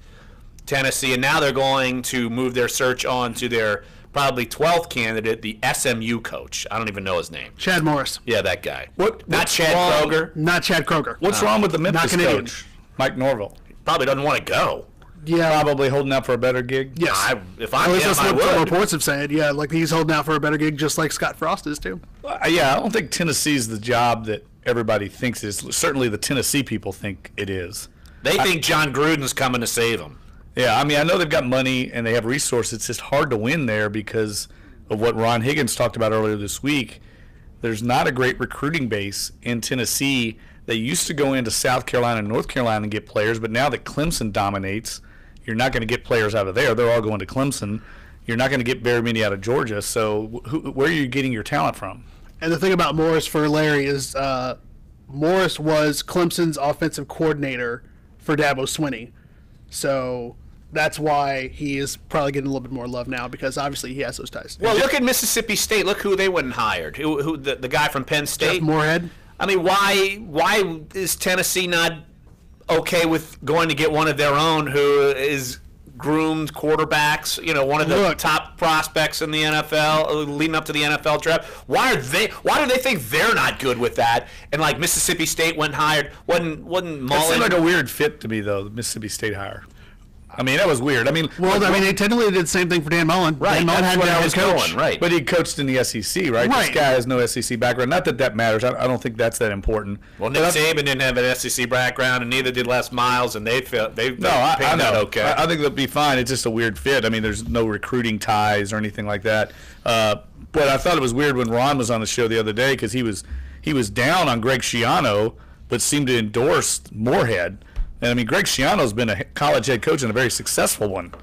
Tennessee, and now they're going to move their search on to their probably 12th candidate, the SMU coach. I don't even know his name. Chad Morris. Yeah, that guy. Not Chad Kroger? Not Chad Kroger. What's wrong with the Memphis coach, Mike Norvell? Probably doesn't want to go. Yeah. Probably holding out for a better gig. Yes. If I'm him, that's I what would. reports have said. Yeah, like he's holding out for a better gig just like Scott Frost is too. Yeah, I don't think Tennessee's the job that everybody thinks it is. Certainly the Tennessee people think it is. They think John Gruden's coming to save them. Yeah, I mean, I know they've got money and they have resources. It's just hard to win there because of what Ron Higgins talked about earlier this week. There's not a great recruiting base in Tennessee. They used to go into South Carolina and North Carolina and get players, but now that Clemson dominates, you're not going to get players out of there. They're all going to Clemson. You're not going to get very many out of Georgia. So where are you getting your talent from? And the thing about Morris for Larry is Morris was Clemson's offensive coordinator for Dabo Swinney. So that's why he is probably getting a little bit more love now, because obviously he has those ties. Well, look at Mississippi State. Look who they went and hired. Who the guy from Penn State? Jeff Moorhead. I mean, why is Tennessee not okay with going to get one of their own who is groomed quarterbacks, one of the top prospects in the NFL leading up to the NFL draft? Why do they think they're not good with that? And like Mississippi State went and hired, wasn't Mullen? That seemed like a weird fit to me, though, the Mississippi State hire. I mean, that was weird. I mean, they technically did the same thing for Dan Mullen. Right, Dan Mullen that's had where I was coach. going. Right, but he coached in the SEC, right? This guy has no SEC background. Not that matters. I don't think that's that important. Well, Nick Saban didn't have an SEC background, and neither did Les Miles, and I know. That okay. I think they'll be fine. It's just a weird fit. I mean, there's no recruiting ties or anything like that. But I thought it was weird when Ron was on the show the other day because he was down on Greg Schiano, but seemed to endorse Moorhead. And I mean, Greg Schiano's been a college head coach and a very successful one.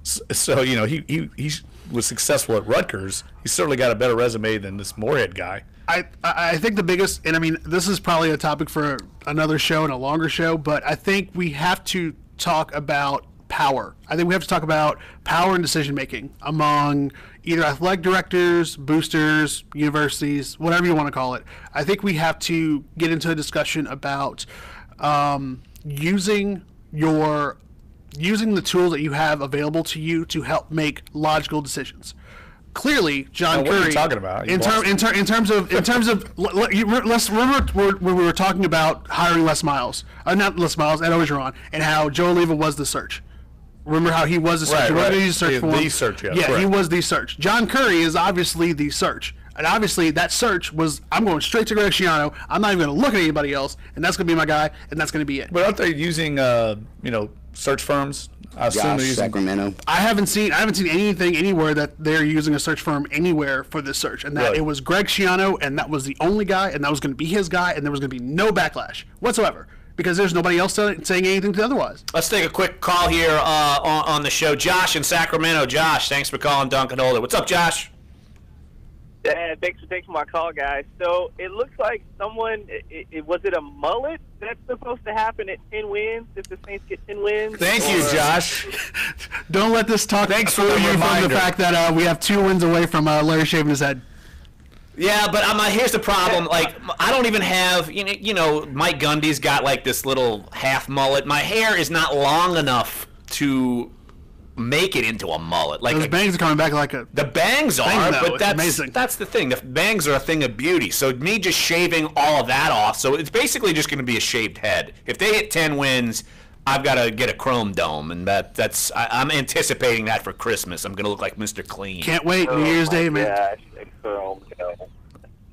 So he was successful at Rutgers. He's certainly got a better resume than this Moorhead guy. I think the biggest, and I mean, this is probably a topic for another show and a longer show, but I think we have to talk about power. I think we have to talk about power and decision making among either athletic directors, boosters, universities, whatever you want to call it. I think we have to get into a discussion about using the tools that you have available to you to help make logical decisions. Clearly, John Curry. What are you talking about? In terms of, let's remember when we were talking about hiring Les Miles, not Les Miles, Ed Orgeron, and how Joe Oliva was the search. Remember how he was the search? Right. The search for him. The search, yeah. Yeah, correct. he was the search. John Curry is obviously the search. And obviously that search was, I'm going straight to Greg Schiano. I'm not even going to look at anybody else, and that's going to be my guy, and that's going to be it. But aren't they using, search firms? I assume they're using Sacramento. I haven't seen anything anywhere that they're using a search firm anywhere for this search, and that Really? It was Greg Schiano, and that was the only guy, and that was going to be his guy, and there was going to be no backlash whatsoever, because there's nobody else saying anything to otherwise. Let's take a quick call here on the show. Josh in Sacramento. Josh, thanks for calling Dunc and Holder. What's up, Josh? Thanks for taking my call, guys. So it looks like someone, was it a mullet that's supposed to happen at 10 wins, if the Saints get 10 wins? Thank you, Josh. Don't let this talk fool you from the fact that we have 2 wins away from Larry shaving his head. Yeah, but here's the problem. Like, I don't even have, Mike Gundy's got like this little half mullet. My hair is not long enough to make it into a mullet. Like those bangs are coming back like a. The bangs are, though, but that's the thing. The bangs are a thing of beauty. So me just shaving all of that off, so it's basically just going to be a shaved head. If they hit 10 wins, I've got to get a chrome dome, and I'm anticipating that for Christmas. I'm going to look like Mr. Clean. Can't wait. New Year's Day, man. Gosh, a chrome dome.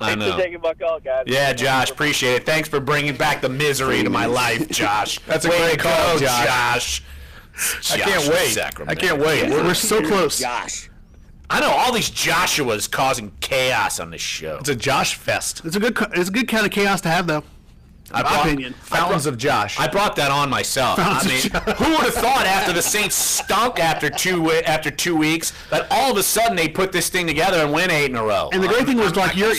I know. Thanks for taking my call, guys. Yeah, Josh, appreciate it. Thanks for bringing back the misery to my life, Josh. That's a great call, Josh. I can't wait. I can't wait. We're so close. Josh. I know all these Joshuas causing chaos on this show. It's a Josh fest. It's a good kind of chaos to have, though. In my opinion. Fountains of Josh. I brought that on myself. I mean, who would have thought after the Saints stunk after 2 weeks that all of a sudden they put this thing together and win 8 in a row? And the great thing was like your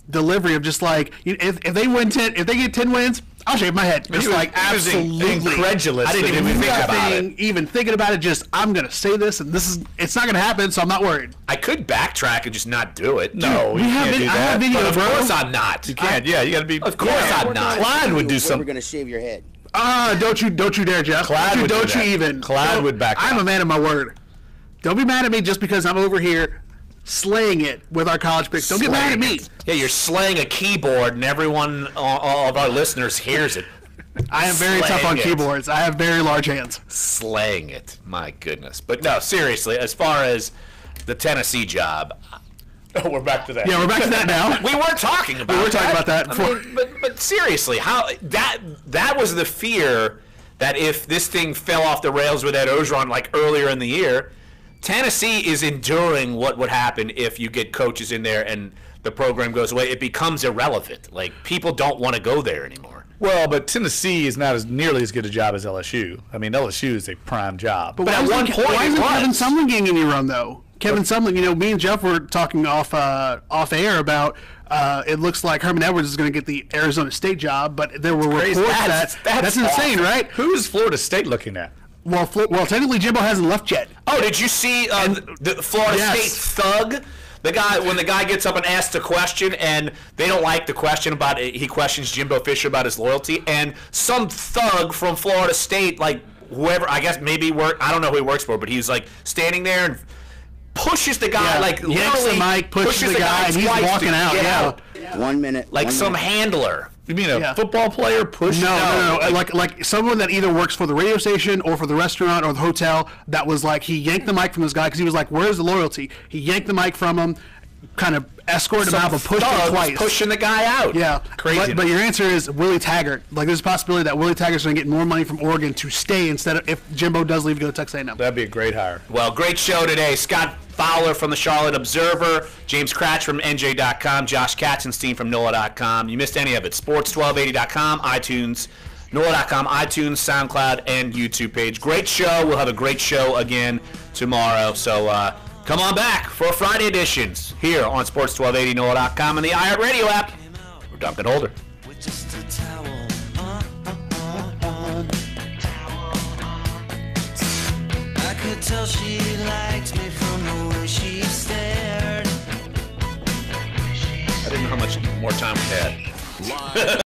delivery of just like if they win 10, if they get 10 wins, I'll shave my head. Just like absolutely incredulous. I didn't even think about it. Even thinking about it, just I'm gonna say this, and it's not gonna happen, so I'm not worried. I could backtrack and just not do it. No, you can't do that. I have video, but of bro. course I'm not. You can't. Yeah, you got to be. Of course I'm not. Clyde would do something. We're gonna shave your head. Don't you dare, Jeff. Clyde would don't do you that. even. Clyde would back I'm up. a man of my word. Don't be mad at me just because I'm over here slaying it with our college picks. Don't get mad at me. Yeah, you're slaying a keyboard, and everyone, all of our listeners, hears it. I am very tough on keyboards. I have very large hands. Slaying it, my goodness. But no, seriously, as far as the Tennessee job. Oh, we're back to that. Yeah, we're back to that now. We weren't talking about. We were talking about that before. I mean, but seriously, how that was the fear that if this thing fell off the rails with Ed Orgeron like earlier in the year, Tennessee is enduring what would happen if you get coaches in there and the program goes away. It becomes irrelevant. Like people don't want to go there anymore. Well, but Tennessee is not nearly as good a job as LSU. I mean, LSU is a prime job. But at one point, why isn't Kevin Sumlin getting any run though? Kevin Sumlin, me and Jeff were talking off air about. It looks like Herman Edwards is going to get the Arizona State job, but there were reports that's insane, right? Who is Florida State looking at? Well, technically Jimbo hasn't left yet. Oh, did you see the Florida State thug? The guy, when the guy gets up and asks a question, and they don't like the question about it, he questions Jimbo Fisher about his loyalty, and some thug from Florida State, like whoever, I guess maybe I don't know who he works for, but he's like standing there and pushes the guy, like yanks the mic, pushes the guy, and he's walking out. Yeah. 1 minute. Like some handler. You mean a football player pushed? No. Like someone that either works for the radio station or for the restaurant or the hotel. That was like he yanked the mic from this guy because he was like, "Where's the loyalty?" He yanked the mic from him, kind of escorted him out, but pushed him twice, pushing the guy out. Yeah, crazy. But your answer is Willie Taggart. Like there's a possibility that Willie Taggart's going to get more money from Oregon to stay instead of if Jimbo does leave to go to Texas A&M. That'd be a great hire. Well, great show today. Scott Fowler from the Charlotte Observer, James Cratch from NJ.com, Josh Katzenstein from NOLA.com. You missed any of it. Sports1280.com, iTunes, NOLA.com, iTunes, SoundCloud, and YouTube page. Great show. We'll have a great show again tomorrow. So come on back for Friday editions here on Sports1280, NOLA.com, and the iHeartRadio app. We're Dunc and Holder. I could tell she liked me from the way she stared. I didn't know how much more time we had.